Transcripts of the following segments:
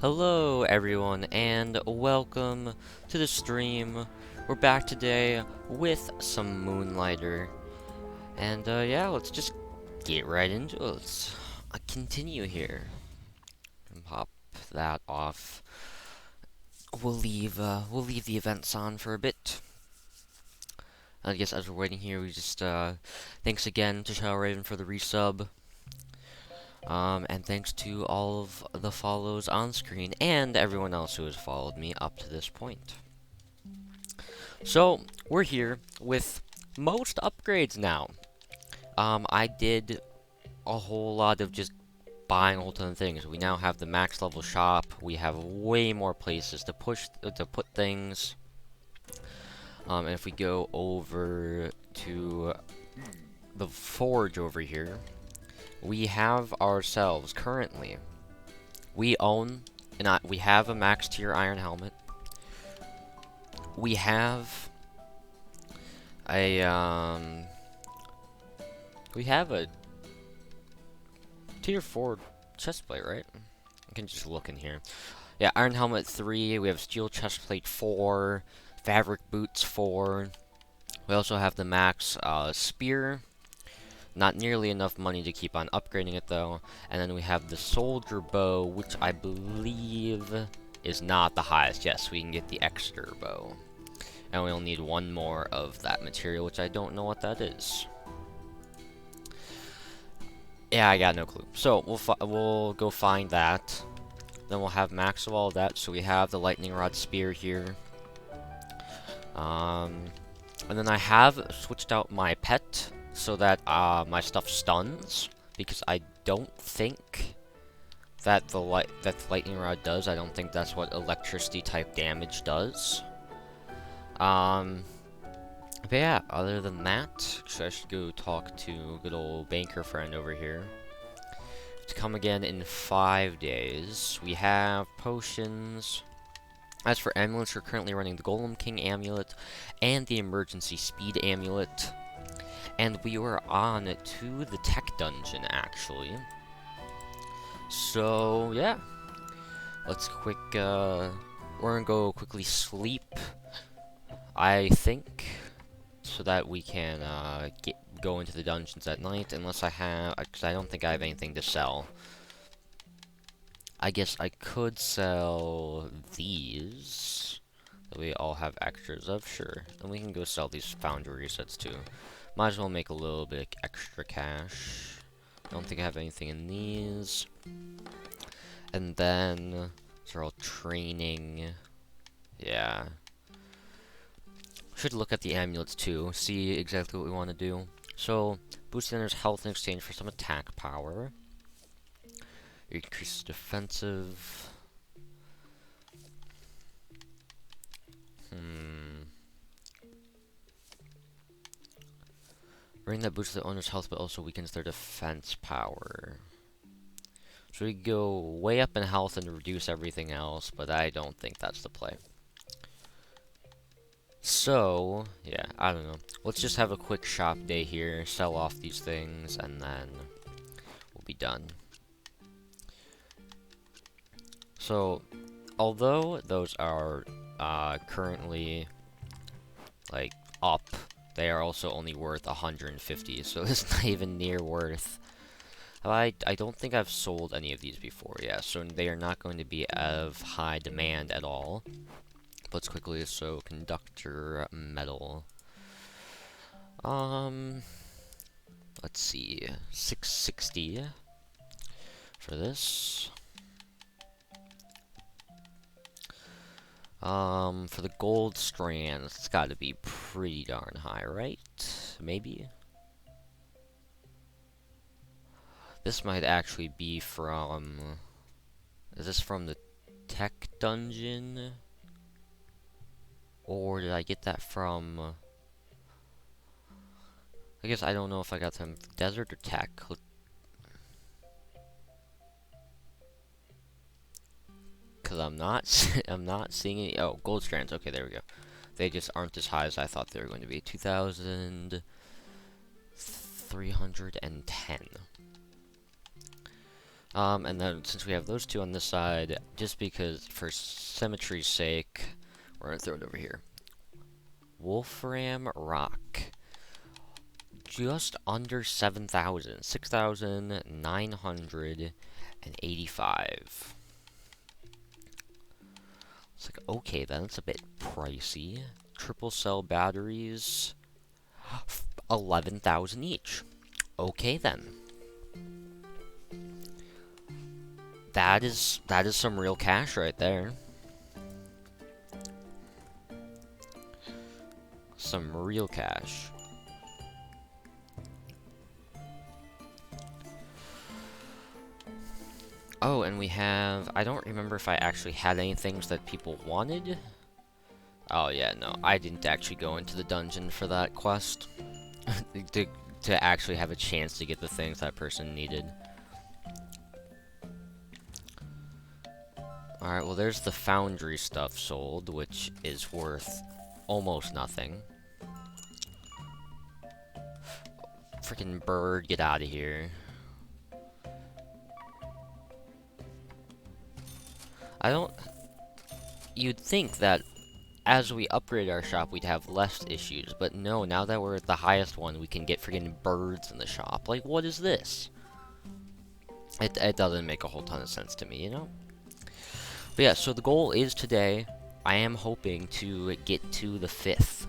Hello everyone and welcome to the stream. We're back today with some Moonlighter. And yeah, let's just get right into it. Let's continue here. And pop that off. We'll leave the events on for a bit. I guess as we're waiting here, we just thanks again to Shadow Raven for the resub. And thanks to all of the follows on screen and everyone else who has followed me up to this point. So, we're here with most upgrades now. I did a whole lot of just buying a whole ton of things. We now have the max level shop. We have way more places to put things. And if we go over to the forge over here, we have ourselves currently. We have a max tier iron helmet. We have a we have a tier 4 chestplate, right? I can just look in here. Yeah, iron helmet 3, we have steel chestplate 4, fabric boots 4. We also have the max spear. Not nearly enough money to keep on upgrading it though. And then we have the soldier bow, which I believe is not the highest. Yes, we can get the extra bow. And we'll need one more of that material, which I don't know what that is. Yeah, I got no clue. So, we'll go find that. Then we'll have max of all of that. So we have the lightning rod spear here. And then I have switched out my pet so that my stuff stuns, because I don't think that the lightning rod does. I don't think that's what electricity type damage does. But yeah, other than that, so I should go talk to good old banker friend over here. To come again in 5 days. We have potions. As for amulets, we're currently running the Golem King amulet and the emergency speed amulet. And we were on to the tech dungeon, actually. So, yeah. We're gonna go quickly sleep, I think, so that we can go into the dungeons at night, unless because I don't think I have anything to sell. I guess I could sell these that we all have extras of, sure. And we can go sell these foundry resets too. Might as well make a little bit extra cash. I don't think I have anything in these. And then these are all training. Yeah. Should look at the amulets too, see exactly what we want to do. So, boost the ender's health in exchange for some attack power. Increases defensive. Ring that boosts the owner's health but also weakens their defense power. So we go way up in health and reduce everything else, but I don't think that's the play. So, yeah, I don't know. Let's just have a quick shop day here, sell off these things, and then we'll be done. So, although those are currently, like, up, they are also only worth 150, so it's not even near worth. I don't think I've sold any of these before, yeah, so they are not going to be of high demand at all. Let's quickly, so conductor metal. Let's see, 660 for this. For the gold strands, it's got to be pretty darn high, right? Maybe. This might actually be from. Is this from the tech dungeon? Or did I get that from... I guess I don't know if I got them from desert or tech. Because I'm not I'm not seeing any... Oh, gold strands. Okay, there we go. They just aren't as high as I thought they were going to be. 2,310. And then since we have those two on this side, just because for symmetry's sake, we're gonna throw it over here. Wolfram Rock. Just under 7,000. 6,985. It's like, okay then, it's a bit pricey. Triple cell batteries, 11,000 each. Okay then. That is some real cash right there. Some real cash. Oh, and we have, I don't remember if I actually had any things that people wanted. Oh yeah, no, I didn't actually go into the dungeon for that quest. to actually have a chance to get the things that person needed. Alright, well there's the foundry stuff sold, which is worth almost nothing. Freaking bird, get out of here. You'd think that as we upgrade our shop, we'd have less issues, but no, now that we're at the highest one, we can get freaking birds in the shop. Like, what is this? It doesn't make a whole ton of sense to me, you know? But yeah, so the goal is today, I am hoping to get to the 5th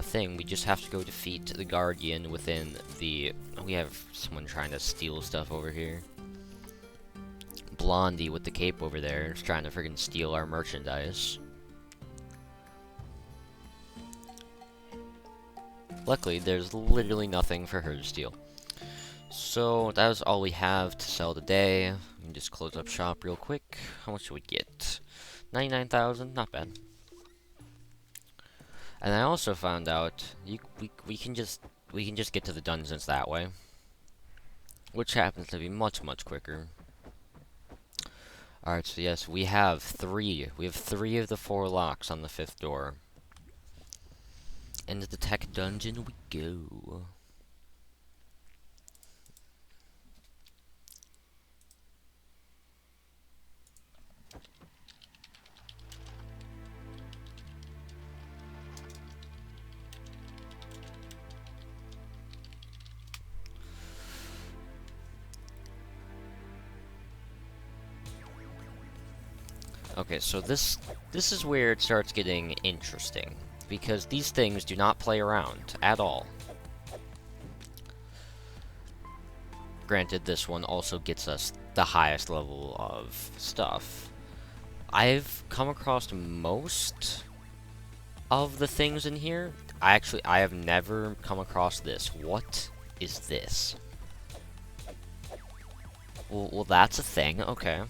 thing. We just have to go defeat the Guardian within the... We have someone trying to steal stuff over here. Blondie with the cape over there is trying to freaking steal our merchandise. Luckily, there's literally nothing for her to steal. So, that is all we have to sell today. We can just close up shop real quick. How much should we get? 99,000? Not bad. And I also found out we can just get to the dungeons that way, which happens to be much quicker. Alright, so yes, we have 3. We have 3 of the 4 locks on the 5th door. Into the tech dungeon we go. Okay, so this is where it starts getting interesting, because these things do not play around at all. Granted, this one also gets us the highest level of stuff. I've come across most of the things in here. I have never come across this. What is this? Well, that's a thing. Okay.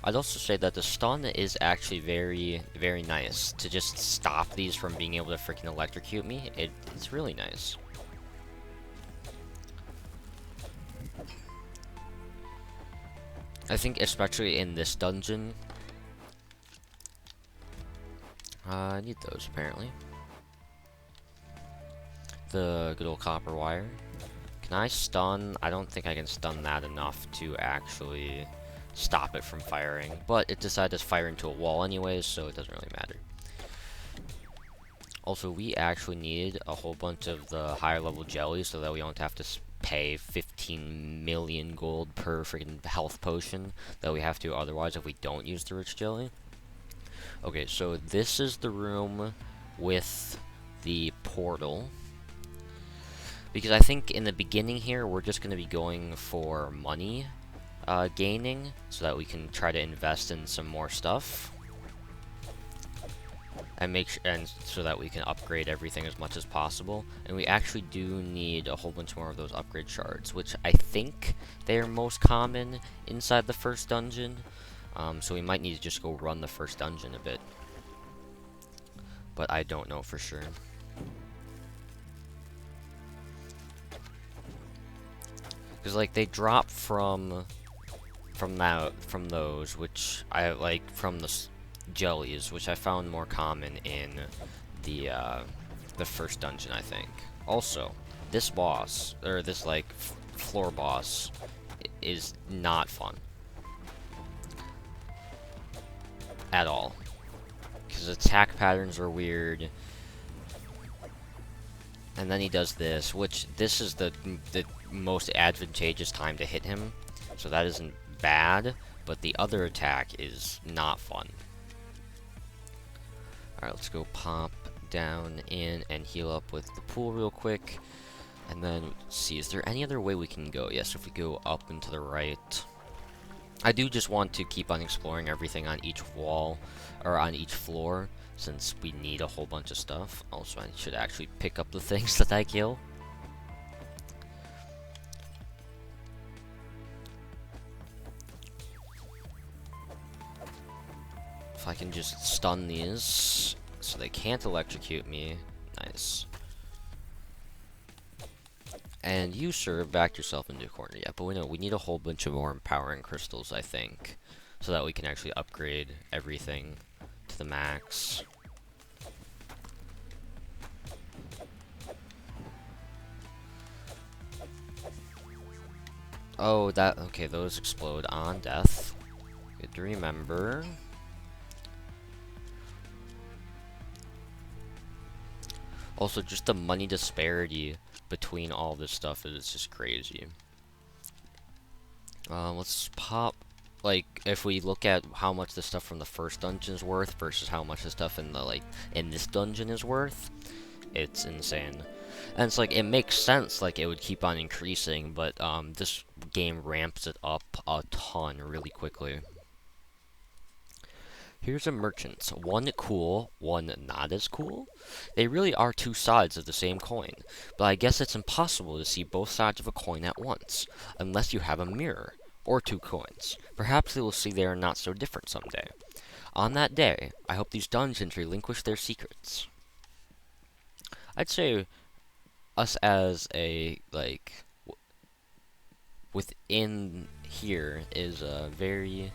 I'd also say that the stun is actually very nice. To just stop these from being able to freaking electrocute me, it's really nice. I think especially in this dungeon, I need those apparently. The good old copper wire. Can I stun? I don't think I can stun that enough to actually stop it from firing, but it decided to fire into a wall anyways, so it doesn't really matter. Also, we actually need a whole bunch of the higher level jellies so that we don't have to pay 15 million gold per freaking health potion that we have to otherwise if we don't use the rich jelly. Okay, so this is the room with the portal. Because I think in the beginning here, we're just going to be going for money gaining, so that we can try to invest in some more stuff. And so that we can upgrade everything as much as possible. And we actually do need a whole bunch more of those upgrade shards, which I think they are most common inside the first dungeon. So we might need to just go run the first dungeon a bit. But I don't know for sure. Because like they drop from those, which I like, from the jellies, which I found more common in the first dungeon, I think. Also, this boss, or this like floor boss, is not fun. his attack patterns are weird. And then he does this, which this is the most advantageous time to hit him. So that isn't bad, but the other attack is not fun. Alright, let's go pop down in and heal up with the pool real quick. And then, see, is there any other way we can go? Yes, if we go up and to the right. I do just want to keep on exploring everything on each wall, or on each floor, since we need a whole bunch of stuff. Also, I should actually pick up the things that I kill. If I can just stun these, so they can't electrocute me. Nice. And you, sir, backed yourself into a corner. Yeah, but we need a whole bunch of more empowering crystals, I think, so that we can actually upgrade everything to the max. Oh, okay, those explode on death. Good to remember. Also, just the money disparity between all this stuff is just crazy. Let's pop, like, if we look at how much the stuff from the first dungeon is worth versus how much the stuff in the, in this dungeon is worth, it's insane. And it's like, it makes sense, like, it would keep on increasing, but, this game ramps it up a ton really quickly. Here's a merchant. One cool, one not as cool. They really are two sides of the same coin, but I guess it's impossible to see both sides of a coin at once, unless you have a mirror, or two coins. Perhaps they will see they are not so different someday. On that day, I hope these dungeons relinquish their secrets. I'd say us as a, like, within here is a very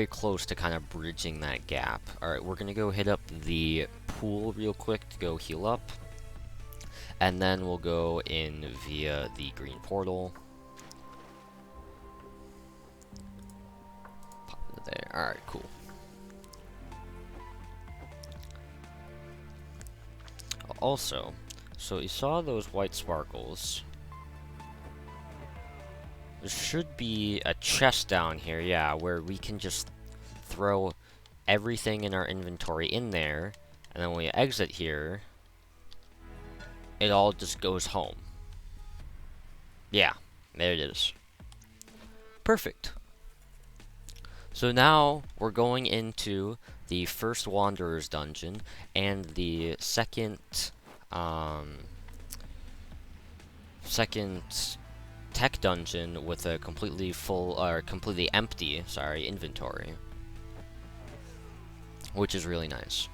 close to kind of bridging that gap. Alright, we're gonna go hit up the pool real quick to go heal up. And then we'll go in via the green portal. Pop it there. Alright, cool. Also, so you saw those white sparkles. There should be a chest down here, yeah, where we can just throw everything in our inventory in there, and then when we exit here, it all just goes home. Yeah, there it is. Perfect. So now we're going into the first Wanderer's Dungeon and the second tech dungeon with a completely full, or completely empty, sorry, inventory. Which is really nice.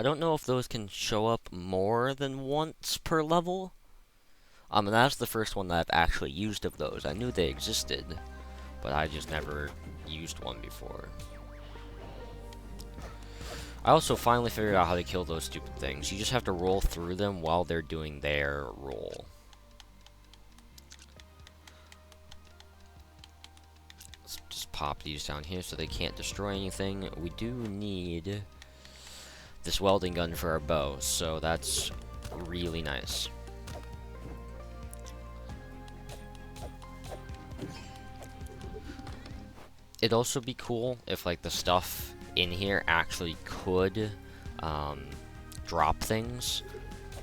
I don't know if those can show up more than once per level. And that's the first one that I've actually used of those. I knew they existed, but I just never used one before. I also finally figured out how to kill those stupid things. You just have to roll through them while they're doing their roll. Let's just pop these down here so they can't destroy anything. We do need this welding gun for our bow, so that's really nice. It'd also be cool if, like, the stuff in here actually could drop things,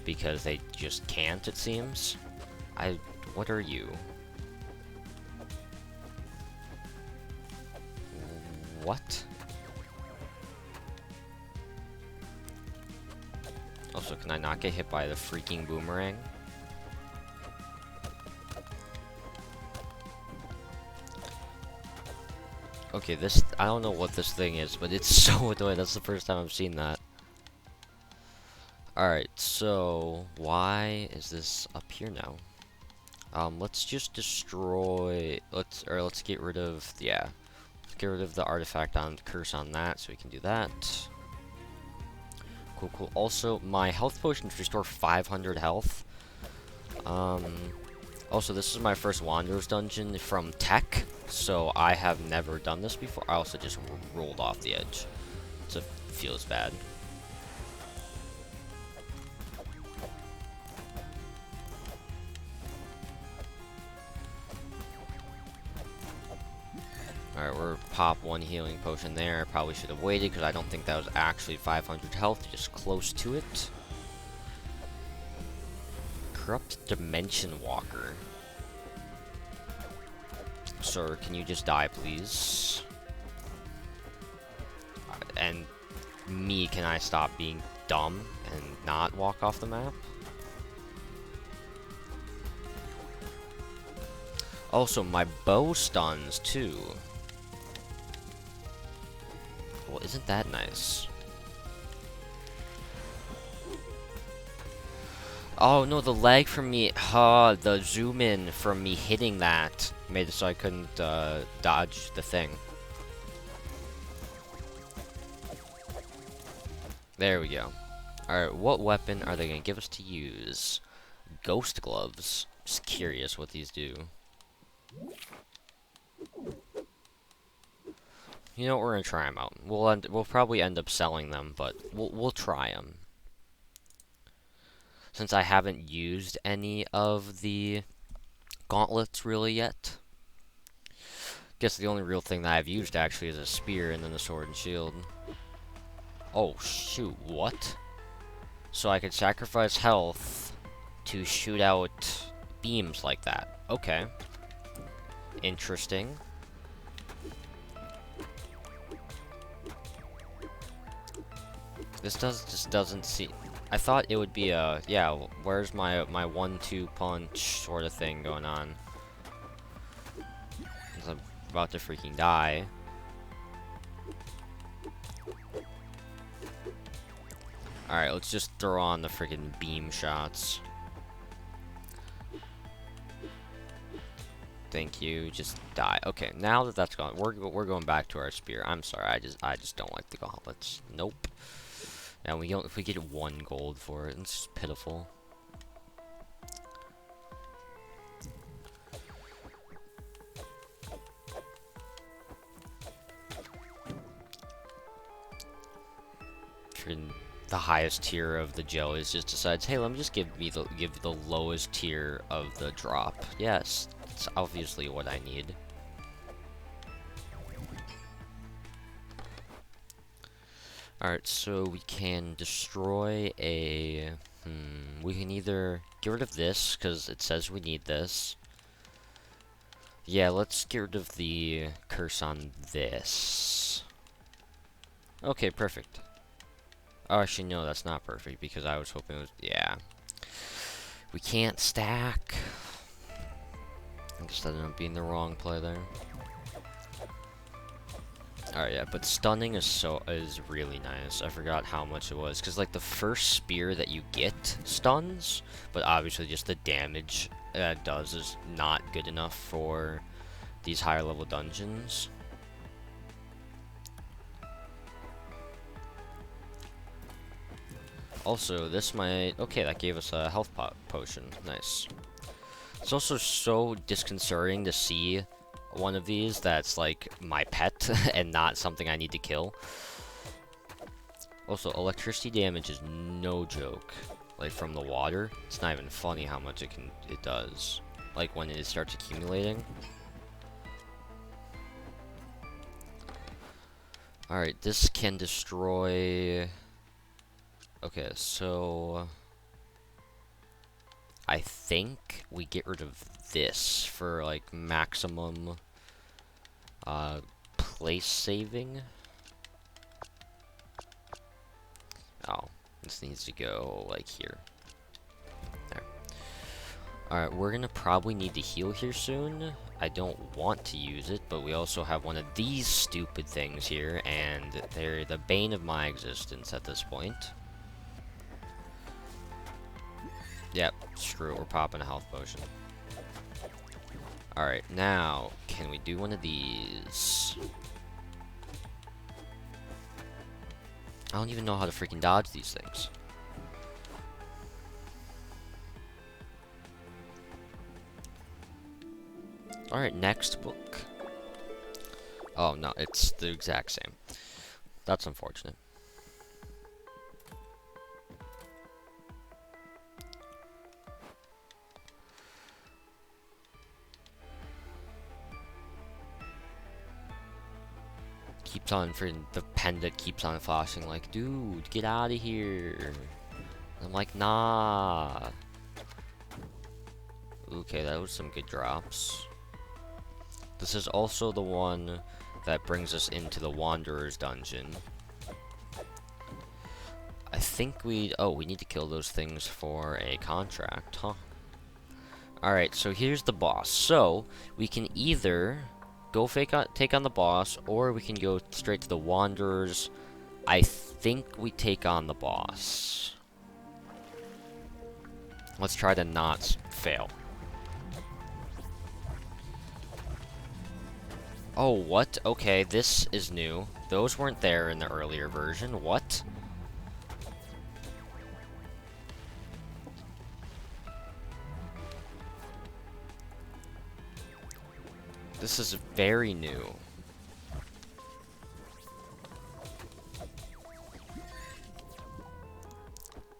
because they just can't, it seems. What are you? What? Also, can I not get hit by the freaking boomerang? Okay, I don't know what this thing is, but it's so annoying. That's the first time I've seen that. Alright, so why is this up here now? Let's just destroy, let's get rid of, yeah. Let's get rid of the artifact on curse on that, so we can do that. Cool. Also, my health potions restore 500 health. Also, this is my first Wanderer's Dungeon from Tech, so I have never done this before. I also just rolled off the edge, so it feels bad. Alright, we're pop one healing potion there. Probably should have waited because I don't think that was actually 500 health, just close to it. Corrupt Dimension Walker. Sir, can you just die, please? And me, can I stop being dumb and not walk off the map? Also, my bow stuns, too. Well, isn't that nice? Oh, no, the lag from me... the zoom in from me hitting that made it so I couldn't, dodge the thing. There we go. Alright, what weapon are they gonna give us to use? Ghost gloves. Just curious what these do. You know what, we're gonna try them out. We'll probably end up selling them, but we'll try them. Since I haven't used any of the gauntlets really yet. Guess the only real thing that I've used actually is a spear and then a sword and shield. Oh shoot, what? So I could sacrifice health to shoot out beams like that. Okay. Interesting. This just doesn't seem... I thought it would be a... Yeah, where's my 1-2 punch sort of thing going on? 'Cause I'm about to freaking die. Alright, let's just throw on the freaking beam shots. Thank you, just die. Okay, now that that's gone, we're going back to our spear. I'm sorry, I just don't like the gauntlets. Nope. Now if we get 1 gold for it, it's just pitiful. The highest tier of the jellies just decides, hey, let me just give the lowest tier of the drop. Yes, it's obviously what I need. Alright, so we can destroy a... we can either get rid of this, because it says we need this. Yeah, let's get rid of the curse on this. Okay, perfect. Oh, actually, no, that's not perfect, because I was hoping it was... Yeah. We can't stack. I guess that ended up being the wrong play there. Alright, yeah, but stunning is really nice. I forgot how much it was, because, like, the first spear that you get stuns, but obviously just the damage that it does is not good enough for these higher level dungeons. Also, this might... Okay, that gave us a health potion. Nice. It's also so disconcerting to see one of these that's, like, my pet and not something I need to kill. Also, electricity damage is no joke. Like, from the water, it's not even funny how much it does. Like, when it starts accumulating. Alright, this can destroy... Okay, so... I think we get rid of this for, like, maximum place saving. Oh, this needs to go, like, here. There. Alright, we're gonna probably need to heal here soon. I don't want to use it, but we also have one of these stupid things here, and they're the bane of my existence at this point. Yep, screw it, we're popping a health potion. Alright, now, can we do one of these? I don't even know how to freaking dodge these things. Alright, next book. Oh, no, it's the exact same. That's unfortunate. Keeps on, for the pendant keeps on flashing like, dude, get out of here. I'm like, nah. Okay, that was some good drops. This is also the one that brings us into the Wanderer's Dungeon. I think we need to kill those things for a contract, huh? Alright, so here's the boss. So, we can either go take on the boss, or we can go straight to the Wanderers. I think we take on the boss. Let's try to not fail. Oh, what? Okay, this is new. Those weren't there in the earlier version. What? This is very new.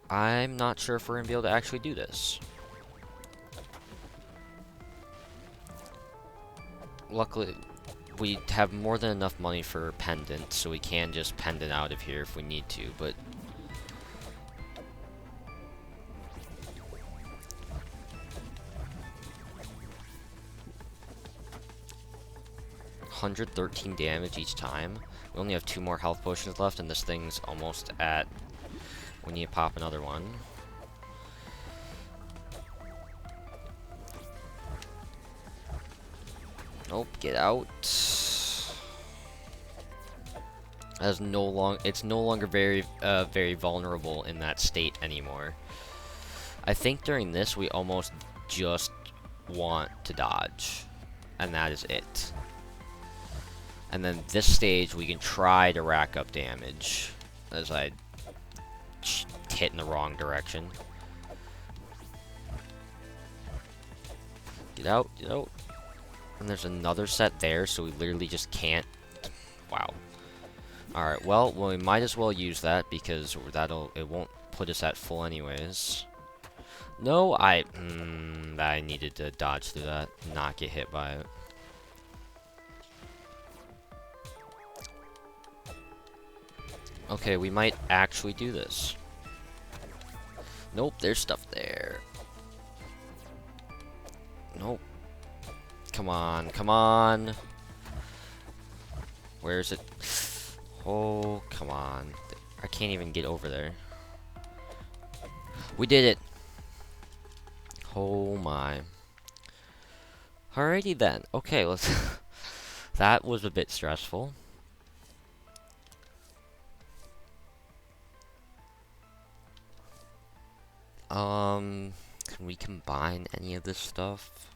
I'm not sure if we're gonna be able to actually do this. Luckily, we have more than enough money for pendant, so we can just pendant out of here if we need to, but... $113 damage each time. We only have 2 more health potions left, and this thing's almost at... We need to pop another one. Nope, get out. It's no longer very vulnerable in that state anymore. I think during this we almost just want to dodge, and that is it. And then this stage we can try to rack up damage, as I hit in the wrong direction. Get out, get out. And there's another set there, so we literally just can't. Wow. Alright, well, we might as well use that, because it won't put us at full anyways. No, I needed to dodge through that, not get hit by it. Okay, we might actually do this. Nope, there's stuff there. Nope. Come on, come on. Where is it? Oh, come on. I can't even get over there. We did it. Oh my. Alrighty then. Okay, let's... That was a bit stressful. Can we combine any of this stuff?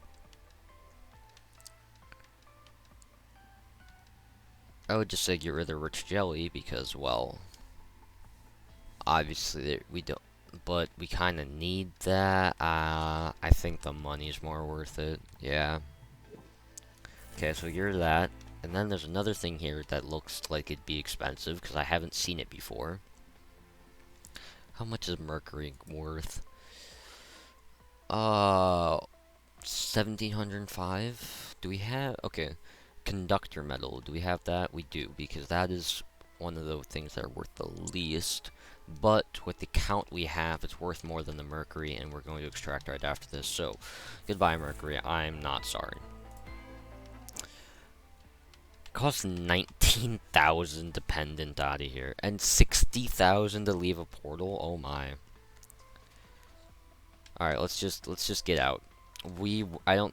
I would just say get rid of rich jelly because, well, obviously we don't, but we kind of need that. I think the money's more worth it. Yeah. Okay, so get rid of that. And then there's another thing here that looks like it'd be expensive because I haven't seen it before. How much is mercury worth? 1705. Do we have? Okay. Conductor metal. Do we have that? We do, because that is one of the things that are worth the least. But with the count we have, it's worth more than the mercury, and we're going to extract right after this. So, goodbye, mercury. I'm not sorry. It costs 19,000 to pendant out of here, and 60,000 to leave a portal. Oh my. All right, let's just get out.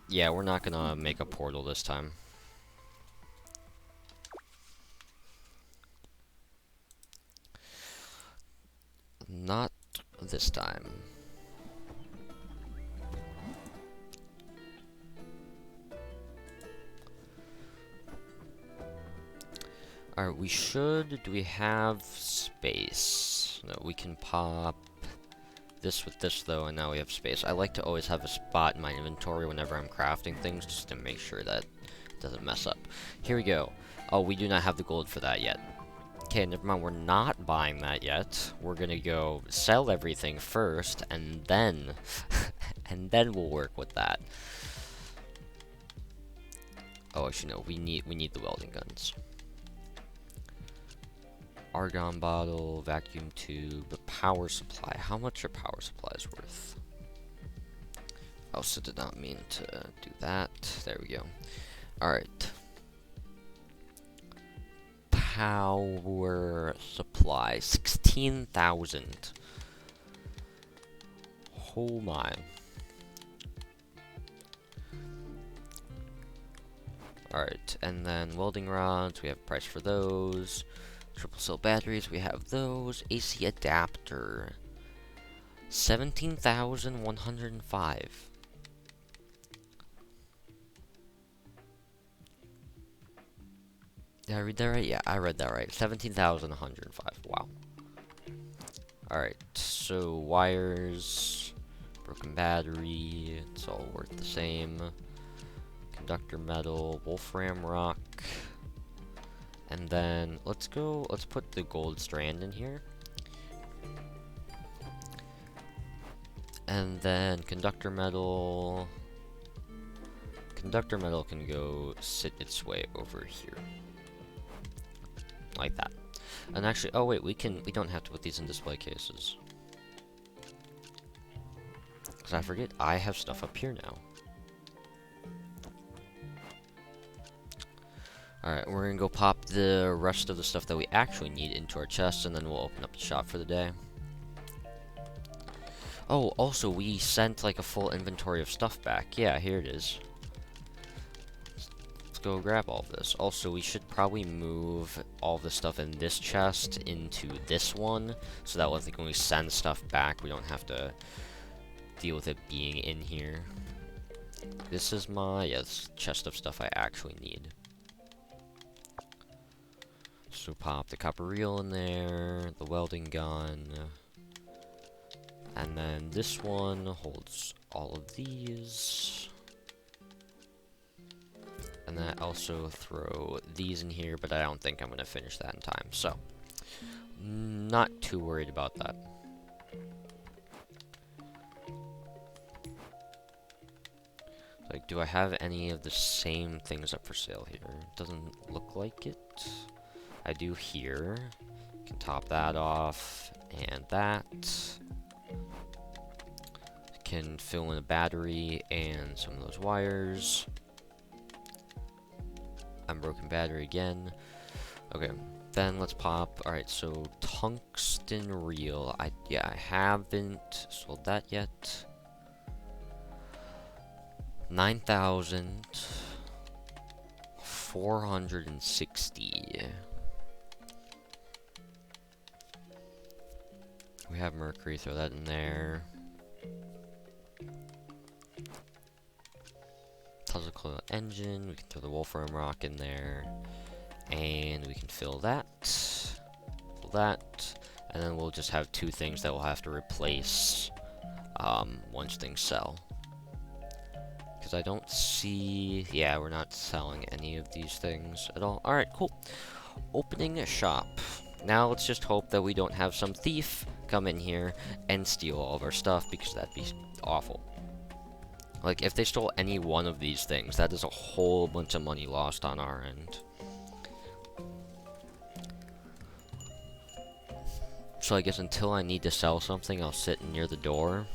Yeah, we're not gonna make a portal this time. Not this time. Alright, we should... Do we have space? No, we can pop this with this though, and now we have space. I like to always have a spot in my inventory whenever I'm crafting things, just to make sure that it doesn't mess up. Here we go. Oh, we do not have the gold for that yet. Okay, never mind, we're not buying that yet. We're gonna go sell everything first, and then, and then we'll work with that. Oh, actually no, we need the welding guns. Argon bottle, vacuum tube, power supply. How much are power supplies worth? I also did not mean to do that. There we go. Alright. Power supply, 16,000. Oh my. Alright, and then welding rods, we have price for those. Triple cell batteries, we have those. AC adapter, 17,105. Did I read that right? Yeah, I read that right. 17,105. Wow. Alright, so wires, broken battery, it's all worth the same. Conductor metal, wolfram rock. And then let's put the gold strand in here. And then conductor metal can go sit its way over here. Like that. And actually, oh wait, we don't have to put these in display cases. Because I forget, I have stuff up here now. Alright, we're gonna go pop the rest of the stuff that we actually need into our chests, and then we'll open up the shop for the day. Oh, also, we sent like a full inventory of stuff back. Yeah, here it is. Let's go grab all of this. Also, we should probably move all of the stuff in this chest into this one, so that like, when we send stuff back, we don't have to deal with it being in here. This is my chest of stuff I actually need. So pop the copper reel in there, the welding gun, and then this one holds all of these. And then I also throw these in here, but I don't think I'm going to finish that in time, so not too worried about that. Like, do I have any of the same things up for sale here? Doesn't look like it. I do here. Can top that off, and that. Can fill in a battery and some of those wires. Unbroken battery again. Okay, then let's pop. Alright, so tungsten reel. I haven't sold that yet. 9,460. We have mercury, throw that in there. Puzzle coil engine, we can throw the wolfram rock in there. And we can fill that. Fill that. And then we'll just have two things that we'll have to replace once things sell. Because I don't see... Yeah, we're not selling any of these things at all. Alright, cool. Opening a shop. Now let's just hope that we don't have some thief come in here and steal all of our stuff, because that'd be awful. Like, if they stole any one of these things, that is a whole bunch of money lost on our end. So I guess until I need to sell something, I'll sit near the door.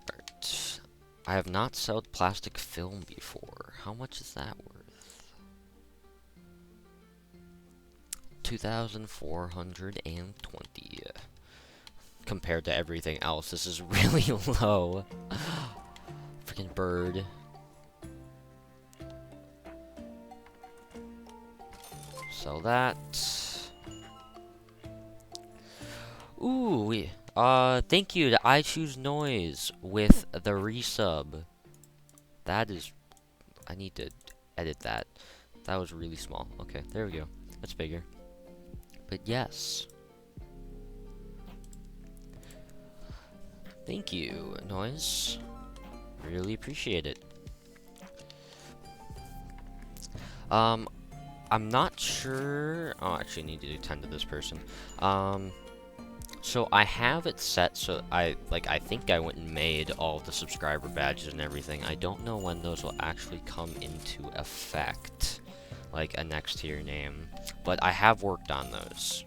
Alright. I have not sold plastic film before. How much is that worth? 2,420. Compared to everything else, this is really low. Freaking bird. Sell that. Ooh, thank you to I Choose Noise with the resub. That is, I need to edit that. That was really small. Okay, there we go. That's bigger. But yes. Thank you, Noise. Really appreciate it. I'm not sure. Oh, actually, I need to do 10 to this person. So I have it set so I think I went and made all of the subscriber badges and everything. I don't know when those will actually come into effect, like a next to your name, but I have worked on those.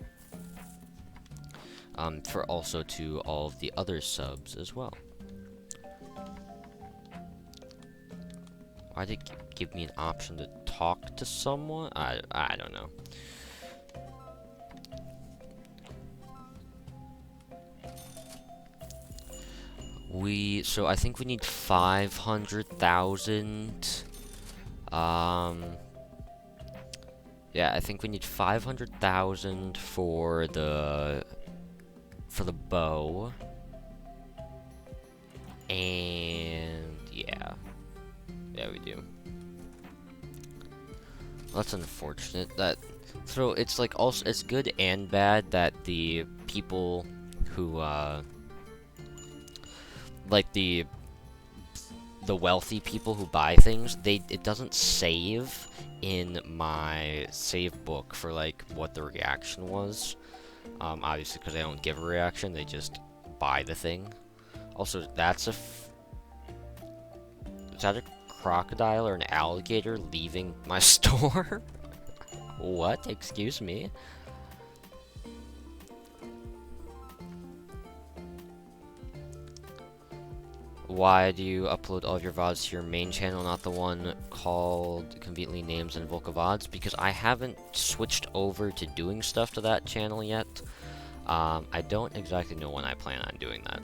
For also to all of the other subs as well. Why did it give me an option to talk to someone? I don't know. So I think we need 500,000. Yeah, I think we need 500,000 for the bow. And yeah. Yeah, we do. That's unfortunate. So it's like also it's good and bad that the people who like the wealthy people who buy things, it doesn't save in my save book for like what the reaction was. Obviously because they don't give a reaction, they just buy the thing. Also, is that a crocodile or an alligator leaving my store? What? Excuse me? Why do you upload all of your VODs to your main channel, not the one called conveniently names and Volca VODs? Because I haven't switched over to doing stuff to that channel yet. I don't exactly know when I plan on doing that.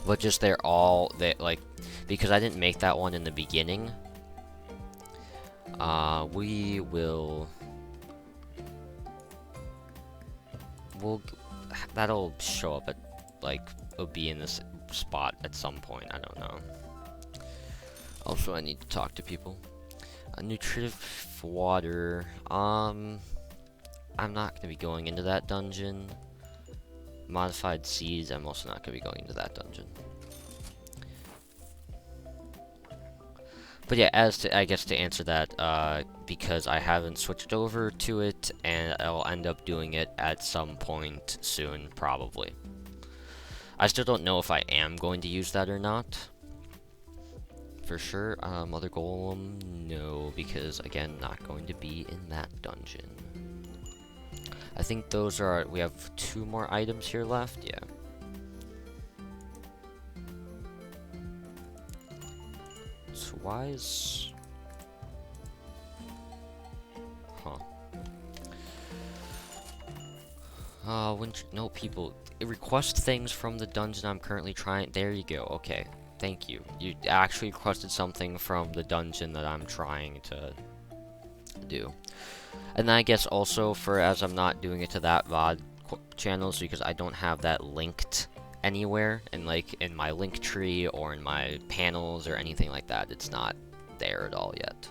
But just because I didn't make that one in the beginning. That'll show up at, like, it'll be in this spot at some point, I don't know. Also, I need to talk to people. Nutritive water, I'm not gonna be going into that dungeon. Modified seeds, I'm also not gonna be going into that dungeon. But yeah, I guess to answer that, because I haven't switched over to it, and I'll end up doing it at some point soon, probably. I still don't know if I am going to use that or not. For sure, Mother Golem, no, because again, not going to be in that dungeon. I think those are, we have 2 more items here left, yeah. So why is... Huh. No, people, request things from the dungeon I'm currently trying, there you go, okay. Thank you. You actually requested something from the dungeon that I'm trying to do. And then I guess also as I'm not doing it to that VOD channels because I don't have that linked anywhere in my link tree or in my panels or anything like that. It's not there at all yet.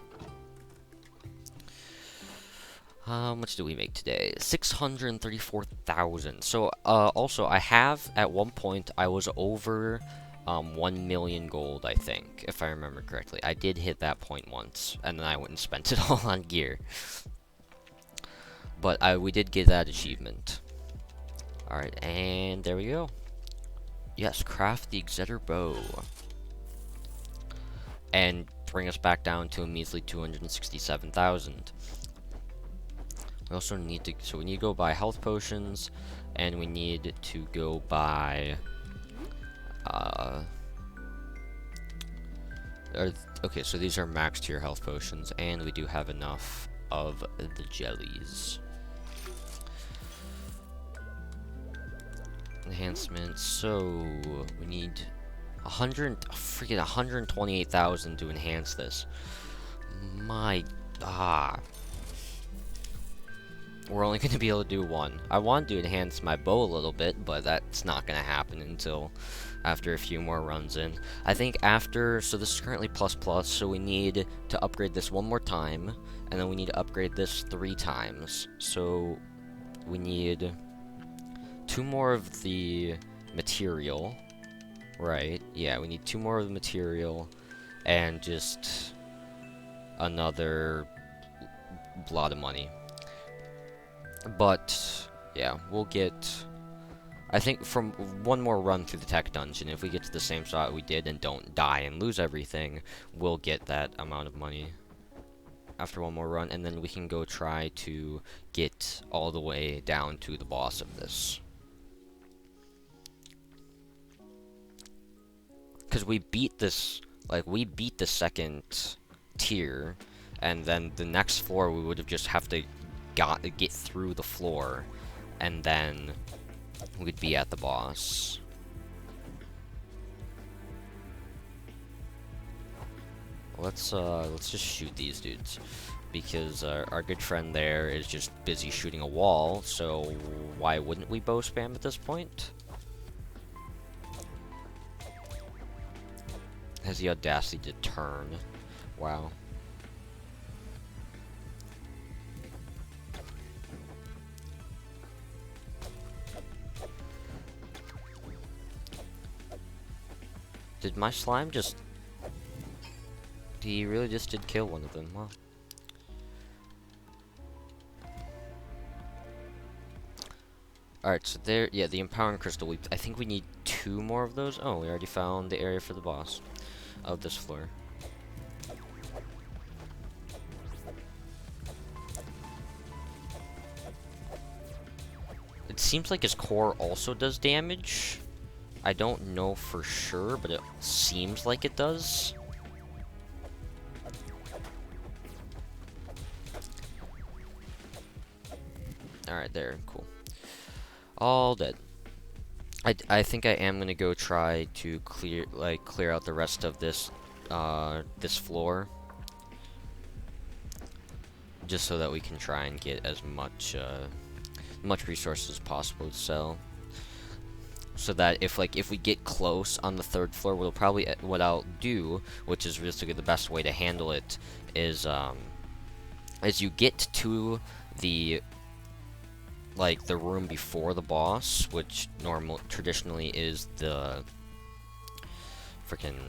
How much do we make today? 634,000. So also I have at one point I was over 1 million gold, I think, if I remember correctly. I did hit that point once, and then I went and spent it all on gear. But we did get that achievement. Alright, and there we go. Yes, craft the Exeter bow. And bring us back down to a measly 267,000. We also need to, so we need to go buy health potions, and we need to go buy, okay, so these are max tier health potions, and we do have enough of the jellies. Enhancements, so we need 128,000 to enhance this. We're only going to be able to do one. I want to enhance my bow a little bit, but that's not going to happen until after a few more runs in. I think after, so this is currently ++, so we need to upgrade this one more time, and then we need to upgrade this 3 times. So we need 2 more of the material, Right, yeah, we need 2 more of the material, and just another lot of money. But, yeah, we'll get... I think from one more run through the tech dungeon, if we get to the same spot we did and don't die and lose everything, we'll get that amount of money after one more run, and then we can go try to get all the way down to the boss of this. Because we beat this, like, we beat the second tier, and then the next floor we would have just have to get through the floor, and then we'd be at the boss. Let's just shoot these dudes, because our good friend there is just busy shooting a wall, so why wouldn't we bow spam at this point? Has the audacity to turn. Wow. Did my slime just... He really just did kill one of them, wow. Alright, so there, yeah, the empowering crystal, I think we need 2 more of those. Oh, we already found the area for the boss of this floor. It seems like his core also does damage. I don't know for sure, but it seems like it does. Alright, there, cool. All dead. I think I am gonna go try to clear out the rest of this this floor, just so that we can try and get as much resources as possible to sell. So that if we get close on the 3rd floor, what I'll do, which is realistically the best way to handle it, is as you get to the the room before the boss, which traditionally is the freaking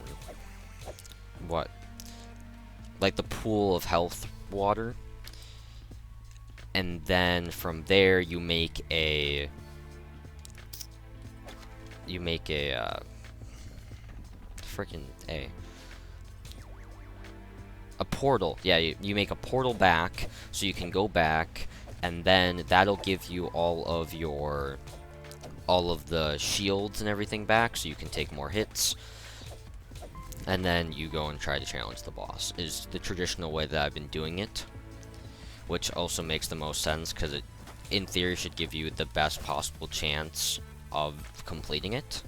the pool of health water, and then from there you make a freaking a portal. Yeah, you make a portal back so you can go back, and then that'll give you all of the shields and everything back, so you can take more hits. And then you go and try to challenge the boss, is the traditional way that I've been doing it. Which also makes the most sense, because it, in theory, should give you the best possible chance of completing it.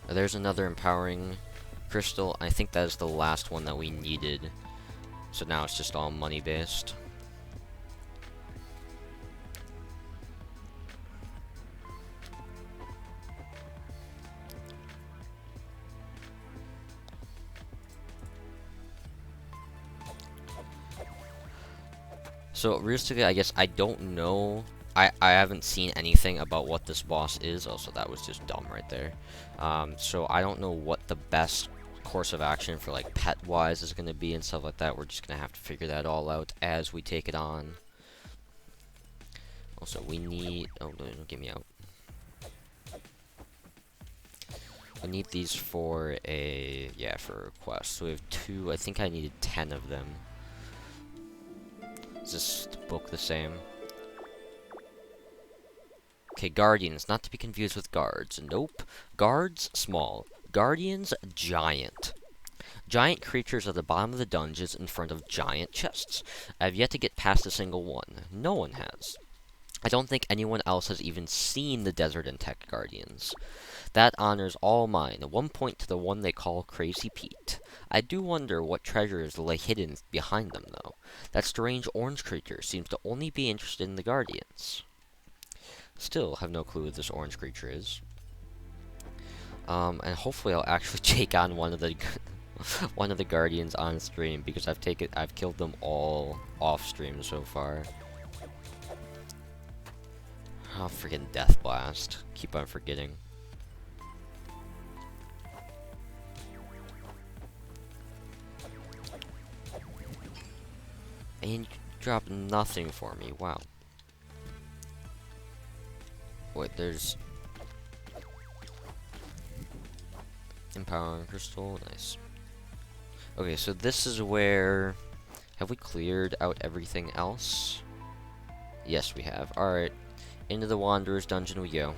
There's another empowering crystal. I think that is the last one that we needed. So now it's just all money based. So realistically, I guess I don't know. I haven't seen anything about what this boss is. Also, that was just dumb right there. So I don't know what the best course of action for pet wise is going to be and stuff like that. We're just going to have to figure that all out as we take it on. Also, we need... Oh, don't get me out. We need these for a... Yeah, for a quest. So we have 2. I think I needed 10 of them. Is this book the same? Okay, Guardians, not to be confused with Guards. Nope. Guards, small. Guardians, giant. Giant creatures at the bottom of the dungeons in front of giant chests. I have yet to get past a single one. No one has. I don't think anyone else has even seen the Desert and Tech Guardians. That honor's all mine. 1 point to the one they call Crazy Pete. I do wonder what treasures lay hidden behind them, though. That strange orange creature seems to only be interested in the Guardians. Still have no clue what this orange creature is. And hopefully I'll actually take on one of the one of the Guardians on stream, because I've killed them all off stream so far. Oh, freaking Death Blast. Keep on forgetting. And you dropped nothing for me. Wow. Wait, there's Empowering Crystal. Nice. Okay, so this is where... Have we cleared out everything else? Yes, we have. Alright. Into the Wanderer's Dungeon we go.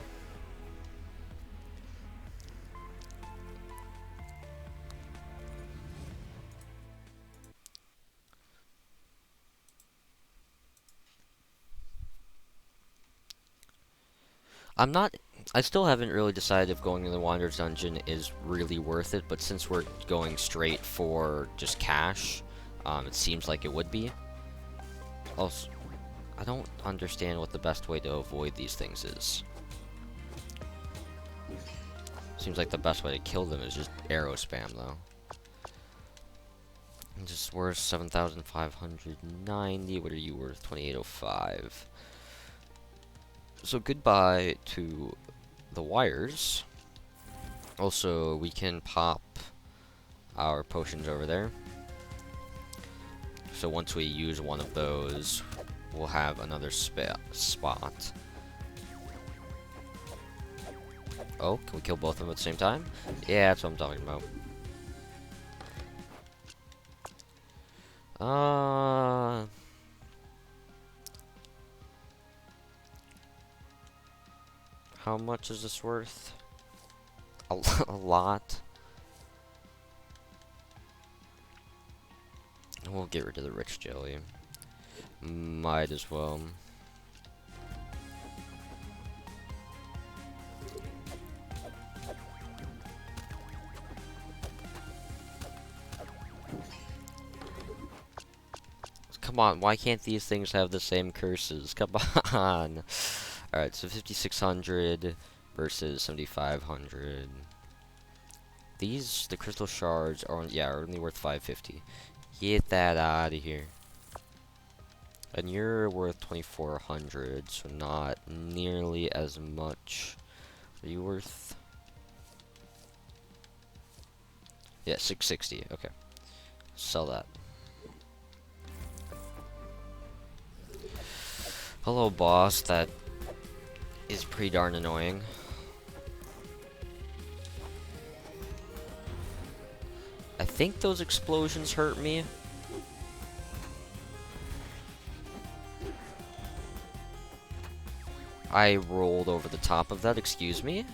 I still haven't really decided if going to the Wanderer's Dungeon is really worth it, but since we're going straight for just cash, it seems like it would be. Also, I don't understand what the best way to avoid these things is. Seems like the best way to kill them is just arrow spam, though. And just worth 7,590. What are you worth? 2,805. So goodbye to the wires. Also, we can pop our potions over there. So once we use one of those, we'll have another spot. Oh, can we kill both of them at the same time? Yeah, that's what I'm talking about. How much is this worth? A lot. We'll get rid of the rich jelly. Might as well. Come on, why can't these things have the same curses? Come on. Alright, so 5,600 versus 7,500. The crystal shards are, are only worth 550. Get that out of here. And you're worth 2,400, so not nearly as much. Are you worth? Yeah, 660. Okay. Sell that. Hello, boss. That is pretty darn annoying. I think those explosions hurt me. I rolled over the top of that, excuse me?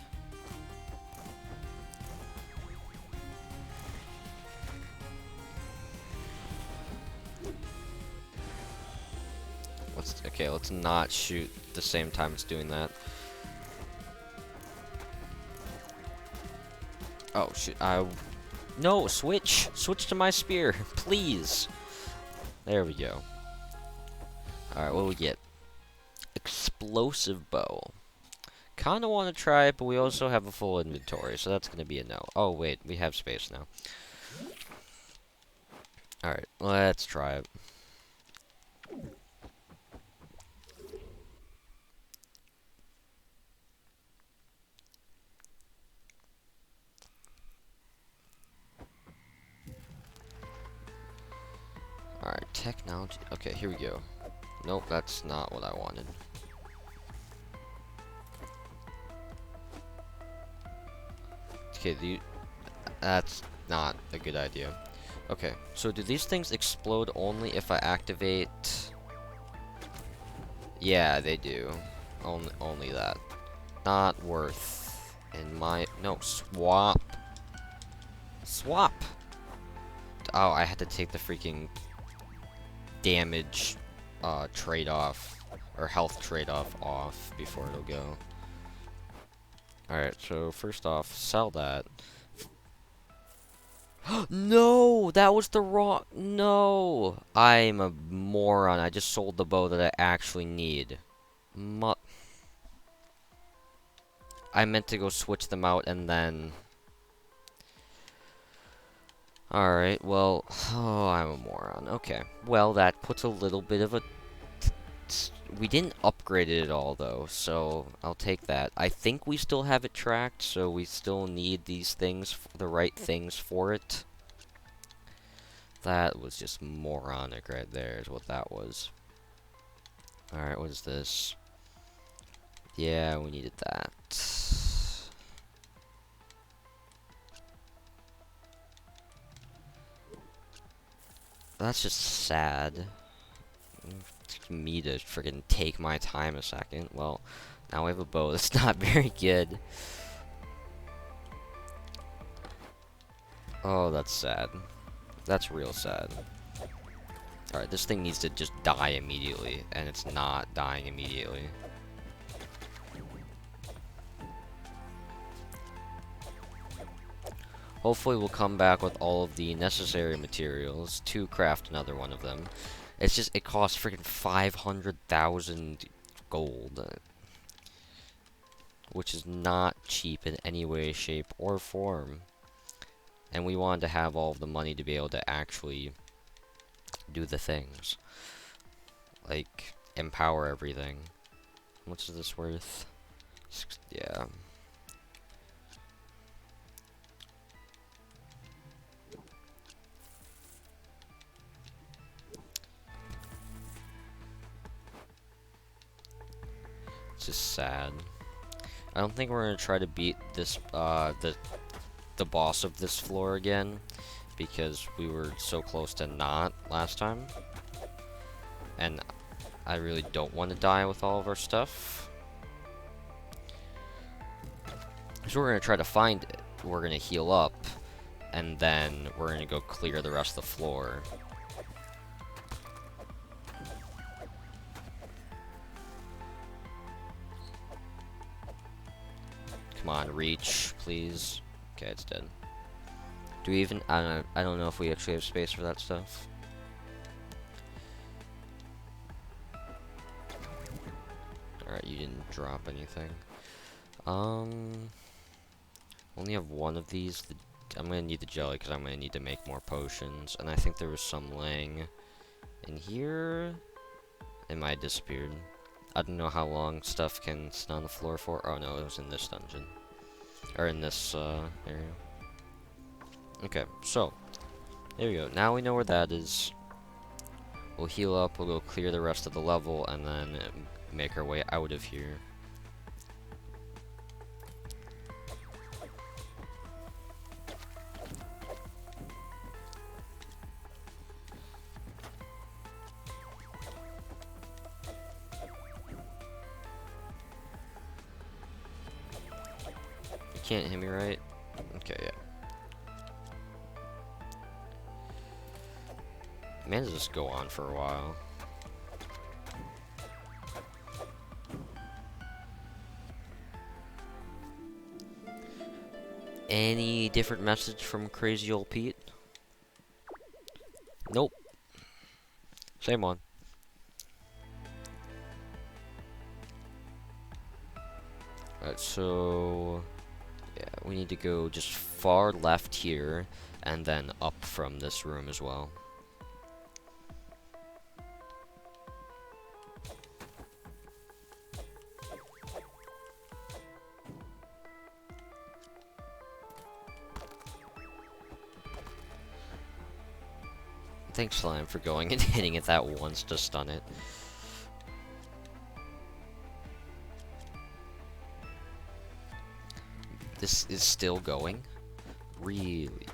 Let's not shoot the same time it's doing that. Oh, shoot, no, switch! Switch to my spear, please! There we go. Alright, what do we get? Explosive bow. Kinda wanna try it, but we also have a full inventory, so that's gonna be a no. Oh, wait, we have space now. Alright, let's try it. Alright, technology. Okay, here we go. Nope, that's not what I wanted. Okay, that's not a good idea. Okay, so do these things explode only if I activate? Yeah, they do. Only that. Not worth. No, swap. Swap! Oh, I had to take the freaking damage trade-off, or health trade-off off before it'll go. Alright, so first off, sell that. No! That was the wrong... No! I'm a moron. I just sold the bow that I actually need. I meant to go switch them out and then... Alright, well... Oh, I'm a moron. Okay. Well, that puts a little bit of a... We didn't upgrade it at all, though, so I'll take that. I think we still have it tracked, so we still need these things, the right things for it. That was just moronic right there, is what that was. Alright, what is this? Yeah, we needed that. That's just sad. Me to freaking take my time a second. Well, now we have a bow that's not very good. Oh, that's sad. That's real sad. Alright, this thing needs to just die immediately, and it's not dying immediately. Hopefully we'll come back with all of the necessary materials to craft another one of them. It's just, it costs freaking 500,000 gold. Which is not cheap in any way, shape, or form. And we wanted to have all of the money to be able to actually do the things. Like, empower everything. How much is this worth? Yeah. It's just sad. I don't think we're gonna try to beat this, the boss of this floor again, because we were so close to not last time. And I really don't want to die with all of our stuff. So we're gonna try to find it. We're gonna heal up, and then we're gonna go clear the rest of the floor. Come on, reach, please. Okay, it's dead. Do we even? I don't know if we actually have space for that stuff. Alright, you didn't drop anything. Only have one of these. I'm gonna need the jelly because I'm gonna need to make more potions. And I think there was some laying in here. It might have disappeared. I don't know how long stuff can sit on the floor for. Oh no, it was in this dungeon. Or in this area. Okay, so there we go. Now we know where that is. We'll heal up, we'll go clear the rest of the level, and then make our way out of here. You can't hit me, right? Okay, yeah. Man, does this go on for a while? Any different message from Crazy Old Pete? Nope. Same one. Alright, so yeah, we need to go just far left here, and then up from this room as well. Thanks, Slime, for going and hitting it that once to stun it. This is still going? Really?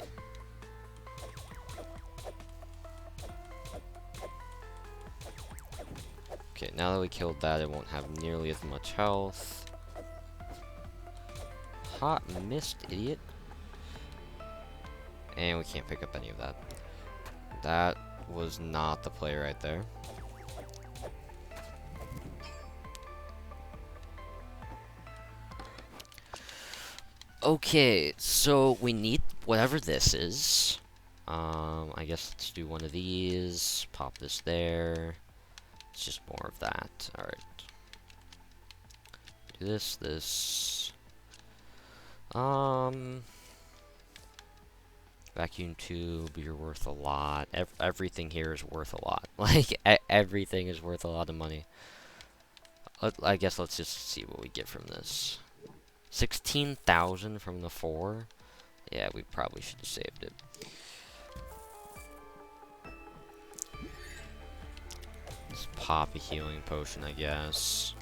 Okay, now that we killed that, it won't have nearly as much health. Hot missed, idiot. And we can't pick up any of that. That was not the play right there. Okay, so we need whatever this is. I guess let's do one of these. Pop this there. It's just more of that. Alright. Do this. Vacuum tube, you're worth a lot. Everything here is worth a lot. Like, everything is worth a lot of money. I guess let's just see what we get from this. 16,000 from the 4? Yeah, we probably should have saved it. Let's pop a healing potion, I guess.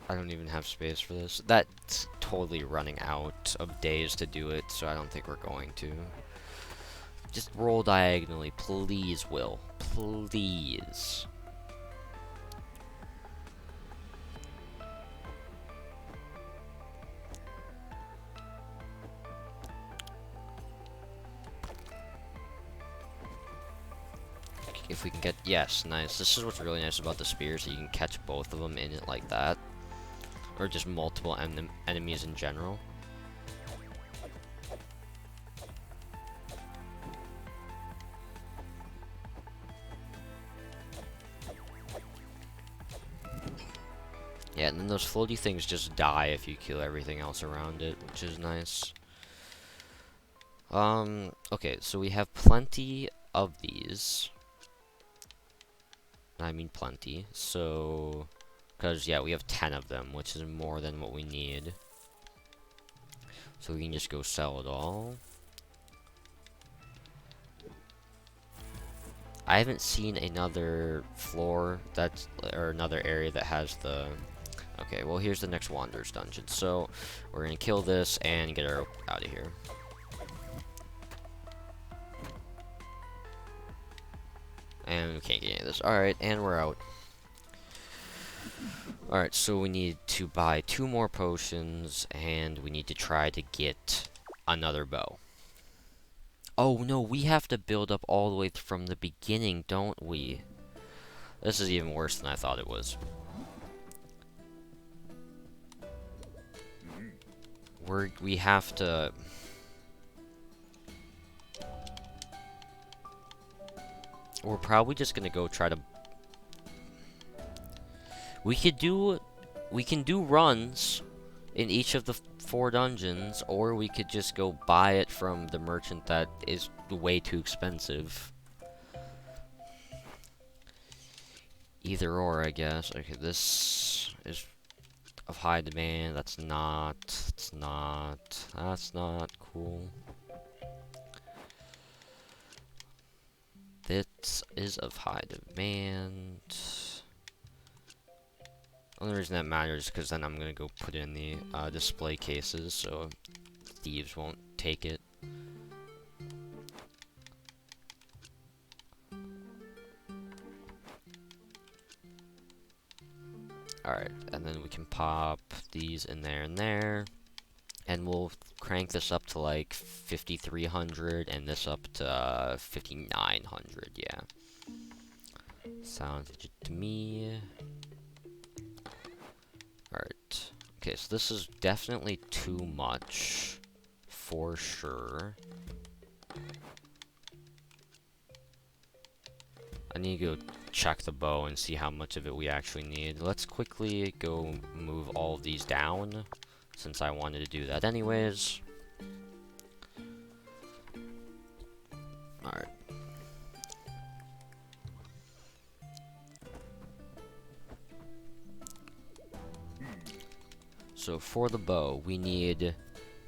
I don't even have space for this. That's totally running out of days to do it, so I don't think we're going to. Just roll diagonally, please, Will. Please. If we can get... Yes, nice. This is what's really nice about the spears, that you can catch both of them in it like that. Or just multiple enemies in general. Yeah, and then those floaty things just die if you kill everything else around it, which is nice. Okay, so we have plenty of these. I mean plenty, so... Because, yeah, we have 10 of them, which is more than what we need. So we can just go sell it all. I haven't seen another floor that's... or another area that has the... Okay, well, here's the next Wanderer's Dungeon. So, we're gonna kill this and get her out of here. And we can't get any of this. Alright, and we're out. Alright, so we need to buy 2 more potions, and we need to try to get another bow. Oh, no, we have to build up all the way from the beginning, don't we? This is even worse than I thought it was. We have to... We're probably just gonna go try to... We can do runs in each of the 4 dungeons, or we could just go buy it from the merchant that is way too expensive. Either or, I guess. Okay, this is of high demand. That's not cool. This is of high demand. Only reason that matters is because then I'm gonna go put it in the display cases, so thieves won't take it. Alright, and then we can pop these in there and there. And we'll crank this up to like 5,300 and this up to 5,900, yeah. Sounds legit to me. Alright. Okay, so this is definitely too much. For sure. I need to go check the bow and see how much of it we actually need. Let's quickly go move all of these down, since I wanted to do that anyways. Alright. So for the bow, we need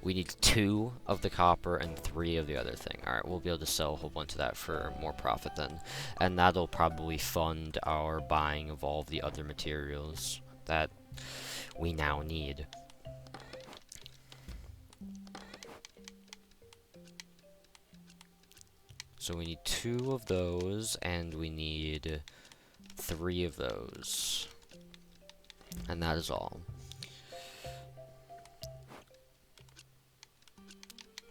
2 of the copper and 3 of the other thing. Alright, we'll be able to sell a whole bunch of that for more profit then. And that'll probably fund our buying of all of the other materials that we now need. So we need 2 of those, and we need 3 of those. And that is all.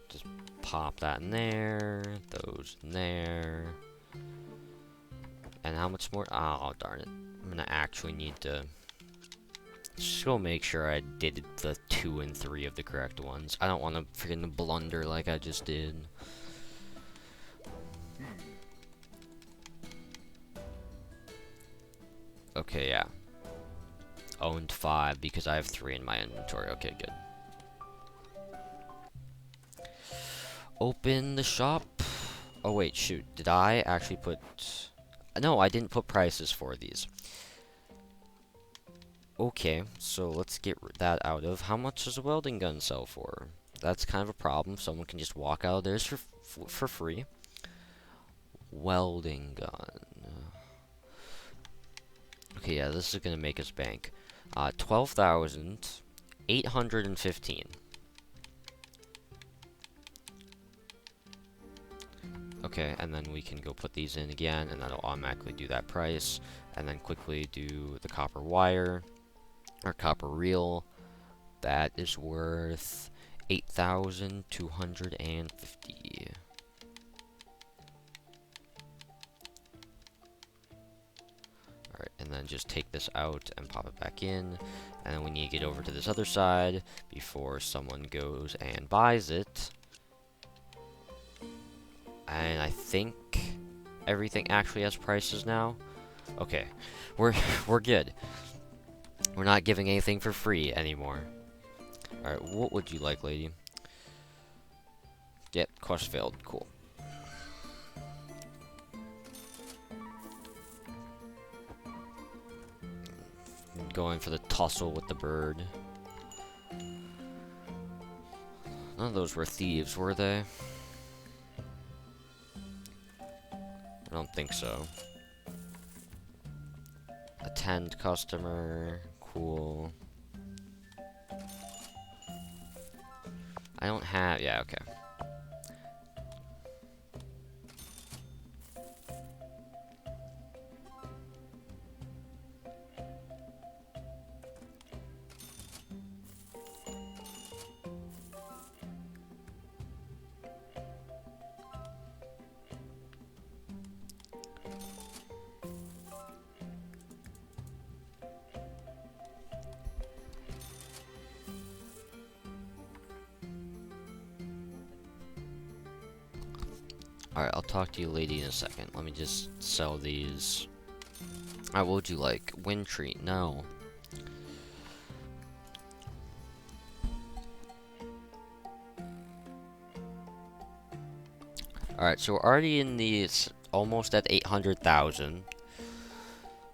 Just pop that in there, those in there. And how much more? Oh, darn it. I'm gonna actually need to just go make sure I did the 2 and 3 of the correct ones. I don't want to freaking blunder like I just did. Okay, yeah. Owned 5 because I have 3 in my inventory. Okay, good. Open the shop. Oh wait, shoot. Did I actually put... No, I didn't put prices for these. Okay, so let's get that out of. How much does a welding gun sell for? That's kind of a problem. Someone can just walk out of theirs for free. Welding gun. Okay, yeah, this is gonna make us bank. 12,815. Okay, and then we can go put these in again, and that'll automatically do that price. And then quickly do the copper wire, or copper reel. That is worth 8,250. Alright, and then just take this out and pop it back in. And then we need to get over to this other side before someone goes and buys it. And I think everything actually has prices now. Okay, we're good. We're not giving anything for free anymore. Alright, what would you like, lady? Yep, quest failed. Cool. Going for the tussle with the bird. None of those were thieves, were they? I don't think so. Attend customer. Cool. I don't have... Yeah, okay. Alright, I'll talk to you lady in a second. Let me just sell these. Alright, what would you like? Wind tree? No. Alright, so we're already in these almost at 800,000.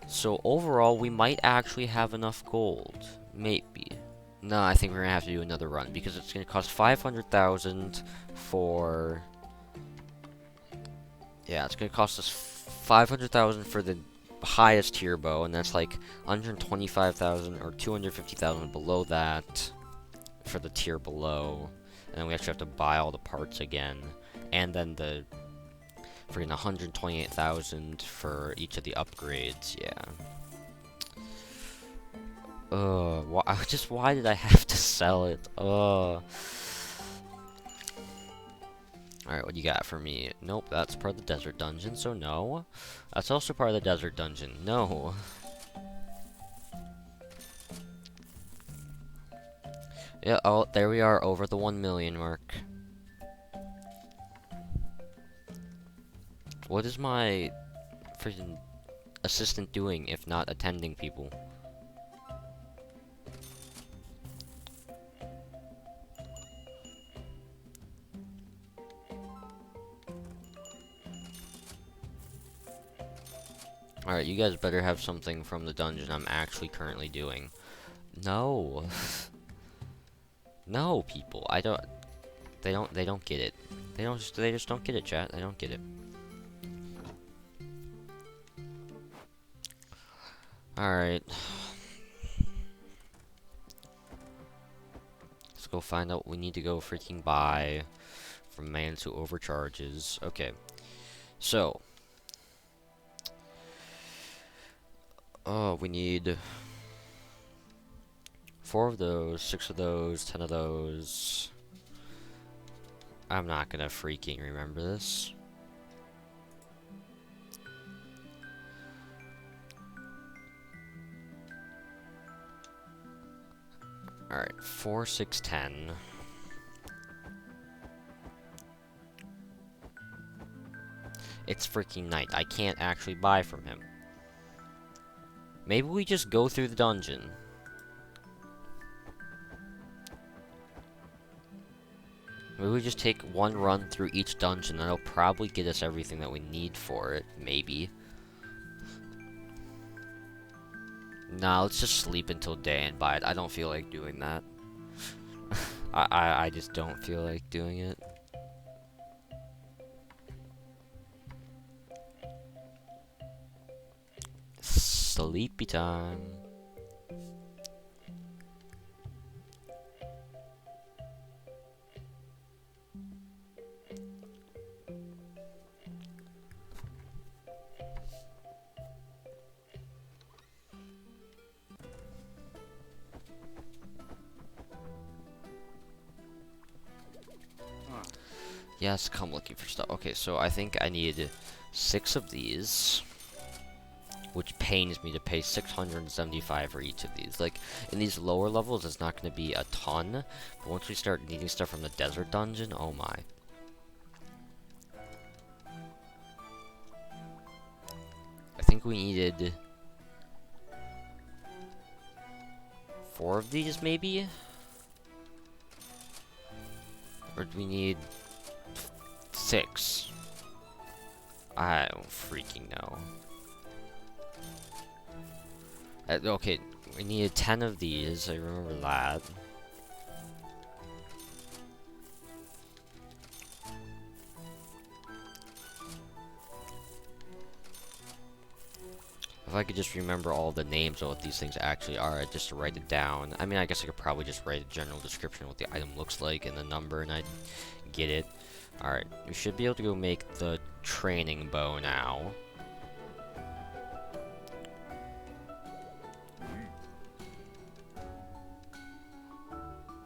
So overall, we might actually have enough gold. Maybe. No, I think we're gonna have to do another run because it's gonna cost 500,000 for... Yeah, it's gonna cost us 500,000 for the highest tier bow, and that's like 125,000 or 250,000 below that for the tier below. And then we actually have to buy all the parts again, and then the freaking 128,000 for each of the upgrades. Yeah. Why did I have to sell it? Alright, what do you got for me? Nope, that's part of the desert dungeon, so no. That's also part of the desert dungeon. No. Yeah, oh, there we are, over the 1 million mark. What is my freaking assistant doing if not attending people? Alright, you guys better have something from the dungeon I'm actually currently doing. No. No, people. They don't get it. They just don't get it, chat. They don't get it. Alright. Let's go find out what we need to go freaking buy from Mans Who Overcharges. Okay. So. Oh, we need 4 of those, 6 of those, 10 of those. I'm not gonna freaking remember this. Alright, 4, 6, 10. It's freaking night. I can't actually buy from him. Maybe we just go through the dungeon. Maybe we just take one run through each dungeon, and that'll probably get us everything that we need for it, maybe. Nah, let's just sleep until day and buy it. I don't feel like doing that. I just don't feel like doing it. Sleepy time. Yes, come looking for stuff. Okay, so I think I need 6 of these, which pains me to pay 675 for each of these. Like, in these lower levels, it's not going to be a ton, but once we start needing stuff from the desert dungeon, oh my. I think we needed 4 of these, maybe? Or do we need 6? I don't freaking know. Okay, we needed 10 of these, I remember that. If I could just remember all the names of what these things actually are, just to write it down. I mean, I guess I could probably just write a general description of what the item looks like and the number, and I'd get it. Alright, we should be able to go make the training bow now.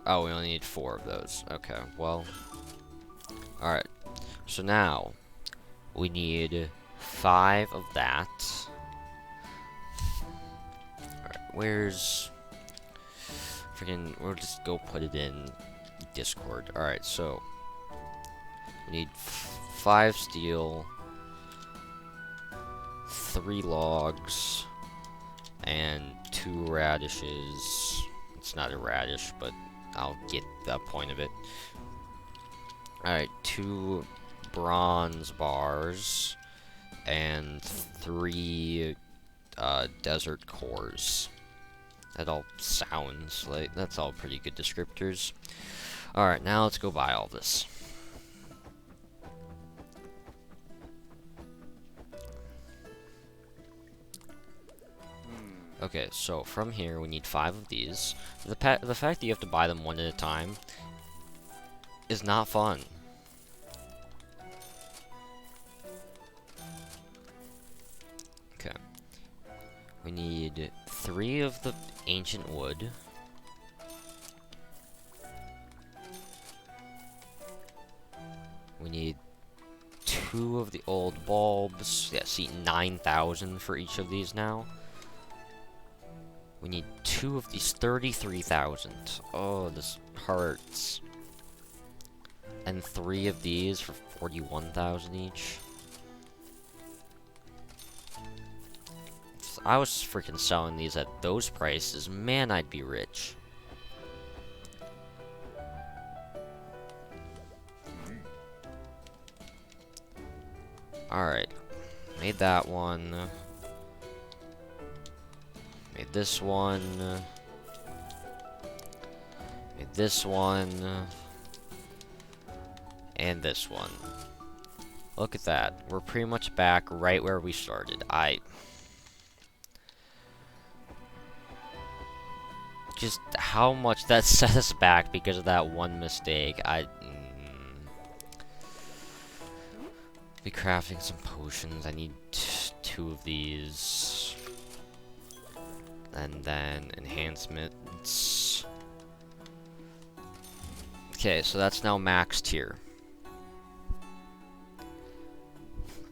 Oh, we only need 4 of those. Okay, well. Alright, so now we need 5 of that. Alright, where's... Freaking, we'll just go put it in Discord. Alright, so we need 5 steel, 3 logs, and 2 radishes. It's not a radish, but I'll get the point of it. Alright, 2 bronze bars, and 3 desert cores. That all sounds like, that's all pretty good descriptors. Alright, now let's go buy all this. Okay, so from here we need 5 of these. The fact that you have to buy them one at a time is not fun. Okay. We need 3 of the ancient wood. We need 2 of the old bulbs. Yeah, see, 9,000 for each of these now. We need 2 of these, 33,000. Oh, this hurts. And 3 of these for 41,000 each. If I was freaking selling these at those prices, man, I'd be rich. Alright. Made that one. Made this one. Made this one. And this one. Look at that. We're pretty much back right where we started. Just how much that set us back because of that one mistake. Be crafting some potions. I need 2 of these. And then enhancements. Okay, so that's now maxed here.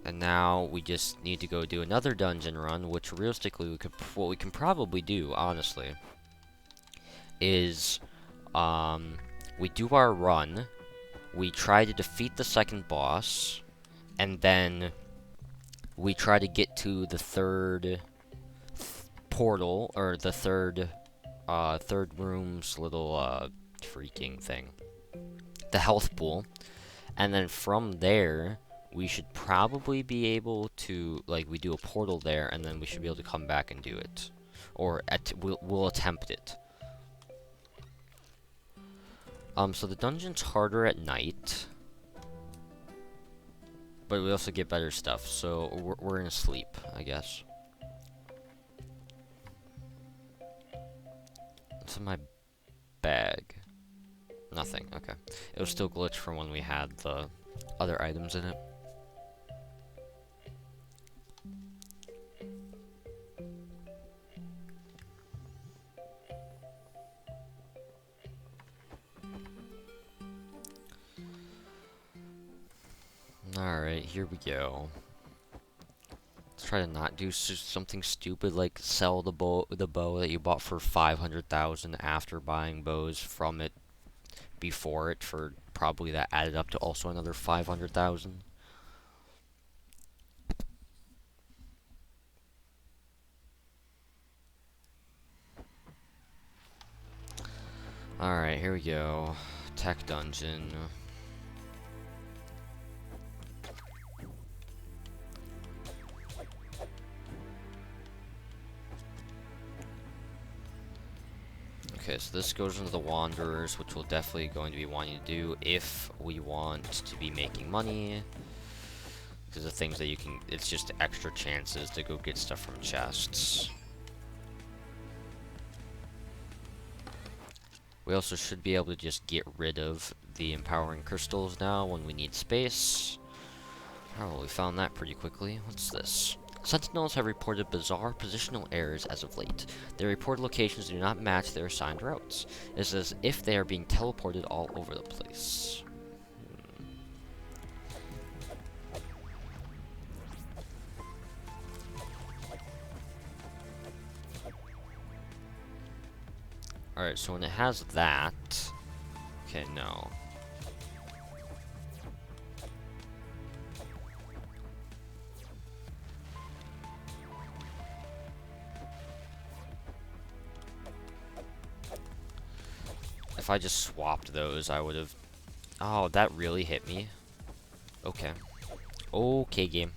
And now we just need to go do another dungeon run, which realistically what we can probably do, honestly, is we do our run, we try to defeat the second boss, and then we try to get to the third portal, or the third room's little freaking thing. the health pool, and then from there we should probably be able to, like, we do a portal there, and then we should be able to come back and do it, or we'll attempt it. So the dungeon's harder at night, but we also get better stuff, so we're gonna sleep, I guess. What's in my bag? Nothing, okay. It was still glitched from when we had the other items in it. Alright, here we go. Let's try to not do something stupid like sell the bow that you bought for 500,000 after buying bows from it before it, for probably that added up to also another 500,000. Alright, here we go. Tech dungeon. Okay, so this goes into the Wanderers, which we're definitely going to be wanting to do if we want to be making money. Because the things that you can, it's just extra chances to go get stuff from chests. We also should be able to just get rid of the empowering crystals now when we need space. Oh, we found that pretty quickly. What's this? Sentinels have reported bizarre positional errors as of late. Their reported locations do not match their assigned routes. It's as if they are being teleported all over the place. Alright, so when it has that... Okay, no. If I just swapped those, I would have... Oh, that really hit me. Okay. Okay, game.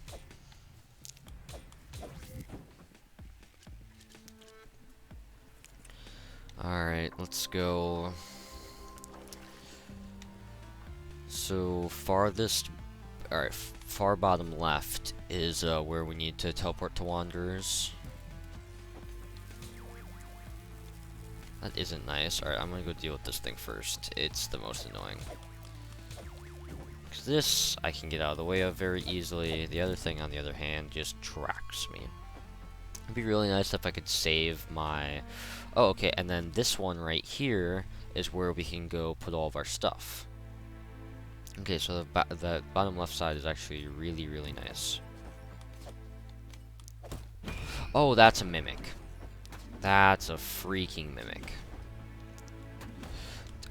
Alright, let's go. So, farthest... Alright, far bottom left is where we need to teleport to Wanderers. That isn't nice. Alright, I'm gonna go deal with this thing first. It's the most annoying. Because this, I can get out of the way of very easily. The other thing, on the other hand, just tracks me. It'd be really nice if I could save my... Oh, okay, and then this one right here is where we can go put all of our stuff. Okay, so the bottom left side is actually really, really nice. Oh, that's a mimic. That's a freaking mimic.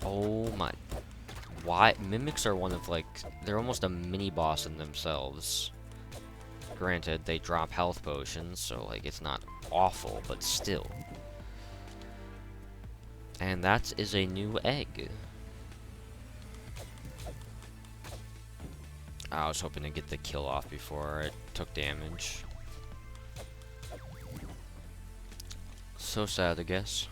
Oh my... Why? Mimics are one of, like... They're almost a mini-boss in themselves. Granted, they drop health potions, so, like, it's not awful, but still. And that is a new egg. I was hoping to get the kill off before it took damage. So sad, I guess.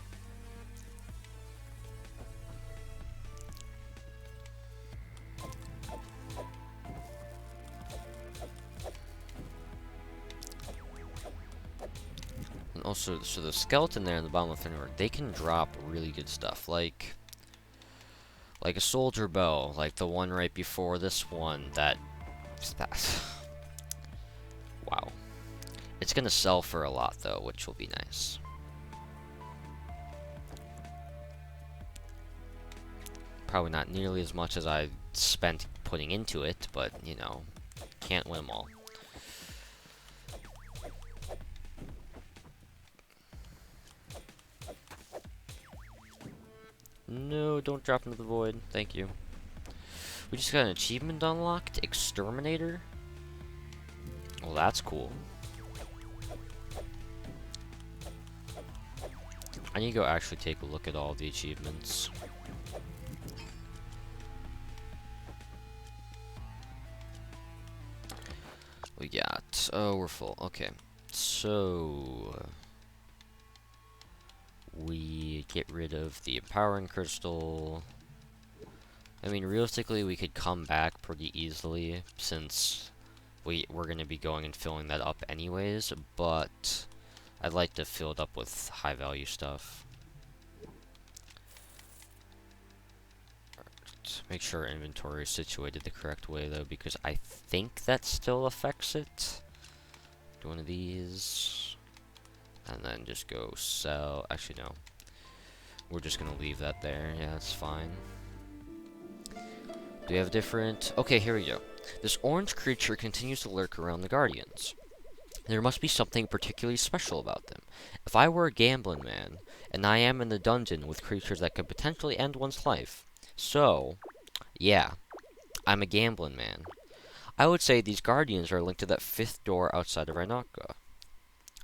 And also, so the skeleton there in the bottom left hand, they can drop really good stuff, like a soldier bow, like the one right before this one. Wow. It's gonna sell for a lot though, which will be nice. Probably not nearly as much as I spent putting into it, but, you know, can't win them all. No, don't drop into the void. Thank you. We just got an achievement unlocked. Exterminator. Well, that's cool. I need to go actually take a look at all the achievements. Oh, we're full. Okay. So we get rid of the empowering crystal. I mean, realistically, we could come back pretty easily since we're going to be going and filling that up anyways, but I'd like to fill it up with high value stuff. Make sure our inventory is situated the correct way though, because I think that still affects it. Do one of these, and then just go sell. Actually, no. We're just gonna leave that there. Yeah, that's fine. Do we have different? Okay, here we go. This orange creature continues to lurk around the Guardians. There must be something particularly special about them. If I were a gambling man, and I am in the dungeon with creatures that could potentially end one's life, so, yeah, I'm a gambling man. I would say these Guardians are linked to that 5th door outside of Rhinocca.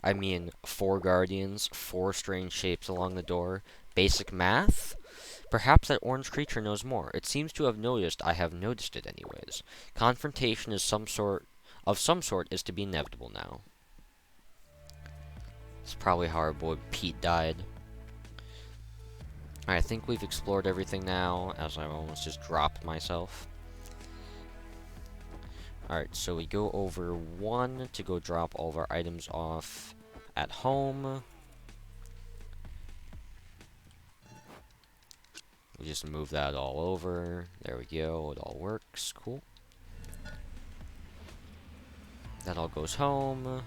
I mean, 4 Guardians, 4 strange shapes along the door, basic math? Perhaps that orange creature knows more. It seems to have noticed I have noticed it anyways. Confrontation is some sort is to be inevitable now. It's probably how our boy Pete died. Alright, I think we've explored everything now, as I almost just dropped myself. Alright, so we go over 1 to go drop all of our items off at home. We just move that all over. There we go, it all works. Cool. That all goes home.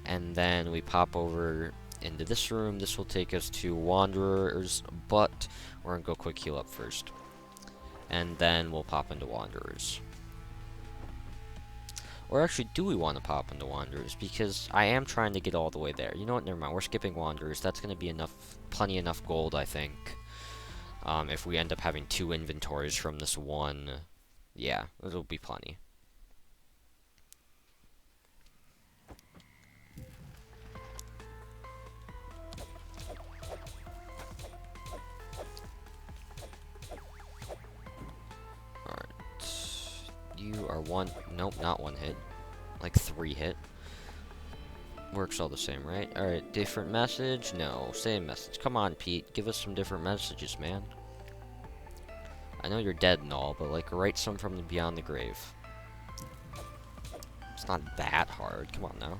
And then we pop over into this room. This will take us to Wanderers, but we're gonna go quick heal up first. And then we'll pop into Wanderers. Or actually, do we want to pop into Wanderers? Because I am trying to get all the way there. You know what? Never mind. We're skipping Wanderers. That's going to be enough, plenty enough gold, I think. If we end up having 2 inventories from this one, yeah, it'll be plenty. You are 1, nope, not 1 hit. Like 3 hit. Works all the same, right? Alright, different message? No, same message. Come on, Pete, give us some different messages, man. I know you're dead and all, but like, write some from beyond the grave. It's not that hard, come on now.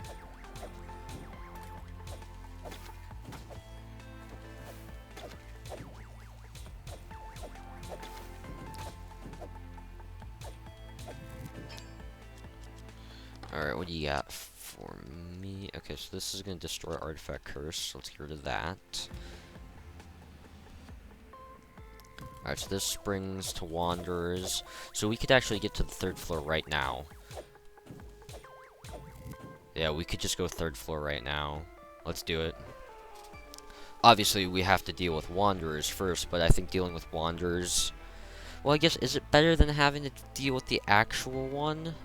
Alright, what do you got for me? Okay, so this is going to destroy Artifact Curse, so let's get rid of that. Alright, so this brings to Wanderers. So we could actually get to the 3rd floor right now. Yeah, we could just go 3rd floor right now. Let's do it. Obviously, we have to deal with Wanderers first, but I think dealing with Wanderers... Well, I guess, is it better than having to deal with the actual one?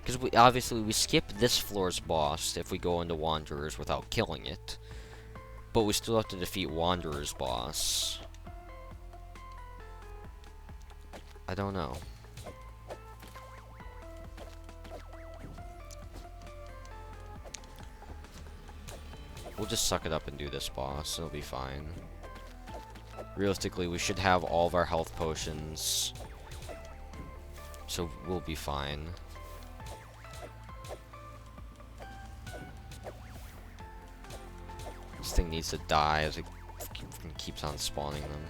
Because we skip this floor's boss if we go into Wanderers without killing it. But we still have to defeat Wanderer's boss. I don't know. We'll just suck it up and do this boss. It'll be fine. Realistically, we should have all of our health potions. So we'll be fine. This thing needs to die as it keeps on spawning them.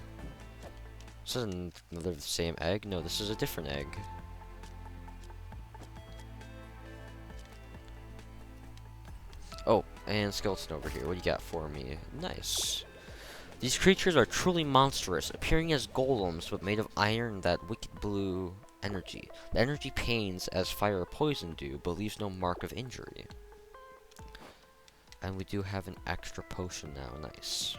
This isn't another the same egg? No, this is a different egg. Oh, and skeleton over here. What do you got for me? Nice. These creatures are truly monstrous, appearing as golems but made of iron that wicked blue energy. The energy pains as fire or poison do, but leaves no mark of injury. And we do have an extra potion now. Nice.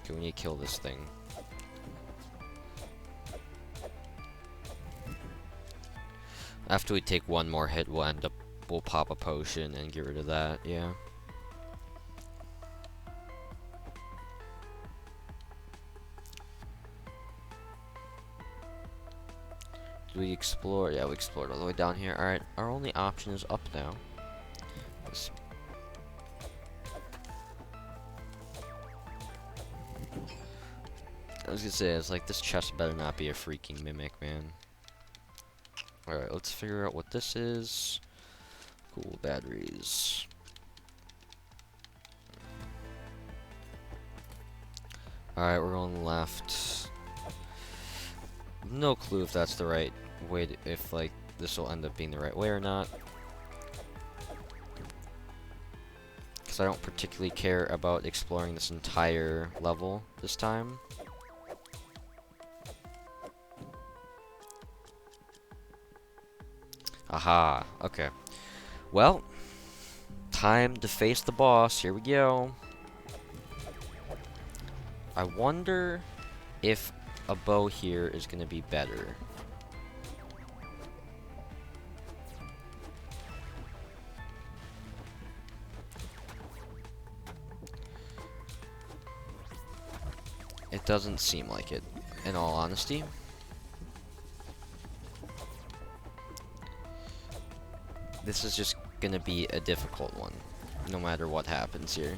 Okay, we need to kill this thing. After we take 1 more hit, we'll pop a potion and get rid of that, yeah. we explore? Yeah, we explored all the way down here. Alright, our only option is up now. Let's I was gonna say, it's like, this chest better not be a freaking mimic, man. Alright, let's figure out what this is. Cool batteries. Alright, we're going left. No clue if that's the right way, if, like, this will end up being the right way or not. Because I don't particularly care about exploring this entire level this time. Aha, okay. Well, time to face the boss. Here we go. I wonder if a bow here is going to be better. It doesn't seem like it, in all honesty. This is just gonna be a difficult one, no matter what happens here.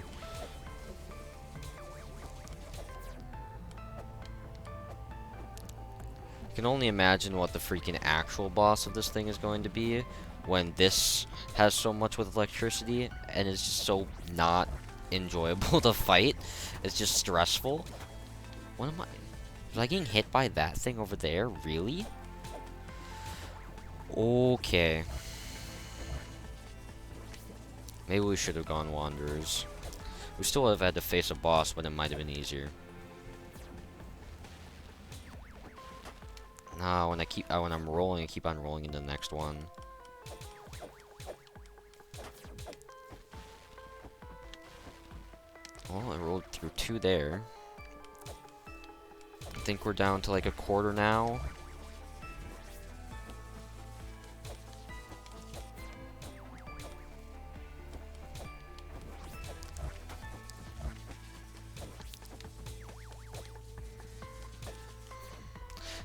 I can only imagine what the freaking actual boss of this thing is going to be when this has so much with electricity and it's just so not enjoyable to fight. It's just stressful. What am I? Was I getting hit by that thing over there? Really? Okay. Maybe we should have gone Wanderers. We still would have had to face a boss, but it might have been easier. Nah, when I'm rolling, I keep on rolling into the next one. Well, I rolled through 2 there. I think we're down to like a quarter now.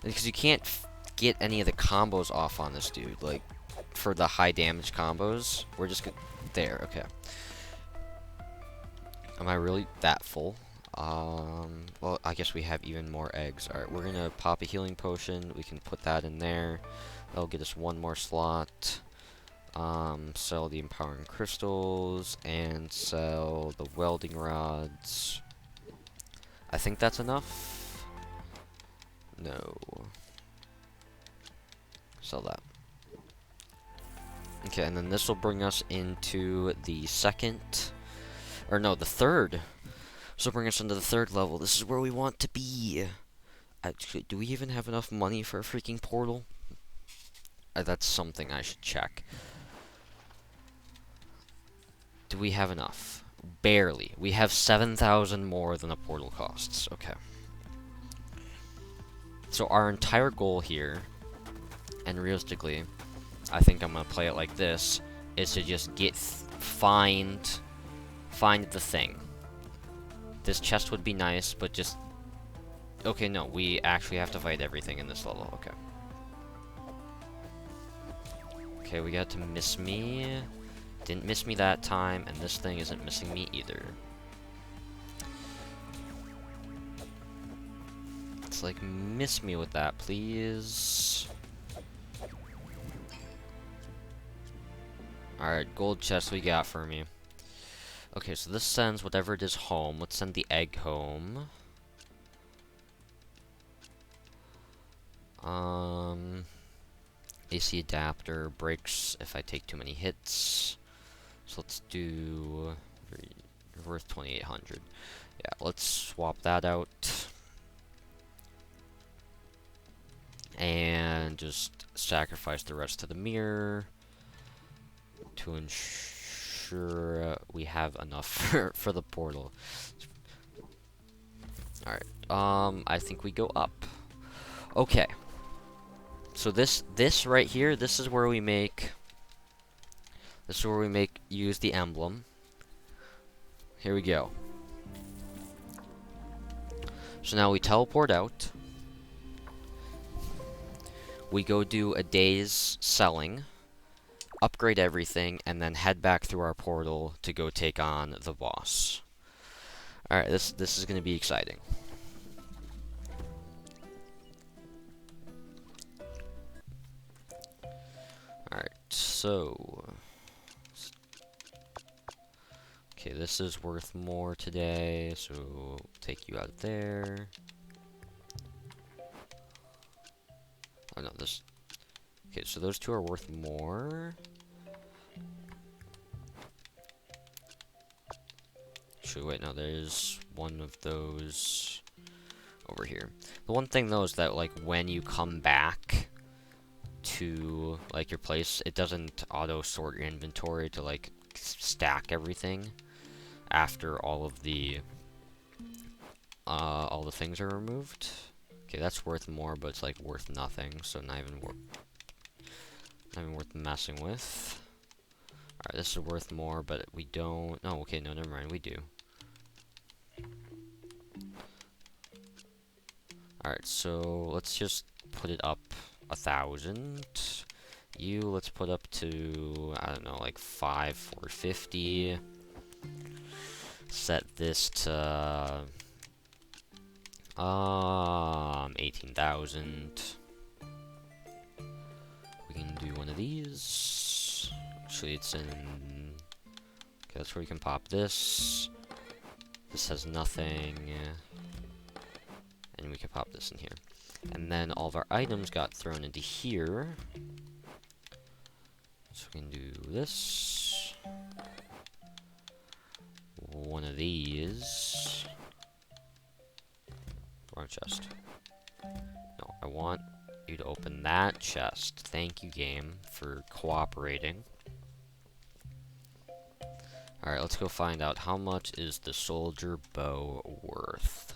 Because you can't get any of the combos off on this dude, like, for the high damage combos. We're just there, okay. Am I really that full? Well, I guess we have even more eggs. Alright, we're gonna pop a healing potion. We can put that in there. That'll get us 1 more slot. Sell the empowering crystals, and sell the welding rods. I think that's enough. No. Sell that. Okay, and then this will bring us into the second, or no, the third. This will bring us into the 3rd level. This is where we want to be. Actually, do we even have enough money for a freaking portal? That's something I should check. Do we have enough? Barely. We have 7,000 more than a portal costs. Okay. So our entire goal here, and realistically, I think I'm gonna play it like this, is to just find the thing. This chest would be nice, but just... Okay, no, we actually have to fight everything in this level. Okay. Okay, we got to miss me. Didn't miss me that time, and this thing isn't missing me either. It's like, miss me with that, please. Alright, gold chest we got for me. Okay, so this sends whatever it is home. Let's send the egg home. AC adapter breaks if I take too many hits. So let's do worth 2,800. Yeah, let's swap that out. And just sacrifice the rest to the mirror to ensure we have enough for the portal. Alright, I think we go up. Okay. So this right here, this is where we use the emblem. Here we go. So now we teleport out. we go do a day's selling, upgrade everything, and then head back through our portal to go take on the boss. Alright, this is gonna be exciting. Alright, so... Okay, this is worth more today, so we'll take you out there. Oh no, this... Okay, so those two are worth more. Actually, wait, no, there's one of those over here. The one thing, though, is that, like, when you come back to, like, your place, it doesn't auto-sort your inventory to, like, stack everything after all the things are removed. Okay, that's worth more, but it's, like, worth nothing, so not even worth messing with. Alright, this is worth more, but we don't... Oh, okay, no, never mind, we do. Alright, so let's just put it up 1,000. You, let's put up to, I don't know, like 5,450. Set this to 18,000. We can do one of these. Actually, it's in... Okay, that's where we can pop this. This has nothing. And we can pop this in here. And then all of our items got thrown into here. So we can do this. One of these. Wrong chest. No, I want you to open that chest. Thank you, game, for cooperating. Alright, let's go find out how much is the soldier bow worth.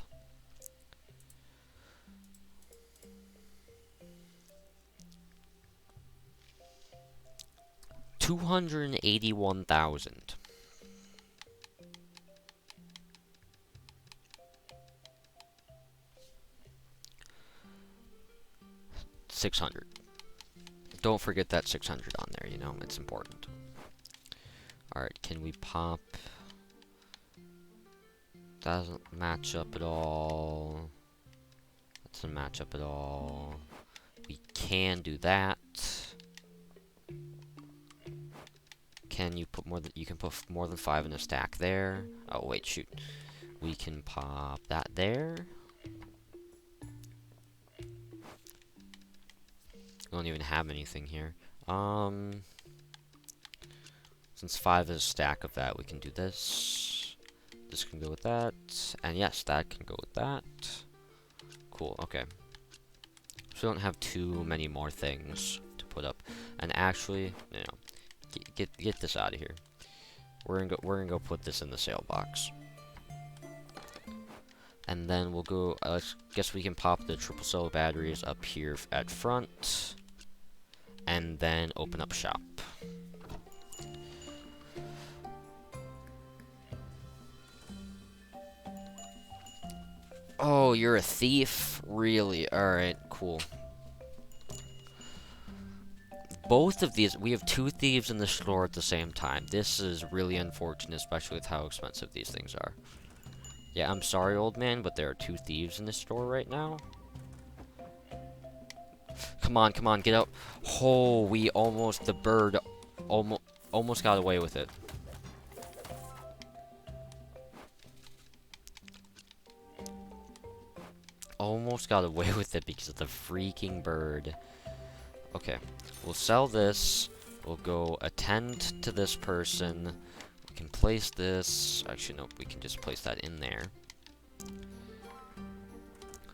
$281,000. 600. Don't forget that 600 on there, you know, it's important. Alright, can we pop... Doesn't match up at all. Doesn't match up at all. We can do that. Can you put more than... You can put more than 5 in a stack there. Oh, wait, shoot. We can pop that there. We don't even have anything here. Since 5 is a stack of that, we can do this. This can go with that. And yes, that can go with that. Cool, okay. So we don't have too many more things to put up. And actually, you know, get this out of here. We're gonna go put this in the sale box. And then we'll go, guess we can pop the triple cell batteries up here at front. And then open up shop. Oh, you're a thief? Really? Alright, cool. Both of these, we have 2 thieves in the store at the same time. This is really unfortunate, especially with how expensive these things are. Yeah, I'm sorry, old man, but there are 2 thieves in the store right now. Come on, come on, get out. Oh, we almost, the bird almost got away with it. Almost got away with it because of the freaking bird. Okay, we'll sell this. We'll go attend to this person. We can place this. Actually, no, we can just place that in there.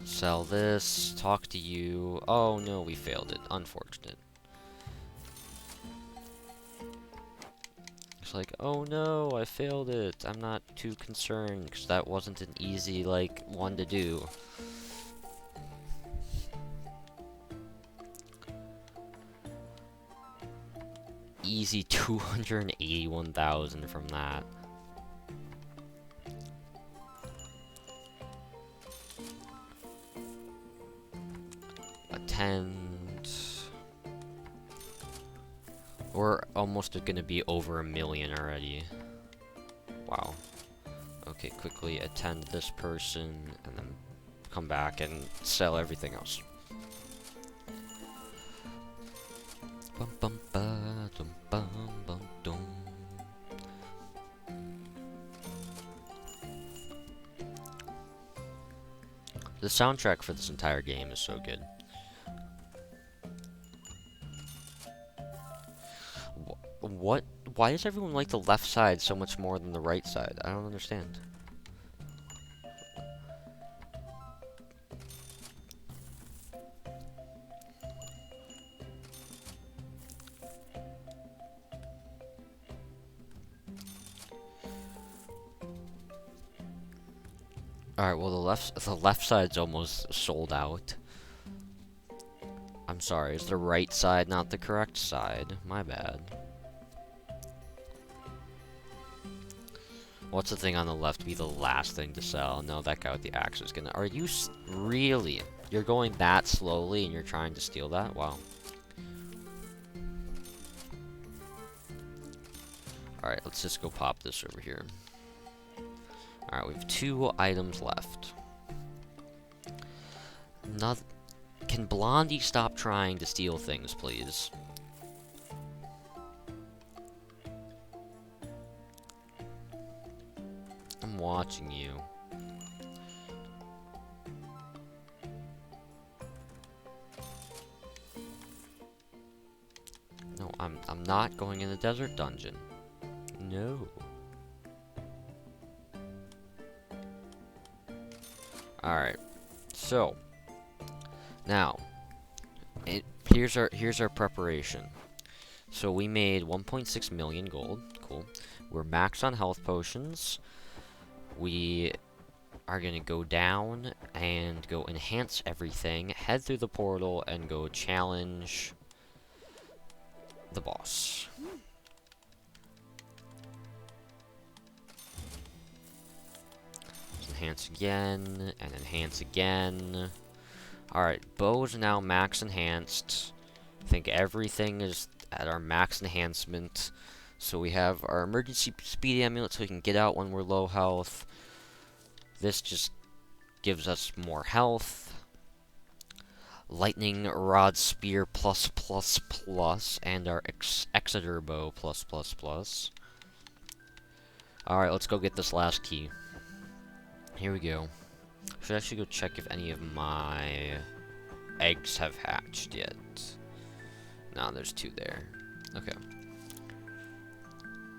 Sell this. Talk to you. Oh, no, we failed it. Unfortunate. It's like, oh no, I failed it. I'm not too concerned because that wasn't an easy, like, one to do. Easy 281,000 from that. Attend. We're almost gonna be over 1 million already. Wow. Okay, quickly attend this person, and then come back and sell everything else. Bum bum ba dum bum bum dum. The soundtrack for this entire game is so good. What? Why does everyone like the left side so much more than the right side? I don't understand. Alright, well the left side's almost sold out. I'm sorry, is the right side not the correct side? My bad. What's the thing on the left be the last thing to sell? No, that guy with the axe is gonna... Are you really? You're going that slowly and you're trying to steal that? Wow. Alright, let's just go pop this over here. Alright, we have 2 items left. Can Blondie stop trying to steal things, please? I'm watching you. No, I'm not going in the desert dungeon. No. Alright. So now here's our preparation. So we made 1.6 million gold. Cool. We're maxed on health potions. We are gonna go down and go enhance everything, head through the portal, and go challenge the boss. Enhance again, and enhance again. Alright, bow is now max enhanced. I think everything is at our max enhancement. So we have our emergency speed amulet so we can get out when we're low health. This just gives us more health. Lightning rod spear plus plus plus, and our Exeter bow plus plus plus. Alright, let's go get this last key. Here we go. Should actually go check if any of my eggs have hatched yet. No, there's 2 there. Okay.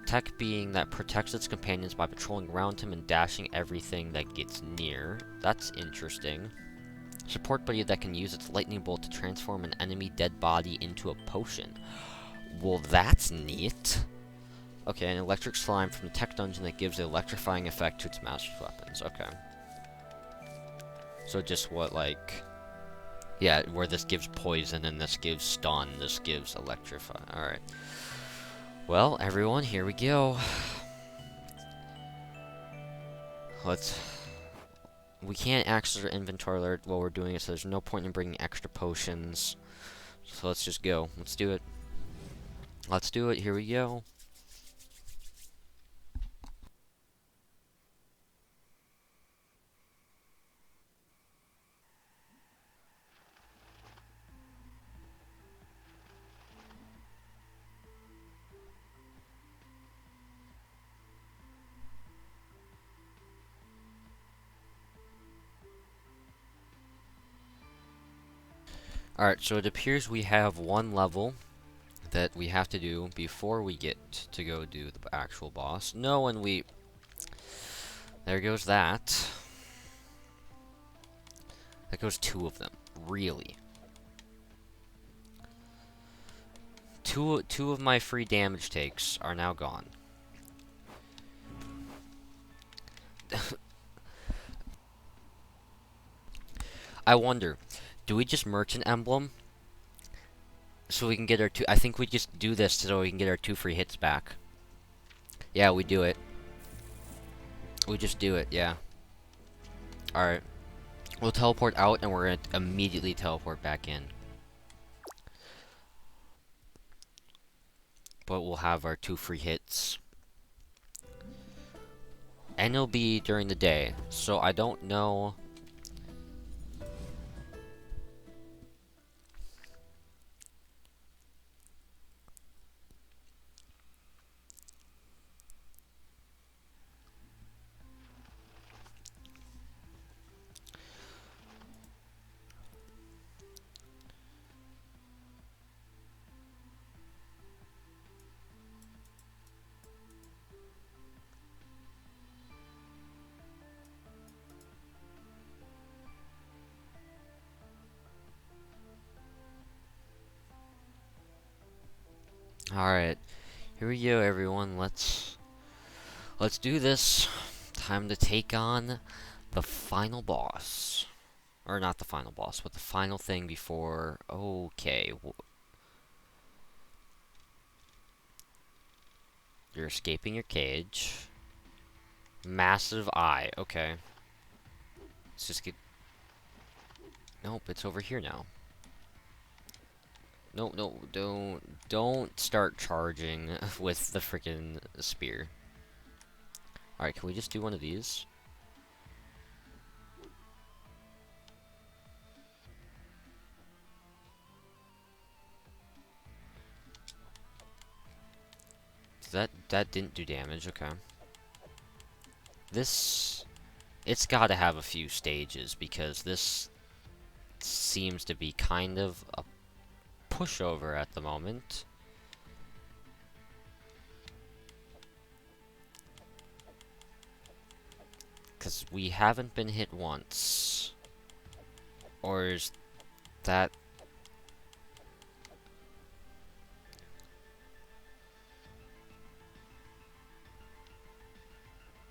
Tech being that protects its companions by patrolling around him and dashing everything that gets near. That's interesting. Support buddy that can use its lightning bolt to transform an enemy dead body into a potion. Well, that's neat. Okay, an electric slime from the tech dungeon that gives an electrifying effect to its master's weapons. Okay. So just what, like... Yeah, where this gives poison, and this gives stun, this gives electrify. Alright. Well, everyone, here we go. We can't access our inventory alert while we're doing it, so there's no point in bringing extra potions. So let's just go. Let's do it. Let's do it. Here we go. Alright, so it appears we have 1 level that we have to do before we get to go do the actual boss. No, and we... There goes that. That goes 2 of them. Really. Two of my free damage takes are now gone. I wonder, do we just merchant emblem so we can get our 2? I think we just do this so we can get our 2 free hits back. Yeah, we do it. We just do it, yeah. Alright. We'll teleport out and we're gonna immediately teleport back in. but we'll have our 2 free hits. And it'll be during the day, so I don't know. Alright, here we go, everyone. Let's do this. Time to take on the final boss. Or not the final boss, but the final thing before... Okay. You're escaping your cage. Massive eye. Okay. Let's just get... Nope, it's over here now. No, don't start charging with the freaking spear. Alright, can we just do one of these? That didn't do damage, okay. This... It's gotta have a few stages, because this seems to be kind of a pushover at the moment. Because we haven't been hit once. Or is that...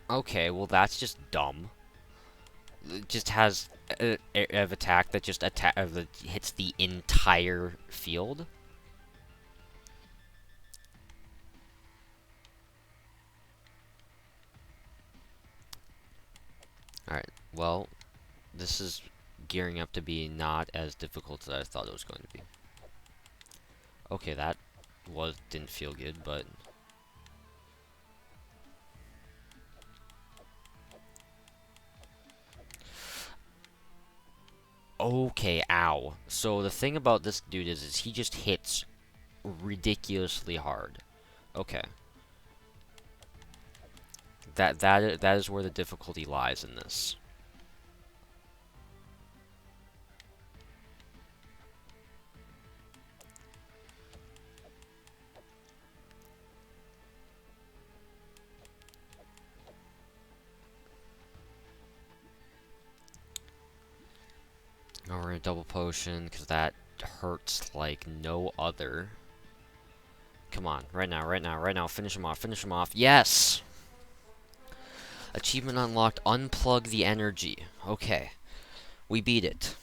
Okay, well that's just dumb. It just has an attack that just hits the entire field. Alright, well, this is gearing up to be not as difficult as I thought it was going to be. Okay, that didn't feel good, but... Okay, ow. So the thing about this dude is he just hits ridiculously hard. Okay. That is where the difficulty lies in this. Now we're gonna double potion, because that hurts like no other. Come on, right now, finish him off, yes! Achievement unlocked, unplug the energy. Okay, we beat it.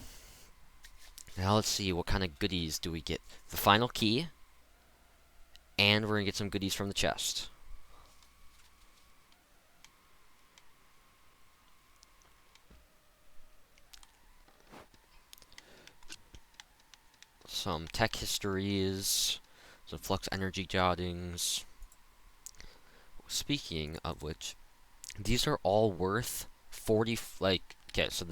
Now let's see, what kind of goodies do we get? The final key, and we're gonna get some goodies from the chest. Some tech histories, some flux energy jottings. Speaking of which, these are all worth 40, like, okay, so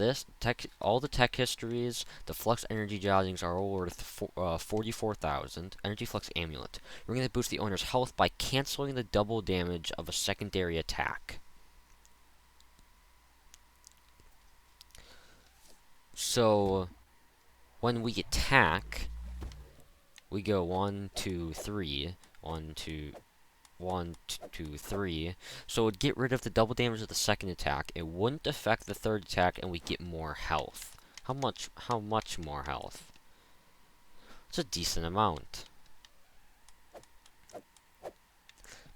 all the tech histories, the flux energy jottings are all worth 44,000. Energy flux amulet. We're going to boost the owner's health by canceling the double damage of a secondary attack. So, when we attack, we go 1, 2, 3, 1, 2, 1, 2, 3. So it would get rid of the double damage of the second attack. It wouldn't affect the third attack, and we get more health. How much more health? It's a decent amount.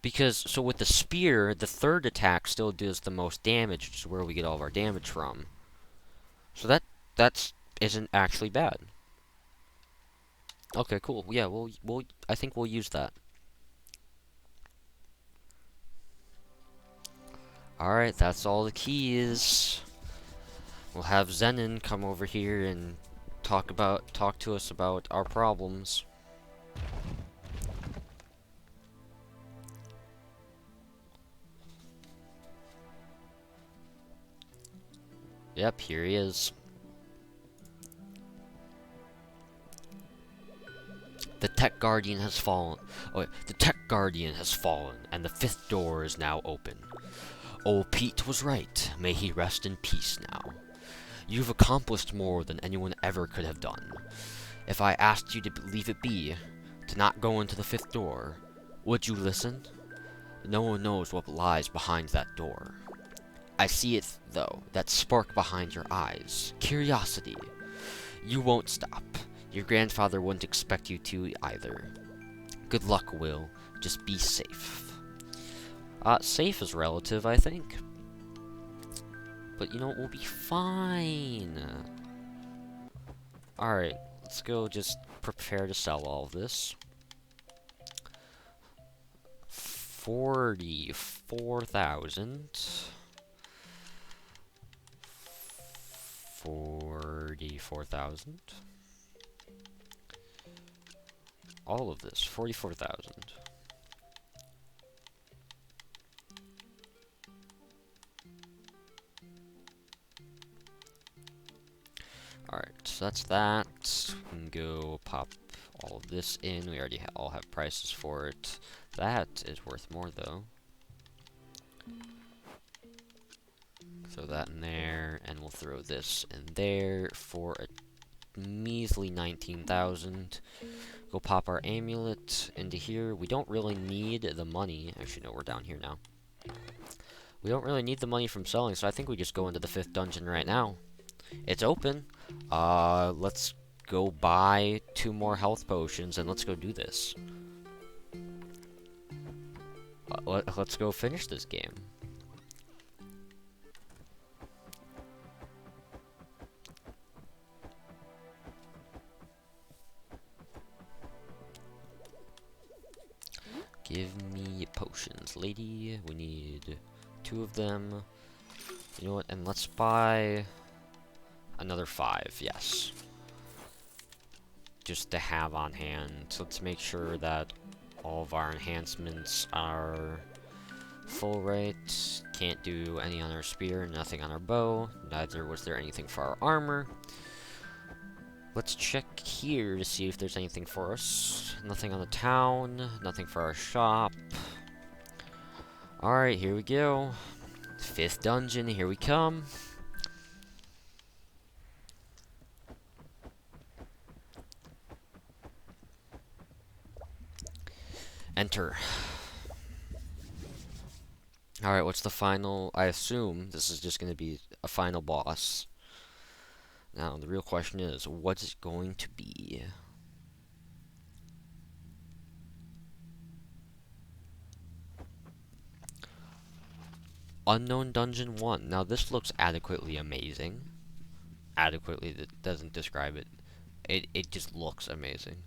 Because, so with the spear, the third attack still does the most damage, which is where we get all of our damage from. So that's isn't actually bad. Okay, cool. Yeah, I think we'll use that. Alright, that's all the keys. We'll have Zenon come over here and talk to us about our problems. Yep, here he is. The Tech Guardian has fallen. Oh, the Tech Guardian has fallen, and the 5th door is now open. Old Pete was right. May he rest in peace now. You've accomplished more than anyone ever could have done. If I asked you to leave it be, to not go into the 5th door, would you listen? No one knows what lies behind that door. I see it, though, that spark behind your eyes. Curiosity. You won't stop. Your grandfather wouldn't expect you to either. Good luck, Will. Just be safe. Safe is relative, I think. But you know, we'll be fine. Alright, let's go just prepare to sell all of this. 44,000. 44,000. All of this, 44,000. Alright, so that's that. We can go pop all of this in. We already all have prices for it. That is worth more, though. Throw that in there, and we'll throw this in there for a measly 19,000. Go pop our amulet into here. We don't really need the money. Actually, no, we're down here now. We don't really need the money from selling, so I think we just go into the 5th dungeon right now. It's open. Let's go buy 2 more health potions, and let's go do this. Let's go finish this game. Give me potions, lady. We need 2 of them. You know what? And let's buy another 5. Yes. Just to have on hand. So let's make sure that all of our enhancements are full right. Can't do any on our spear, nothing on our bow. Neither was there anything for our armor. Let's check here to see if there's anything for us. Nothing on the town, nothing for our shop. Alright, here we go. 5th dungeon, here we come. Enter. Alright, what's the final? I assume this is just going to be a final boss. Now, the real question is, what's it going to be? Unknown Dungeon 1. Now, this looks adequately amazing. Adequately, that doesn't describe it. It just looks amazing.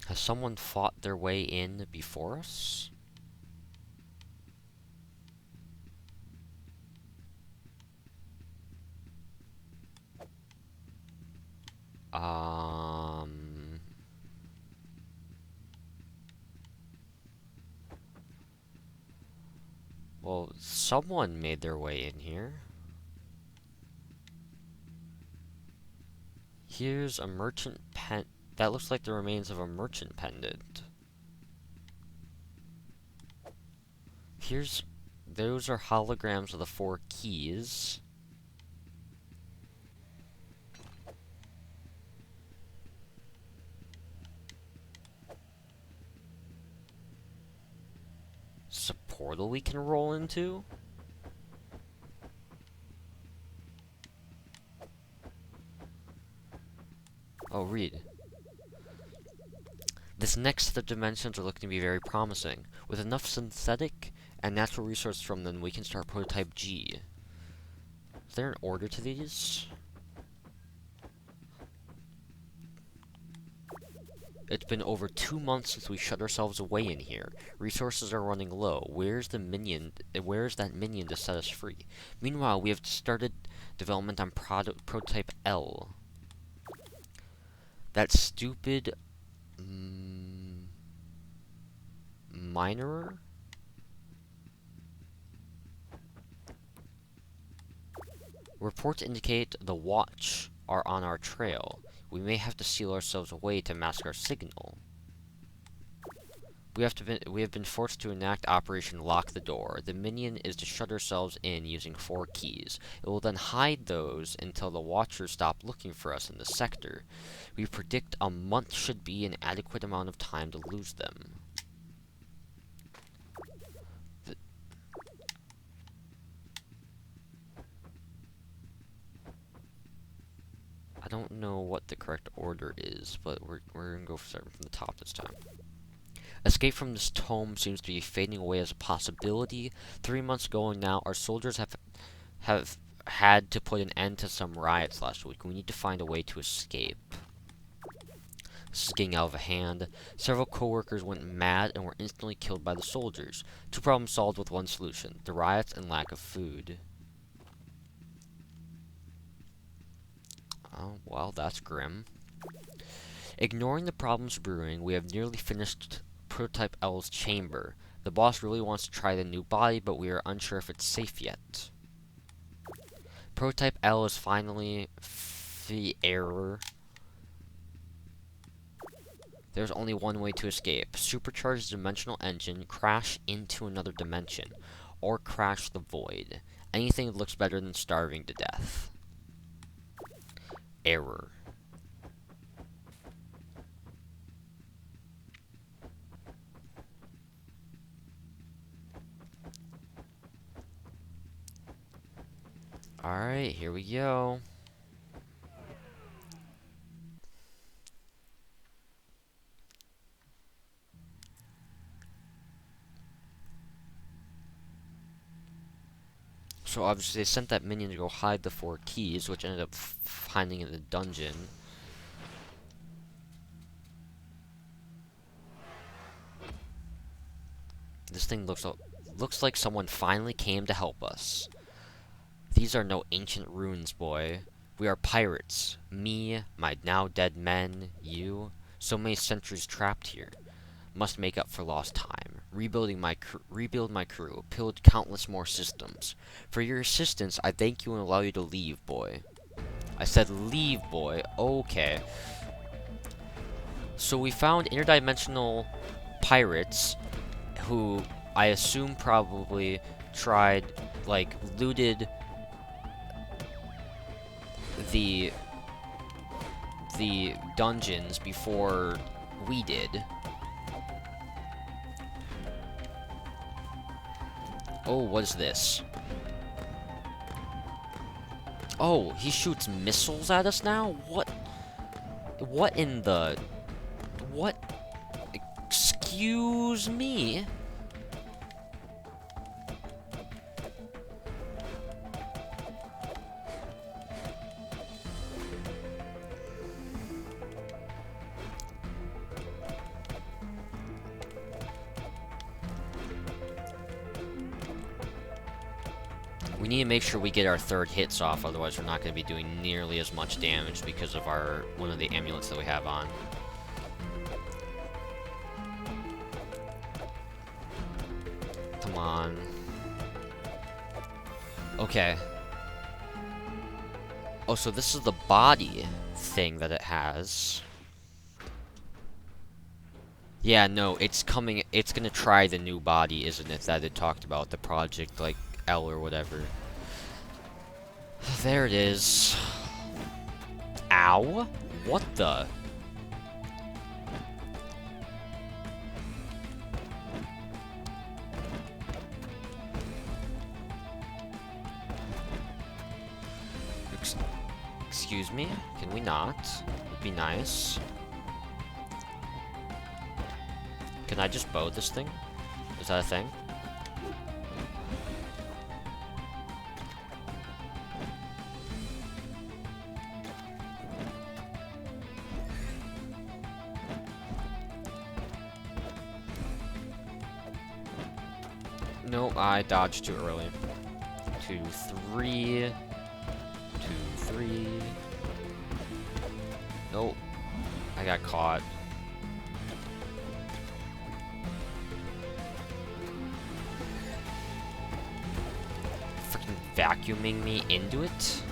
Has someone fought their way in before us? Well, someone made their way in here. Here's a merchant pen. That looks like the remains of a merchant pendant. Those are holograms of the 4 keys. It's a portal we can roll into? Oh, read. This next set of dimensions are looking to be very promising. With enough synthetic and natural resources from them, we can start prototype G. Is there an order to these? It's been over 2 months since we shut ourselves away in here. Resources are running low. Where's that minion to set us free? Meanwhile, we have started development on prototype L. That stupid miner? Reports indicate the watch are on our trail. We may have to seal ourselves away to mask our signal. We have been forced to enact Operation Lock the Door. The minion is to shut ourselves in using 4 keys. It will then hide those until the Watchers stop looking for us in the sector. We predict a month should be an adequate amount of time to lose them. I don't know what the correct order is, but we're gonna go starting from the top this time. Escape from this tome seems to be fading away as a possibility. 3 months ago now, our soldiers have had to put an end to some riots last week. We need to find a way to escape. This is getting out of hand. Several co-workers went mad and were instantly killed by the soldiers. 2 problems solved with 1 solution: the riots and lack of food. Oh, well, that's grim. Ignoring the problems brewing, we have nearly finished Prototype L's chamber. The boss really wants to try the new body, but we are unsure if it's safe yet. Prototype L is finally the error. There's only one way to escape. Supercharge the dimensional engine, crash into another dimension, or crash the void. Anything that looks better than starving to death. Error. Alright, here we go. So obviously they sent that minion to go hide the 4 keys, which ended up finding in the dungeon. This thing looks like someone finally came to help us. These are no ancient ruins, boy. We are pirates. Me, my now dead men, you. So many centuries trapped here. Must make up for lost time. Rebuild my crew. Pillage countless more systems. For your assistance, I thank you and allow you to leave, boy. I said leave, boy. Okay. So we found interdimensional pirates who I assume probably tried, like, looted the dungeons before we did. Oh, what is this? Oh, he shoots missiles at us now? What? What in the... What? Excuse me? We need to make sure we get our 3rd hits off, otherwise we're not going to be doing nearly as much damage because of one of the amulets that we have on. Come on. Okay. Oh, so this is the body thing that it has. Yeah, no, it's gonna try the new body, isn't it, that it talked about, the project, like, L or whatever. There it is. Ow? What the? Excuse me? Can we not? Would be nice. Can I just bow this thing? Is that a thing? Nope, I dodged too early. 2, 3. 2, 3. Nope. I got caught. Freaking vacuuming me into it?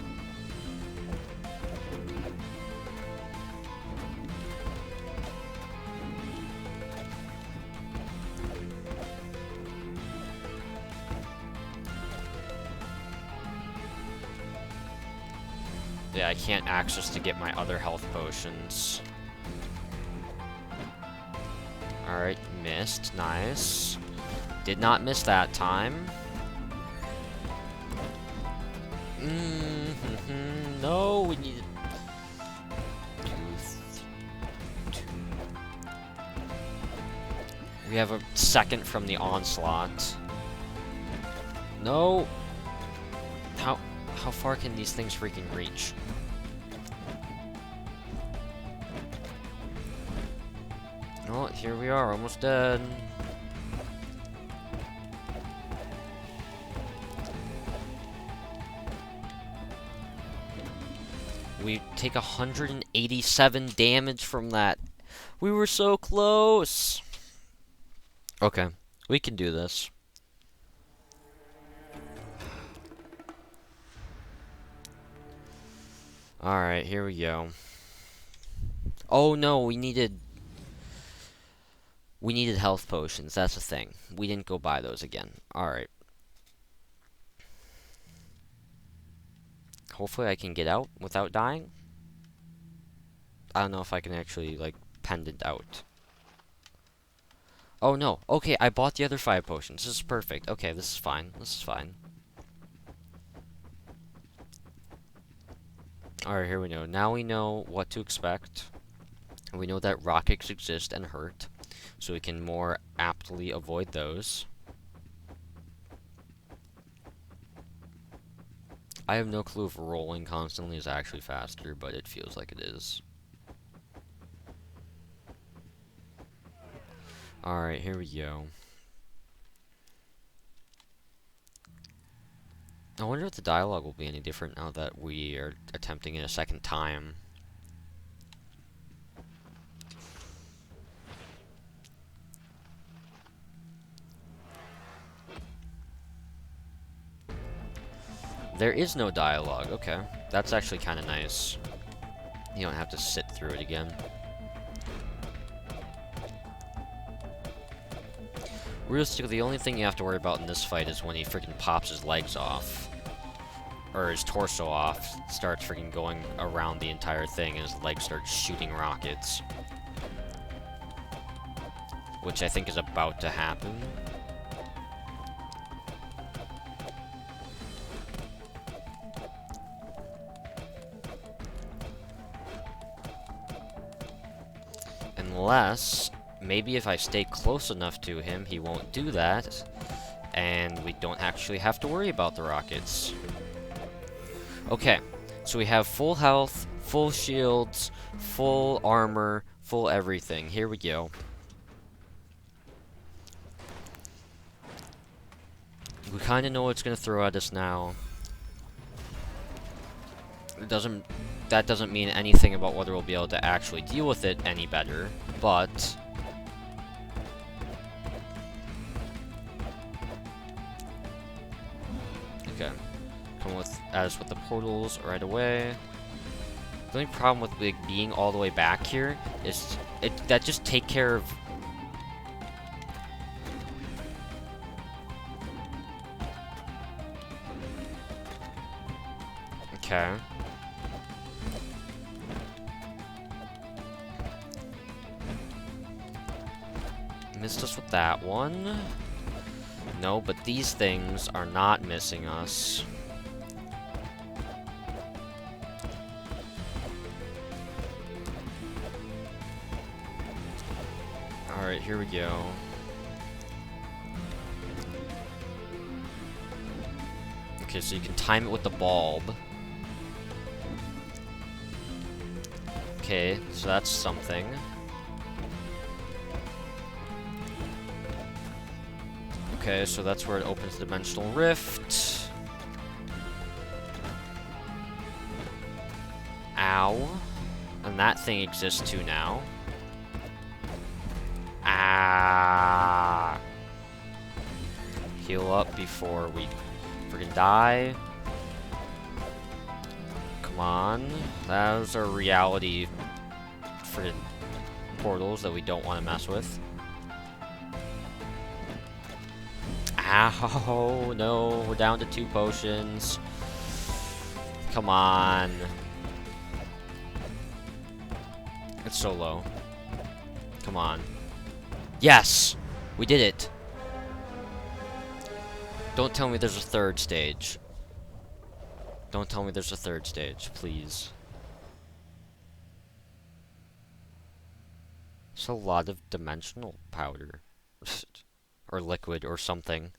Yeah, I can't access to get my other health potions. Alright, missed. Nice. Did not miss that time. No, we need... We have a second from the onslaught. No! How far can these things freaking reach? Oh, here we are, almost dead. We take 187 damage from that. We were so close. Okay, we can do this. Alright, here we go. Oh no, we needed health potions, that's the thing. We didn't go buy those again. Alright. Hopefully I can get out without dying. I don't know if I can actually, like, pendant out. Oh no, okay, I bought the other 5 potions. This is perfect. Okay, this is fine. This is fine. Alright, here we go. Now we know what to expect. We know that rockets exist and hurt, so we can more aptly avoid those. I have no clue if rolling constantly is actually faster, but it feels like it is. Alright, here we go. I wonder if the dialogue will be any different now that we are attempting it a second time. There is no dialogue, okay. That's actually kind of nice. You don't have to sit through it again. Realistically, the only thing you have to worry about in this fight is when he freaking pops his legs off. Or his torso off, starts freaking going around the entire thing, and his legs start shooting rockets. Which I think is about to happen. Unless, maybe if I stay close enough to him, he won't do that, and we don't actually have to worry about the rockets. Okay, so we have full health, full shields, full armor, full everything. Here we go. We kind of know what's going to throw at us now. That doesn't mean anything about whether we'll be able to actually deal with it any better, but okay. Come at us with the portals right away. The only problem with like being all the way back here is that just take care of. Okay. Missed us with that one. No, but these things are not missing us. Alright, here we go. Okay, so you can time it with the bulb. Okay, so that's something. Okay, so that's where it opens the dimensional rift. Ow. And And that thing exists too now. Ah! Heal up before we freaking die. Come on. Those are reality freaking portals that we don't want to mess with. Ow, no, we're down to 2 potions. Come on. It's so low. Come on. Yes! We did it! Don't tell me there's a 3rd stage. Don't tell me there's a 3rd stage, please. It's a lot of dimensional powder. Or liquid or something.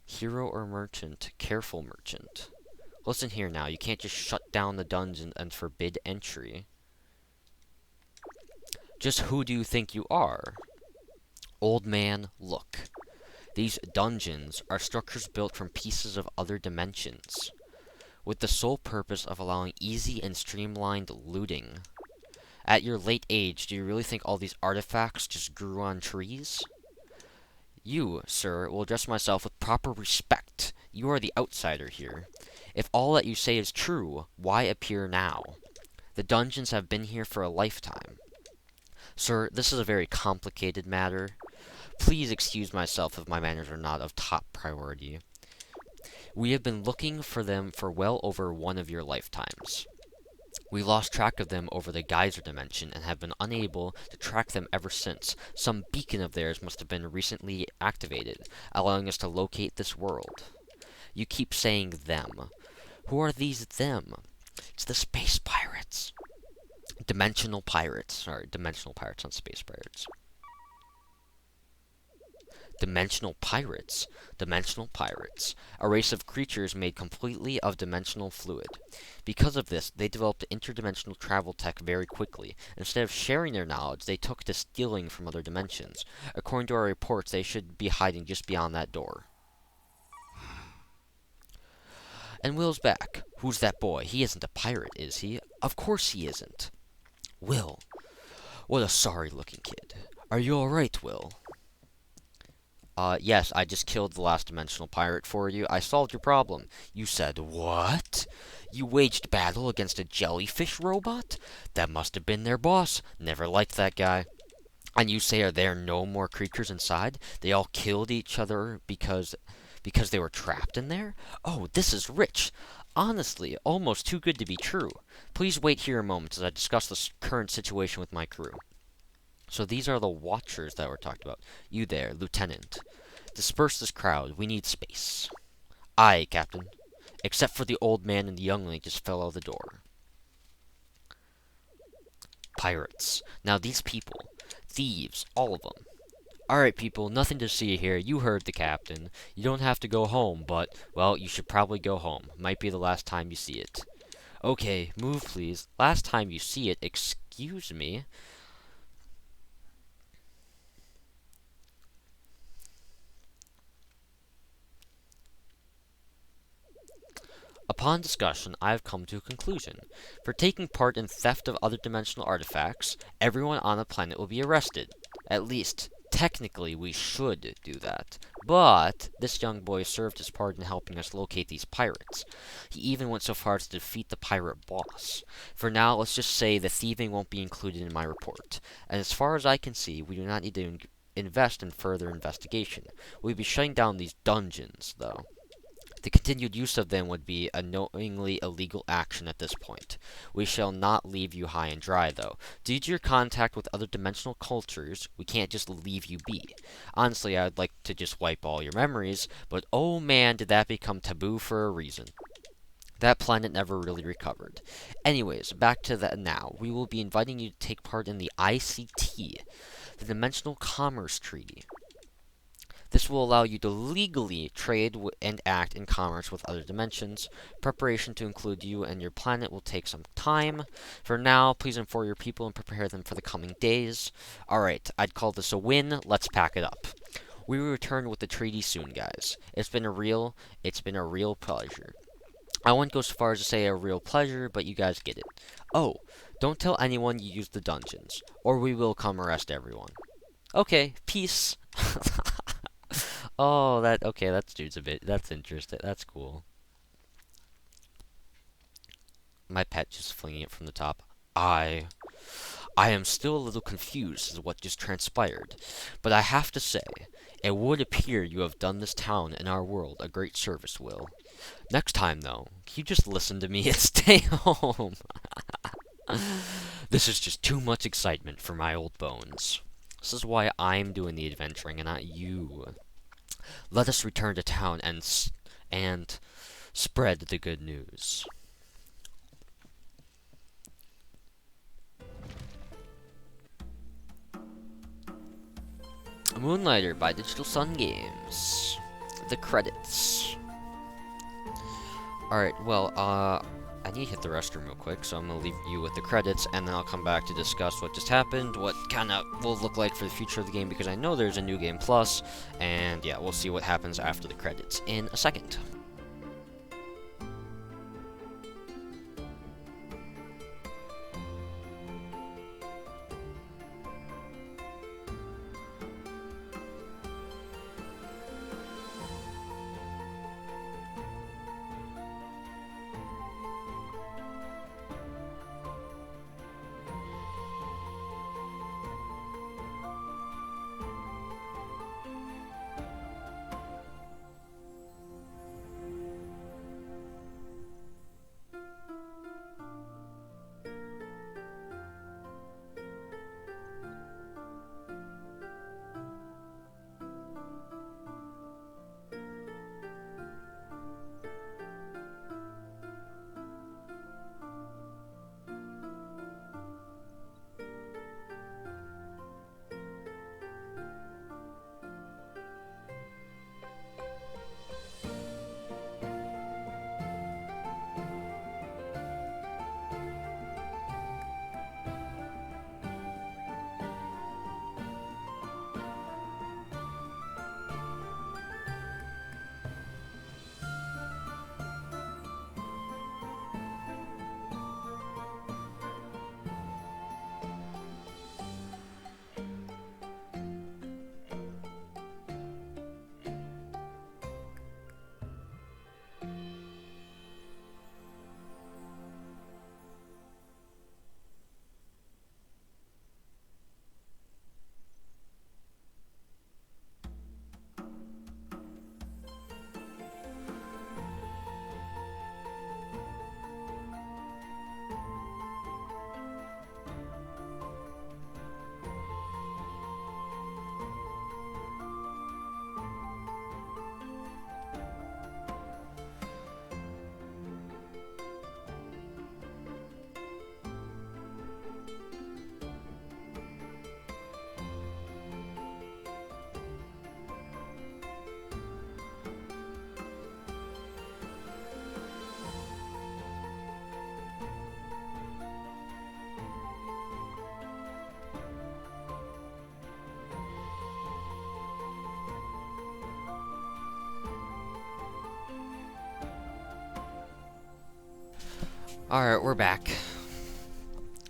Hero or merchant? Careful, merchant. Listen here now, you can't just shut down the dungeon and forbid entry. Just who do you think you are? Old man, look. These dungeons are structures built from pieces of other dimensions, with the sole purpose of allowing easy and streamlined looting. At your late age, do you really think all these artifacts just grew on trees? You, sir, will address myself with proper respect. You are the outsider here. If all that you say is true, why appear now? The dungeons have been here for a lifetime. Sir, this is a very complicated matter. Please excuse myself if my manners are not of top priority. We have been looking for them for well over one of your lifetimes. We lost track of them over the geyser dimension and have been unable to track them ever since. Some beacon of theirs must have been recently activated, allowing us to locate this world. You keep saying them. Who are these them? It's the space pirates. Dimensional pirates. Sorry, dimensional pirates, not space pirates. Dimensional pirates. Dimensional pirates. A race of creatures made completely of dimensional fluid. Because of this, they developed interdimensional travel tech very quickly. Instead of sharing their knowledge, they took to stealing from other dimensions. According to our reports, they should be hiding just beyond that door. And Will's back. Who's that boy? He isn't a pirate, is he? Of course he isn't. Will. What a sorry-looking kid. Are you alright, Will? Yes, I just killed the last dimensional pirate for you. I solved your problem. You said, what? You waged battle against a jellyfish robot? That must have been their boss. Never liked that guy. And you say, are there no more creatures inside? They all killed each other because they were trapped in there? Oh, this is rich. Honestly, almost too good to be true. Please wait here a moment as I discuss the current situation with my crew. So these are the watchers that were talked about. You there, Lieutenant. Disperse this crowd. We need space. Aye, Captain. Except for the old man and the youngling just fell out of the door. Pirates. Now these people. Thieves. All of them. Alright, people. Nothing to see here. You heard the captain. You don't have to go home, but, well, you should probably go home. Might be the last time you see it. Okay, move please. Last time you see it. Excuse me. Upon discussion, I have come to a conclusion. For taking part in theft of other dimensional artifacts, everyone on the planet will be arrested. At least, technically, we should do that. But this young boy served his part in helping us locate these pirates. He even went so far as to defeat the pirate boss. For now, let's just say the thieving won't be included in my report. And as far as I can see, we do not need to invest in further investigation. We'll be shutting down these dungeons, though. The continued use of them would be a knowingly illegal action at this point. We shall not leave you high and dry, though. Due to your contact with other dimensional cultures, we can't just leave you be. Honestly, I'd like to just wipe all your memories, but oh man, did that become taboo for a reason. That planet never really recovered. Anyways, back to that now. We will be inviting you to take part in the ICT, the Dimensional Commerce Treaty. This will allow you to legally trade and act in commerce with other dimensions. Preparation to include you and your planet will take some time. For now, please inform your people and prepare them for the coming days. Alright, I'd call this a win. Let's pack it up. We will return with the treaty soon, guys. It's been a real pleasure. I wouldn't go so far as to say a real pleasure, but you guys get it. Oh, don't tell anyone you used the dungeons, or we will come arrest everyone. Okay, peace. Oh, okay, that's interesting. That's cool. My pet just flinging it from the top. I am still a little confused as to what just transpired, but I have to say, it would appear you have done this town and our world a great service, Will. Next time, though, can you just listen to me and stay home? This is just too much excitement for my old bones. This is why I'm doing the adventuring and not you. Let us return to town and spread the good news. Moonlighter by Digital Sun Games. The credits. Alright, well, I need to hit the restroom real quick, so I'm gonna leave you with the credits, and then I'll come back to discuss what just happened, what kinda will look like for the future of the game, because I know there's a new game plus, and yeah, we'll see what happens after the credits in a second. Alright, we're back.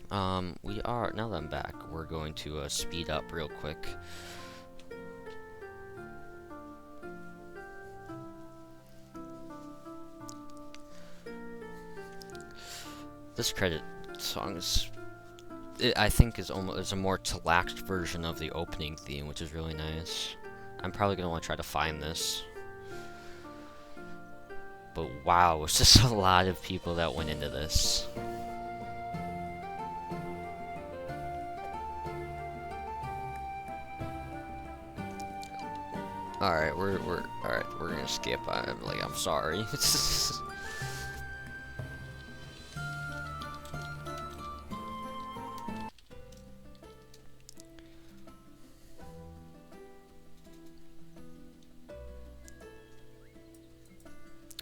Now that I'm back, we're going to, speed up real quick. This credit song I think is a more chillaxed version of the opening theme, which is really nice. I'm probably gonna want to try to find this. But wow, it's just a lot of people that went into this. Alright, we're gonna skip. I'm sorry.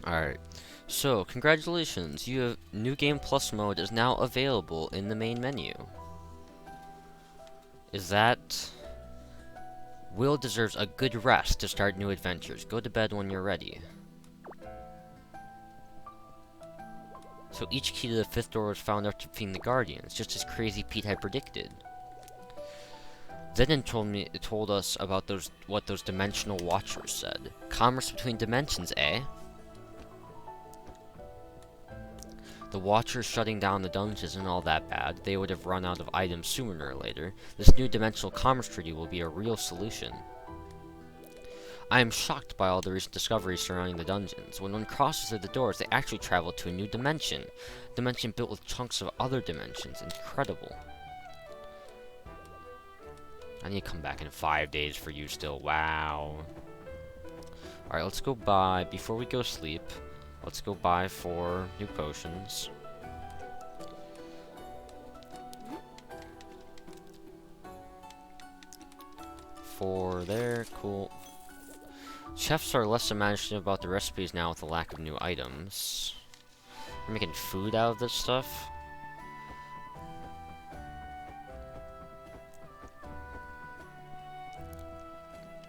Alright, so congratulations, New Game Plus mode is now available in the main menu. Is that Will deserves a good rest to start new adventures. Go to bed when you're ready. So each key to the 5th door was found after defeating the Guardians, just as Crazy Pete had predicted. Zedden told us about what those dimensional watchers said. Commerce between dimensions, eh? The watchers shutting down the dungeons isn't all that bad. They would have run out of items sooner or later. This new dimensional commerce treaty will be a real solution. I am shocked by all the recent discoveries surrounding the dungeons. When one crosses through the doors, they actually travel to a new dimension. A dimension built with chunks of other dimensions. Incredible. I need to come back in 5 days for you still. Wow. Alright, let's go buy, before we go sleep, let's go buy 4 new potions. Four there, cool. Chefs are less imaginative about the recipes now with the lack of new items. We're making food out of this stuff.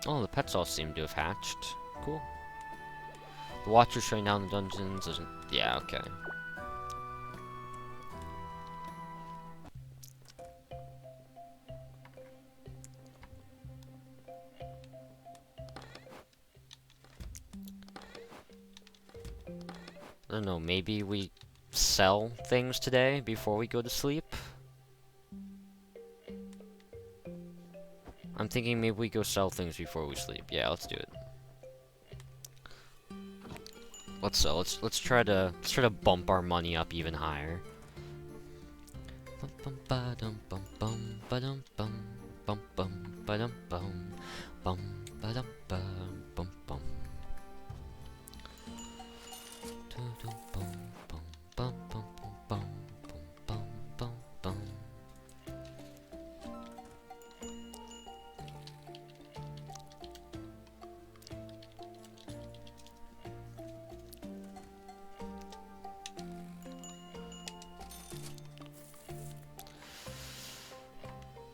Oh, the pets all seem to have hatched. Cool. The Watcher shutting down the dungeons isn't... Yeah, okay. I don't know, maybe we sell things today before we go to sleep? I'm thinking maybe we go sell things before we sleep. Yeah, let's do it. Let's sell. Let's try to bump our money up even higher. Bum bum ba dum bum bum ba dum bum bum bum ba dum bum bum ba dum bum bum bum. Bum bum bum bum bum bum bum bum bum.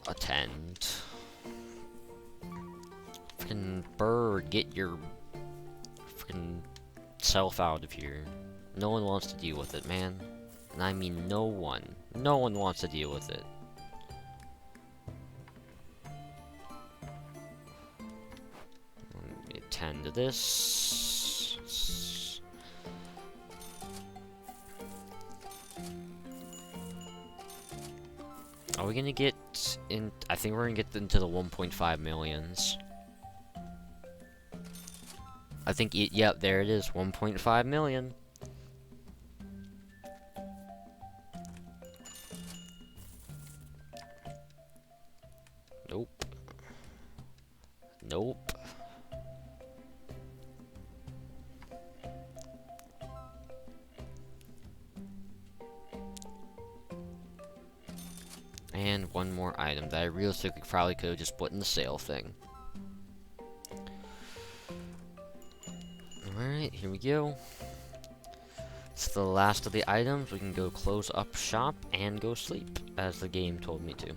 Attend. Frickin' bird, get your frickin' self out of here. No one wants to deal with it, man. And I mean no one. No one wants to deal with it. Let me attend to this. Are we gonna get in? I think we're gonna get into the 1.5 millions. I think, yep, there it is, 1.5 million. Nope. Nope. And one more item that I realistically probably could have just put in the sale thing. Alright, here we go. It's the last of the items. We can go close up shop and go sleep, as the game told me to.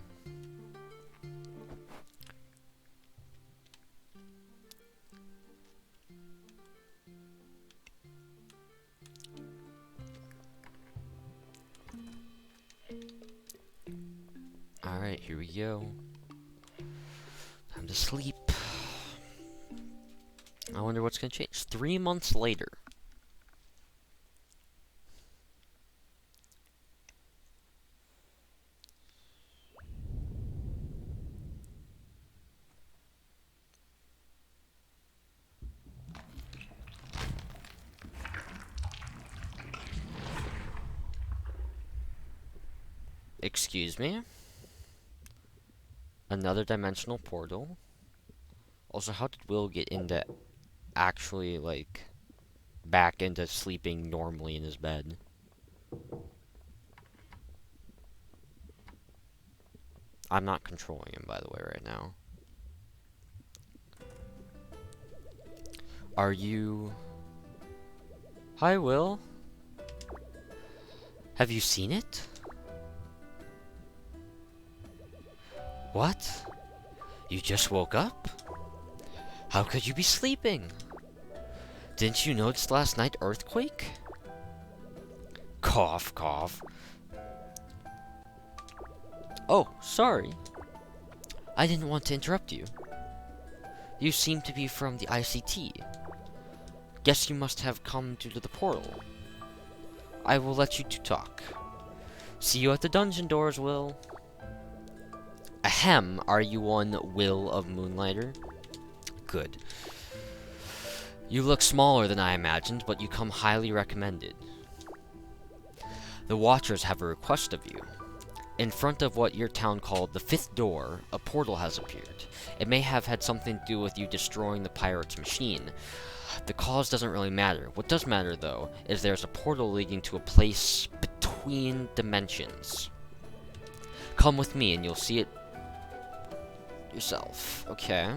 Alright, here we go. Time to sleep. I wonder what's gonna change. 3 months later. Excuse me? Another dimensional portal? Also, how did Will get into actually, like, back into sleeping normally in his bed? I'm not controlling him, by the way, right now. Are you... Hi, Will. Have you seen it? What? You just woke up? How could you be sleeping? Didn't you notice last night earthquake? Cough, cough. Oh, sorry. I didn't want to interrupt you. You seem to be from the ICT. Guess you must have come due to the portal. I will let you two talk. See you at the dungeon doors, Will. Ahem, are you one Will of Moonlighter? Good. You look smaller than I imagined, but you come highly recommended. The Watchers have a request of you. In front of what your town called the Fifth Door, a portal has appeared. It may have had something to do with you destroying the pirate's machine. The cause doesn't really matter. What does matter, though, is there's a portal leading to a place between dimensions. Come with me and you'll see it yourself. Okay.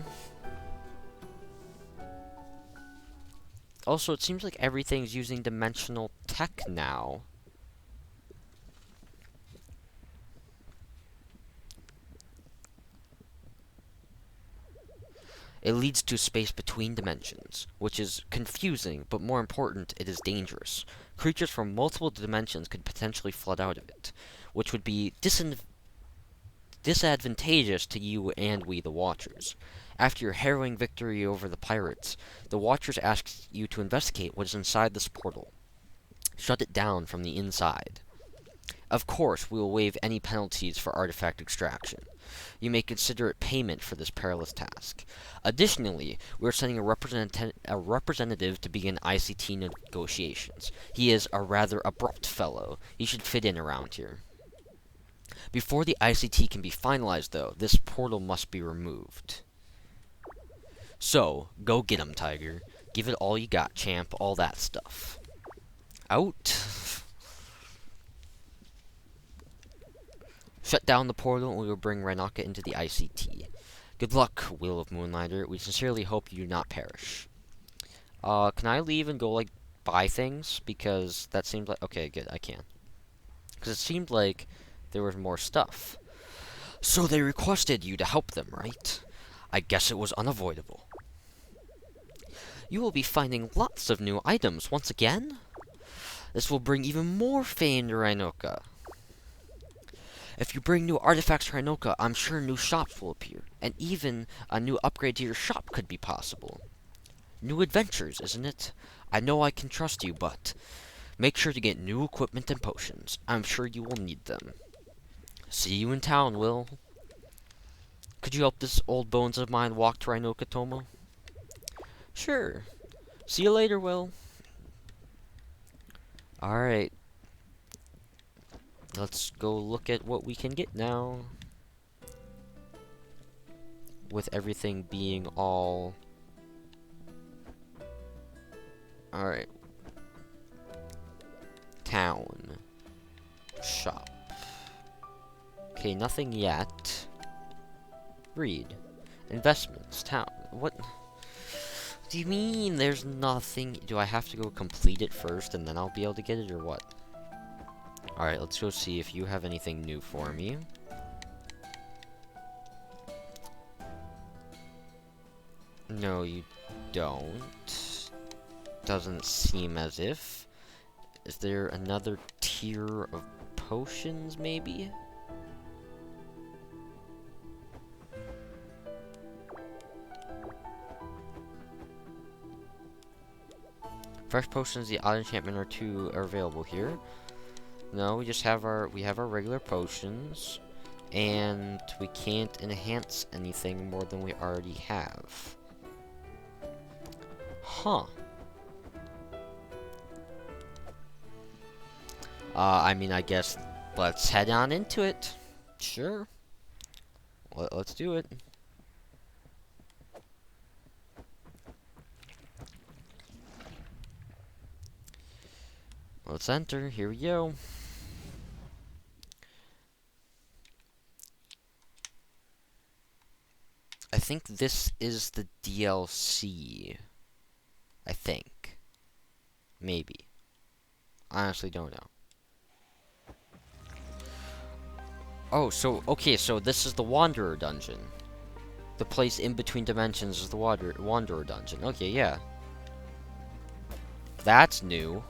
Also, it seems like everything's using dimensional tech now. It leads to space between dimensions, which is confusing, but more important, it is dangerous. Creatures from multiple dimensions could potentially flood out of it, which would be disadvantageous to you and we, the Watchers. After your harrowing victory over the pirates, the Watchers ask you to investigate what is inside this portal. Shut it down from the inside. Of course, we will waive any penalties for artifact extraction. You may consider it payment for this perilous task. Additionally, we are sending a representative to begin ICT negotiations. He is a rather abrupt fellow. He should fit in around here. Before the ICT can be finalized, though, this portal must be removed. So, go get him, Tiger. Give it all you got, champ. All that stuff. Out. Shut down the portal and we will bring Renaka into the ICT. Good luck, Will of Moonlighter. We sincerely hope you do not perish. Can I leave and go, like, buy things? Because that seemed like... Okay, good, I can. Because it seemed like there was more stuff. So they requested you to help them, right? I guess it was unavoidable. You will be finding lots of new items once again. This will bring even more fame to Rhinoka. If you bring new artifacts to Rhinoka, I'm sure new shops will appear, and even a new upgrade to your shop could be possible. New adventures, isn't it? I know I can trust you, but make sure to get new equipment and potions. I'm sure you will need them. See you in town, Will. Could you help this old bones of mine walk to Rhinoka, Tomo? Sure. See you later, Will. Alright. Let's go look at what we can get now. With everything being all... Alright. Town. Shop. Okay, nothing yet. Read. Investments. Town. What do you mean there's nothing? Do I have to go complete it first and then I'll be able to get it, or what? Alright, let's go see if you have anything new for me. No, you don't. Doesn't seem as if. Is there another tier of potions, maybe? Fresh potions, the odd enchantment or two are available here. No, we just have our regular potions, and we can't enhance anything more than we already have. Huh. I mean, I guess let's head on into it. Sure. Let's do it. Let's enter. Here we go. I think this is the DLC. I think. Maybe. Honestly, don't know. Oh, so, okay, so this is the Wanderer dungeon. The place in between dimensions is the Wanderer Dungeon. Okay, yeah. That's new.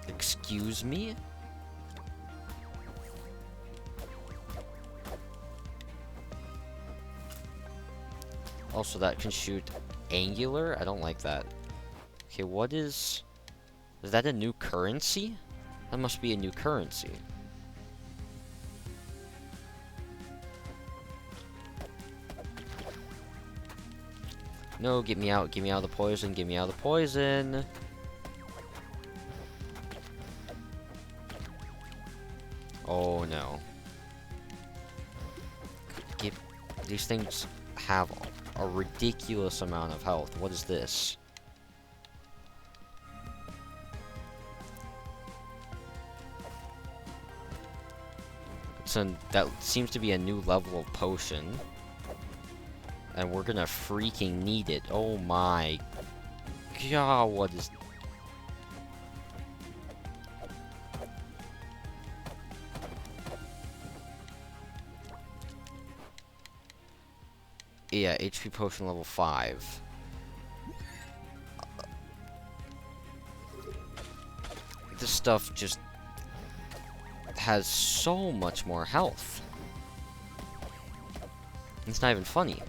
Excuse me? Also, that can shoot angular? I don't like that. Okay, what is... Is that a new currency? That must be a new currency. No, get me out of the poison, get me out of the poison! Oh no. These things have a ridiculous amount of health. What is this? That seems to be a new level of potion. And we're gonna freaking need it. Oh my god, what is... Yeah, HP potion level 5. This stuff just has so much more health. It's not even funny.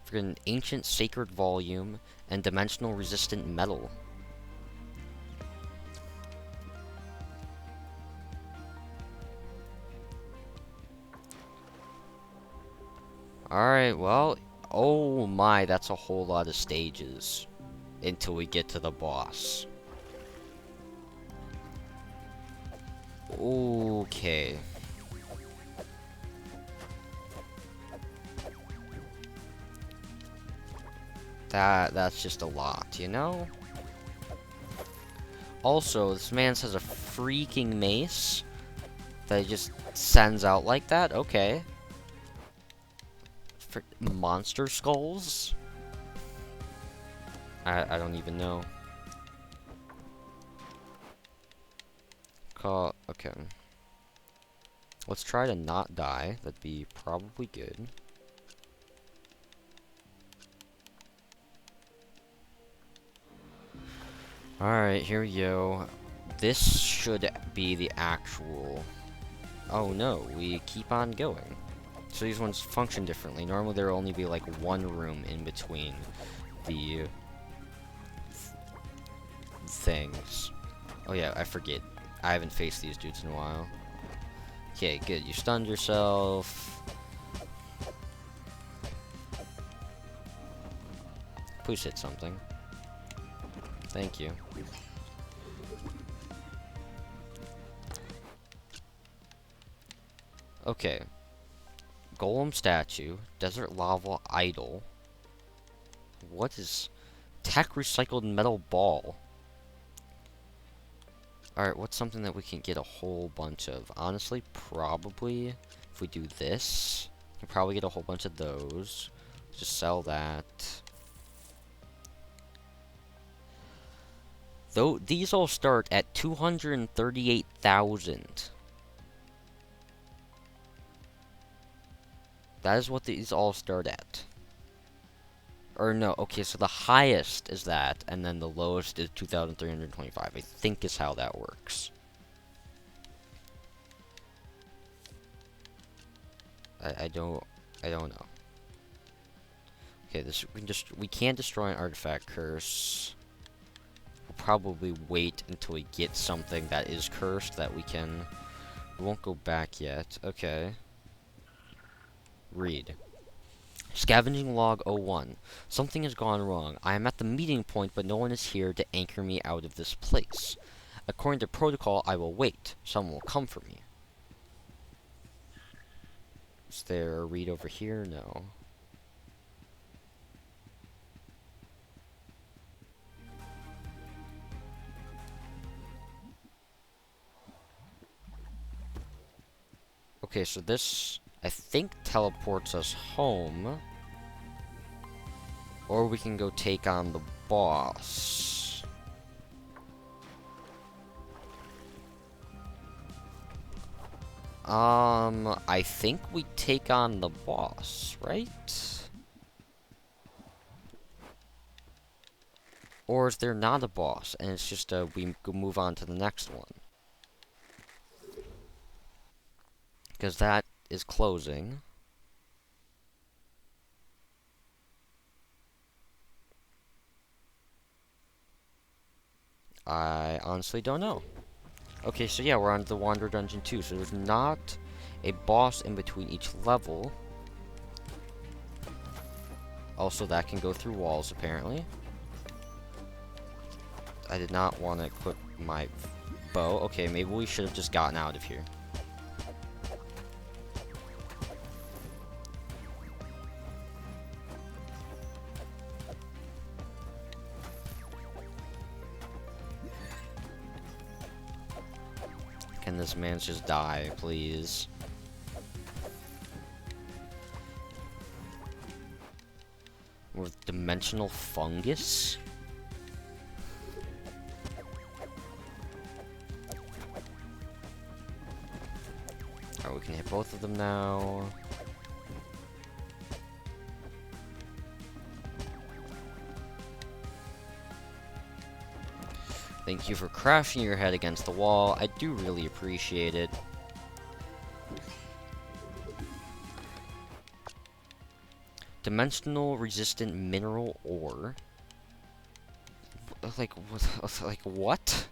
For an ancient sacred volume and dimensional resistant metal. Alright, well, oh my, that's a whole lot of stages until we get to the boss. Okay. That's just a lot, you know? Also, this man has a freaking mace that he just sends out like that? Okay. For monster skulls? I don't even know. Okay. Let's try to not die. That'd be probably good. Alright, here we go. This should be the actual... Oh no, we keep on going. So these ones function differently. Normally there will only be like one room in between the things. Oh yeah, I forget. I haven't faced these dudes in a while. Okay, good. You stunned yourself. Please hit something. Thank you. Okay. Golem statue. Desert lava idol. What is... Tech recycled metal ball. Alright, what's something that we can get a whole bunch of? Honestly, probably, if we do this, we can probably get a whole bunch of those. Just sell that. Though these all start at 238,000. That is what these all start at. Or no, okay, so the highest is that, and then the lowest is 2,325. I think is how that works. I don't know. Okay, we can't destroy an artifact curse. We'll probably wait until we get something that is cursed that we won't go back yet. Okay. Read. Scavenging log 01. Something has gone wrong. I am at the meeting point, but no one is here to anchor me out of this place. According to protocol, I will wait. Someone will come for me. Is there a read over here? No. Okay, so this, I think, teleports us home. Or we can go take on the boss. I think we take on the boss, right? Or is there not a boss, and it's just, we move on to the next one? Because that is closing. I honestly don't know. Okay, so yeah, we're on the Wander Dungeon 2, so there's not a boss in between each level. Also, that can go through walls, apparently. I did not want to equip my bow. Okay, maybe we should have just gotten out of here. Can this man just die, please? With dimensional fungus? Alright, we can hit both of them now. Thank you for crashing your head against the wall. I do really appreciate it. Dimensional resistant mineral ore. Like what?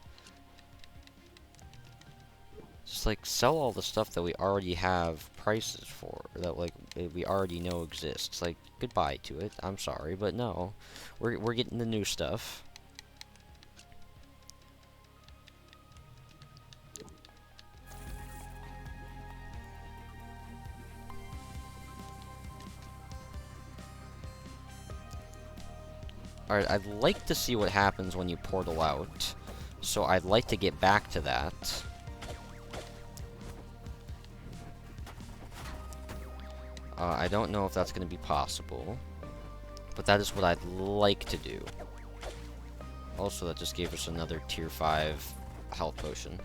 Just like sell all the stuff that we already have prices for, that like we already know exists. Like goodbye to it. I'm sorry, but no, we're getting the new stuff. Alright, I'd like to see what happens when you portal out, so I'd like to get back to that. I don't know if that's going to be possible, but that is what I'd like to do. Also, that just gave us another tier 5 health potion.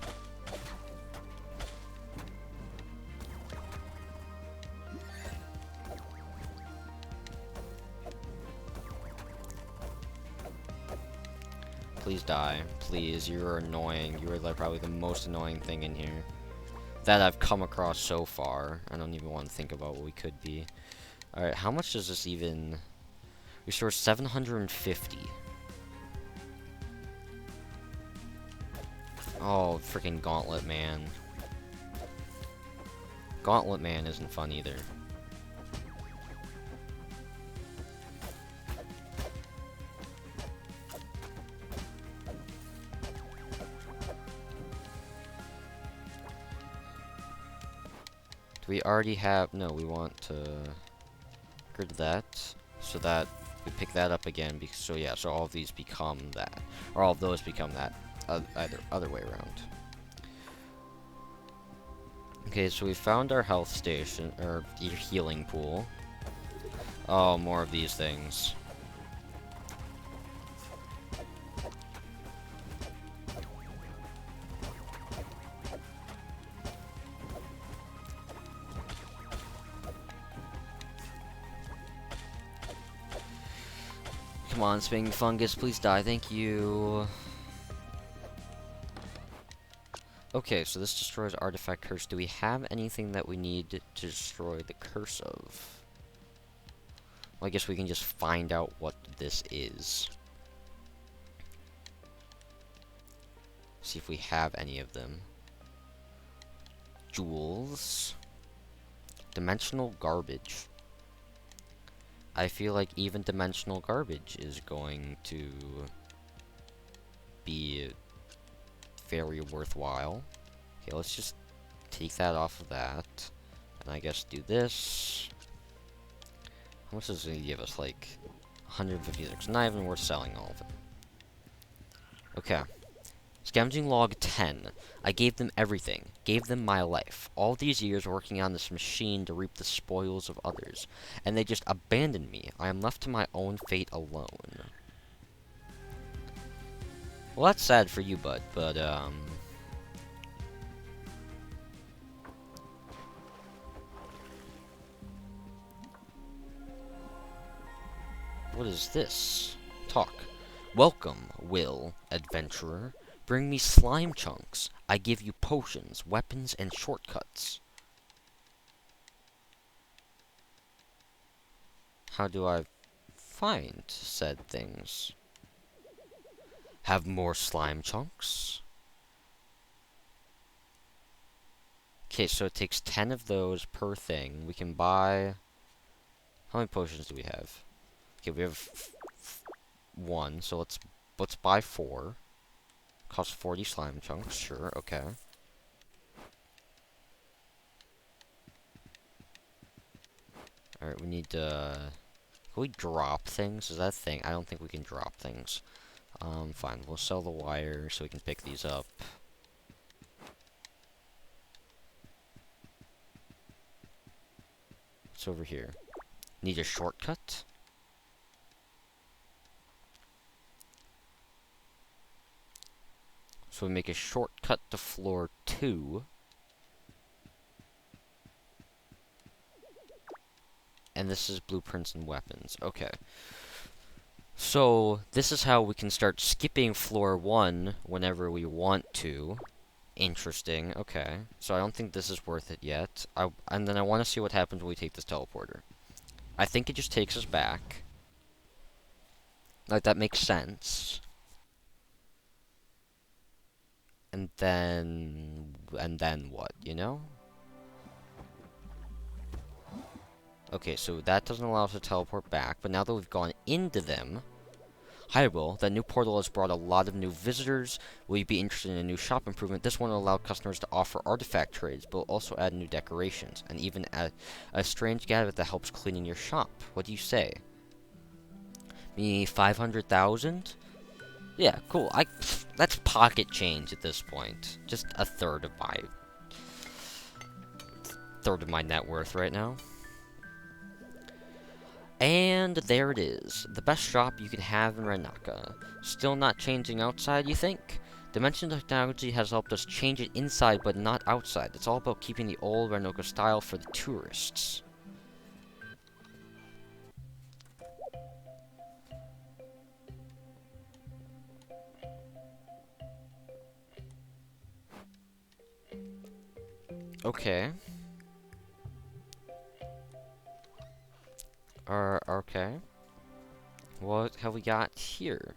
Please die. Please, you're annoying. You are like probably the most annoying thing in here that I've come across so far. I don't even want to think about what we could be. Alright, how much does this even... Restore 750. Oh, freaking Gauntlet Man. Gauntlet Man isn't fun either. We already have... No, we want to get rid of that, so that we pick that up again. Because, so yeah, so all of these become that. Or all of those become that. Either other way around. Okay, so we found our health station, or healing pool. Oh, more of these things. Come on, spinning fungus, please die, thank you. Okay, so this destroys artifact curse. Do we have anything that we need to destroy the curse of? Well, I guess we can just find out what this is. See if we have any of them. Jewels. Dimensional garbage. I feel like even dimensional garbage is going to be very worthwhile. Okay, let's just take that off of that. And I guess do this. How much is it going to give us? Like 156. Not even worth selling all of it. Okay. Scavenging log 10. I gave them everything. Gave them my life. All these years working on this machine to reap the spoils of others. And they just abandoned me. I am left to my own fate alone. Well, that's sad for you, bud, but, what is this? Talk. Welcome, Will, adventurer. Bring me slime chunks. I give you potions, weapons, and shortcuts. How do I find said things? Have more slime chunks? Okay, so it takes 10 of those per thing. We can buy... How many potions do we have? Okay, we have 1, so let's buy 4. Cost 40 slime chunks, sure, okay. Alright, we need to... Can we drop things? Is that a thing? I don't think we can drop things. Fine, we'll sell the wire so we can pick these up. What's over here? Need a shortcut? So we make a shortcut to floor 2. And this is blueprints and weapons. Okay. So, this is how we can start skipping floor 1 whenever we want to. Interesting. Okay. So I don't think this is worth it yet. And then I want to see what happens when we take this teleporter. I think it just takes us back. Like, that makes sense. And then what, you know? Okay, so that doesn't allow us to teleport back, but now that we've gone into them... Hi, Will. That new portal has brought a lot of new visitors. Will you be interested in a new shop improvement? This one will allow customers to offer artifact trades, but will also add new decorations, and even add a strange gadget that helps cleaning your shop. What do you say? Me 500,000? Yeah, cool. That's pocket change at this point. Just a third of my net worth right now. And there it is. The best shop you can have in Renaka. Still not changing outside, you think? Dimension technology has helped us change it inside, but not outside. It's all about keeping the old Renaka style for the tourists. Okay. Okay. What have we got here?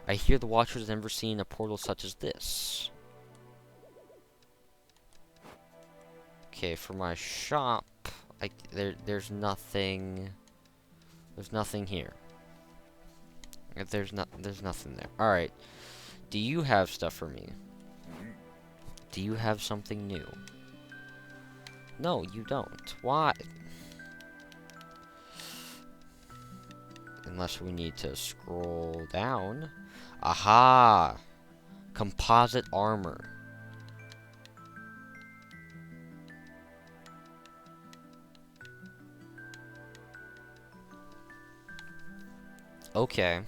I hear the Watchers have never seen a portal such as this. Okay, for my shop, there's nothing. There's nothing here. There's nothing there. All right. Do you have stuff for me? Do you have something new? No, you don't. Why? Unless we need to scroll down. Aha! Composite armor. Okay.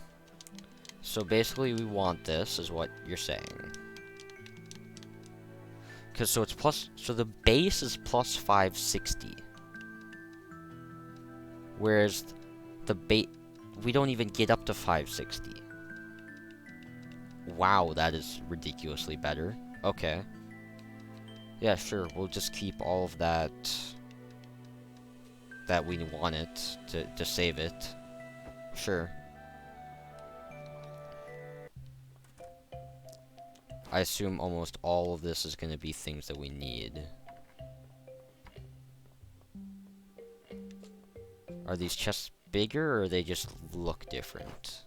So basically we want this, is what you're saying. Because so it's plus, so the base is plus 560. Whereas the base, we don't even get up to 560. Wow, that is ridiculously better. Okay. Yeah, sure, we'll just keep all of that we want it to save it. Sure. I assume almost all of this is going to be things that we need. Are these chests bigger, or they just look different?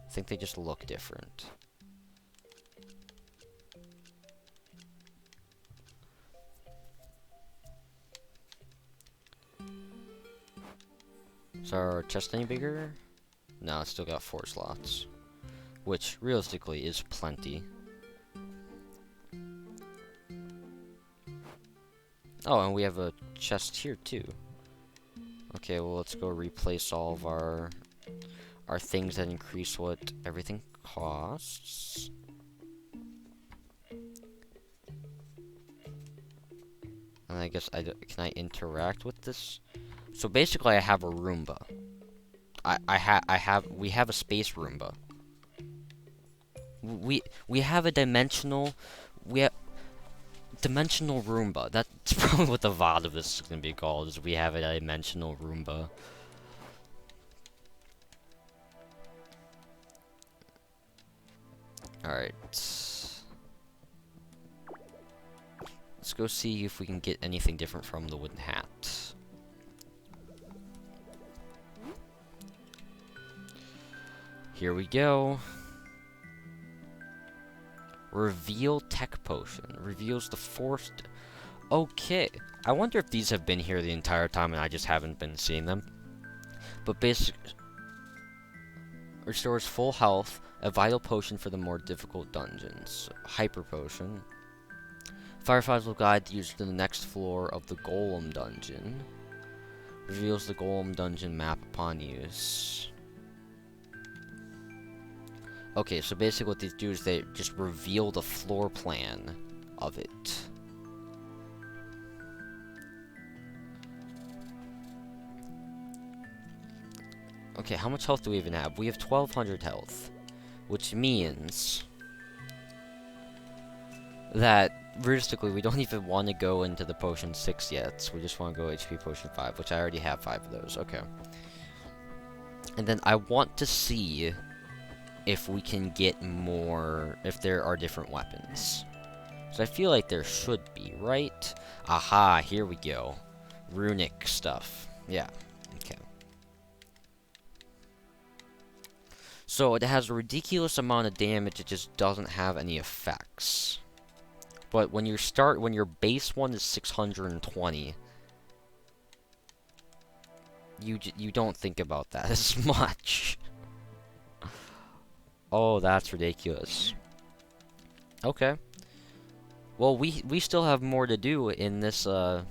I think they just look different. Is our chest any bigger? No, it's still got 4 slots. Which, realistically, is plenty. Oh, and we have a chest here too. Okay, well let's go replace all of our things that increase what everything costs. And I guess can I interact with this? So basically, I have a Roomba. We have a space Roomba. We have a dimensional dimensional Roomba. That's probably what the VOD of this is gonna be called. Is we have a dimensional Roomba. All right. Let's go see if we can get anything different from the wooden hat. Here we go. Reveal tech potion. Reveals the forced. Okay. I wonder if these have been here the entire time and I just haven't been seeing them. But basically, restores full health. A vital potion for the more difficult dungeons. Hyper potion. Fireflies will guide the user to the next floor of the Golem dungeon. Reveals the Golem dungeon map upon use. Okay, so basically what these do is they just reveal the floor plan of it. Okay, how much health do we even have? We have 1200 health, which means that realistically we don't even want to go into the potion 6 yet, so we just want to go HP potion 5, which I already have 5 of those. Okay. And then I want to see if we can get more, if there are different weapons. So I feel like there should be, right? Aha, here we go. Runic stuff. Yeah, okay. So it has a ridiculous amount of damage, it just doesn't have any effects. But when your base one is 620, you don't think about that as much. Oh, that's ridiculous. Okay. Well, we still have more to do in this then.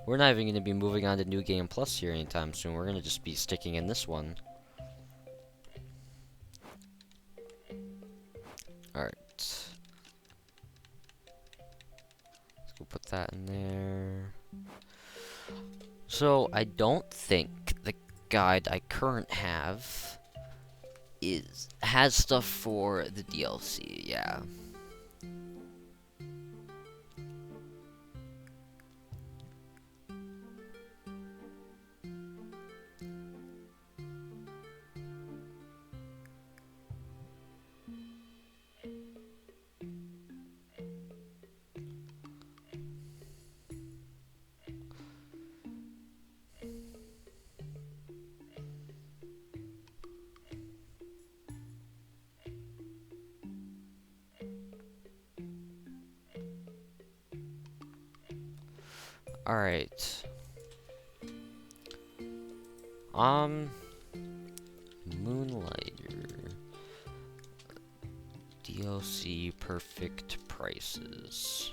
We're not even going to be moving on to New Game Plus here anytime soon. We're going to just be sticking in this one. Alright. Let's go put that in there. So, I don't think the guide I currently have has stuff for the DLC, yeah. Alright. Moonlighter. DLC perfect prices.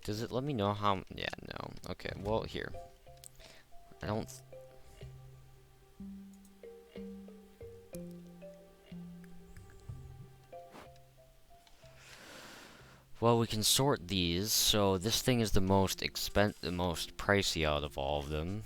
Does it let me know how? Yeah, no. Okay, well, here. I don't. Well, we can sort these. So this thing is the most the most pricey out of all of them.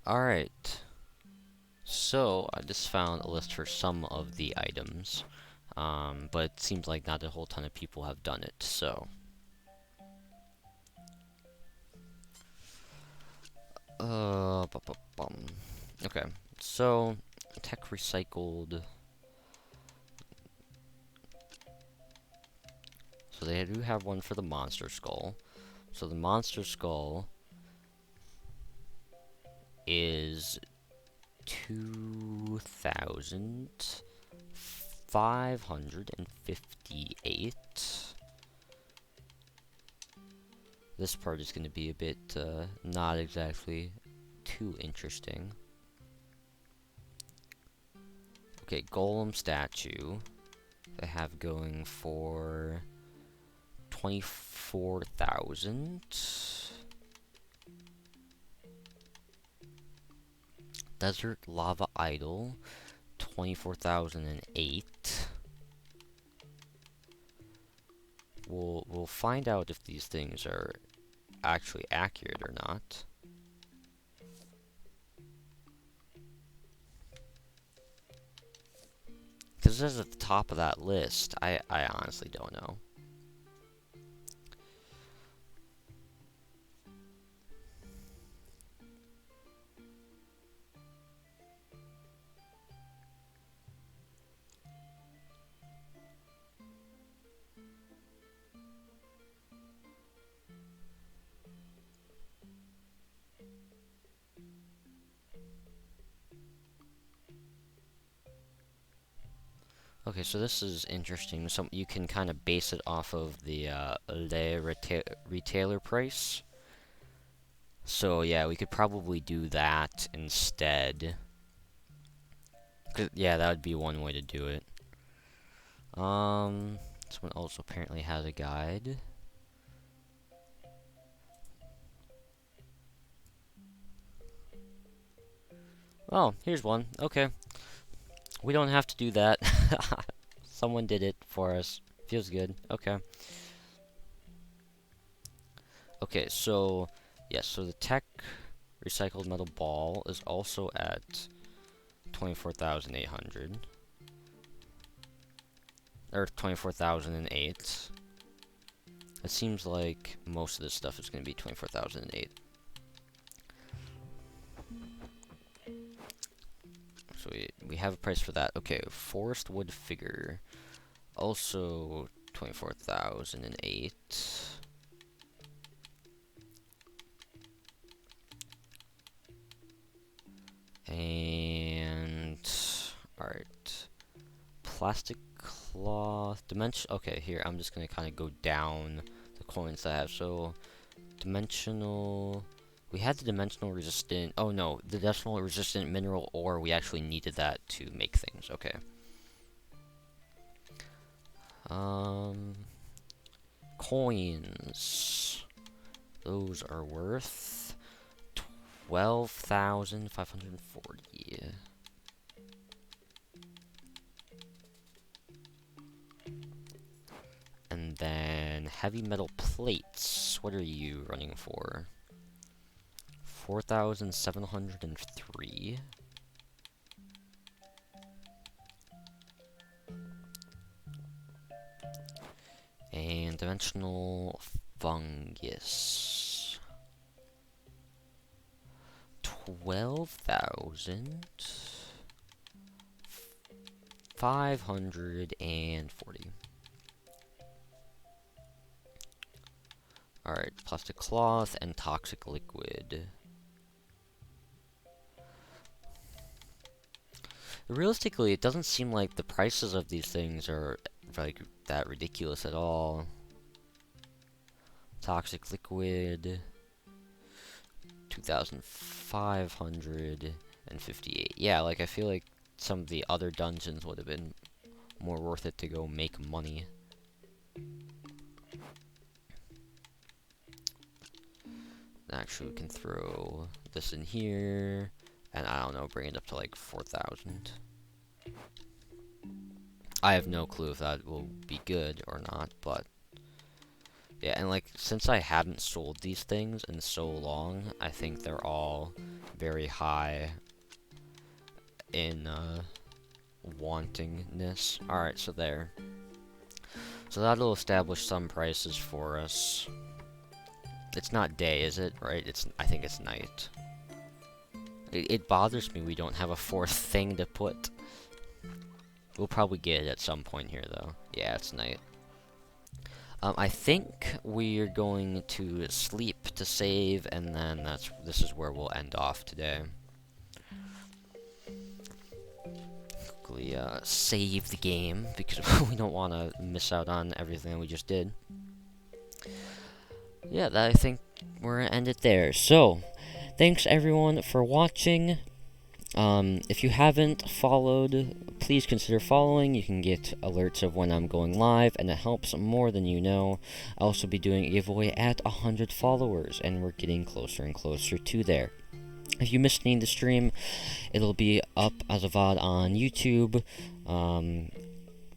Alright. So, I just found a list for some of the items. But it seems like not a whole ton of people have done it, so. Okay, so, tech recycled. So they do have one for the monster skull. So the monster skull is 2,558. This part is going to be a bit not exactly too interesting. Okay, golem statue. They have going for 24,000. Desert lava idol, 24,008. We'll find out if these things are actually accurate or not. Because this is at the top of that list. I honestly don't know. Okay, so this is interesting. So you can kind of base it off of the retailer price. So yeah, we could probably do that instead. Yeah, that would be one way to do it. This one also apparently has a guide. Oh, here's one. Okay. We don't have to do that. Someone did it for us. Feels good. Okay. Okay, so yeah, so the tech recycled metal ball is also at 24,800 or 24,008. It seems like most of this stuff is going to be 24,008. So we have a price for that. Okay, forest wood figure, also 24,008. And alright, plastic cloth dimension. Okay, here I'm just gonna kind of go down the coins that I have. So dimensional. We had the dimensional resistant. Oh no, the dimensional resistant mineral ore. We actually needed that to make things. Okay. Coins. Those are worth 12,540. And then heavy metal plates. What are you running for? 4,703. And dimensional fungus. 12,540. Alright, plastic cloth and toxic liquid. Realistically, it doesn't seem like the prices of these things are like that ridiculous at all. Toxic liquid, 2,558. Yeah, like I feel like some of the other dungeons would have been more worth it to go make money. Actually, we can throw this in here, and I don't know, bring it up to like 4,000. I have no clue if that will be good or not, but Yeah, and like, since I hadn't sold these things in so long, I think they're all very high in, wantingness. Alright, so there. So that'll establish some prices for us. It's not day, is it? Right? I think it's night. It bothers me we don't have a fourth thing to put. We'll probably get it at some point here, though. Yeah, it's night. I think we're going to sleep to save, and then this is where we'll end off today. Quickly save the game, because we don't want to miss out on everything we just did. Yeah, I think we're gonna end it there. So, thanks everyone for watching. If you haven't followed, please consider following. You can get alerts of when I'm going live, and it helps more than you know. I'll also be doing a giveaway at 100 followers, and we're getting closer and closer to there. If you missed any of the stream, it'll be up as a VOD on YouTube.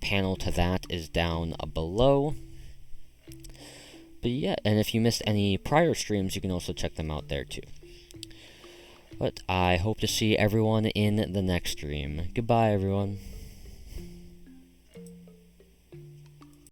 Panel to that is down below. But yeah, and if you missed any prior streams, you can also check them out there too. But I hope to see everyone in the next stream. Goodbye, everyone.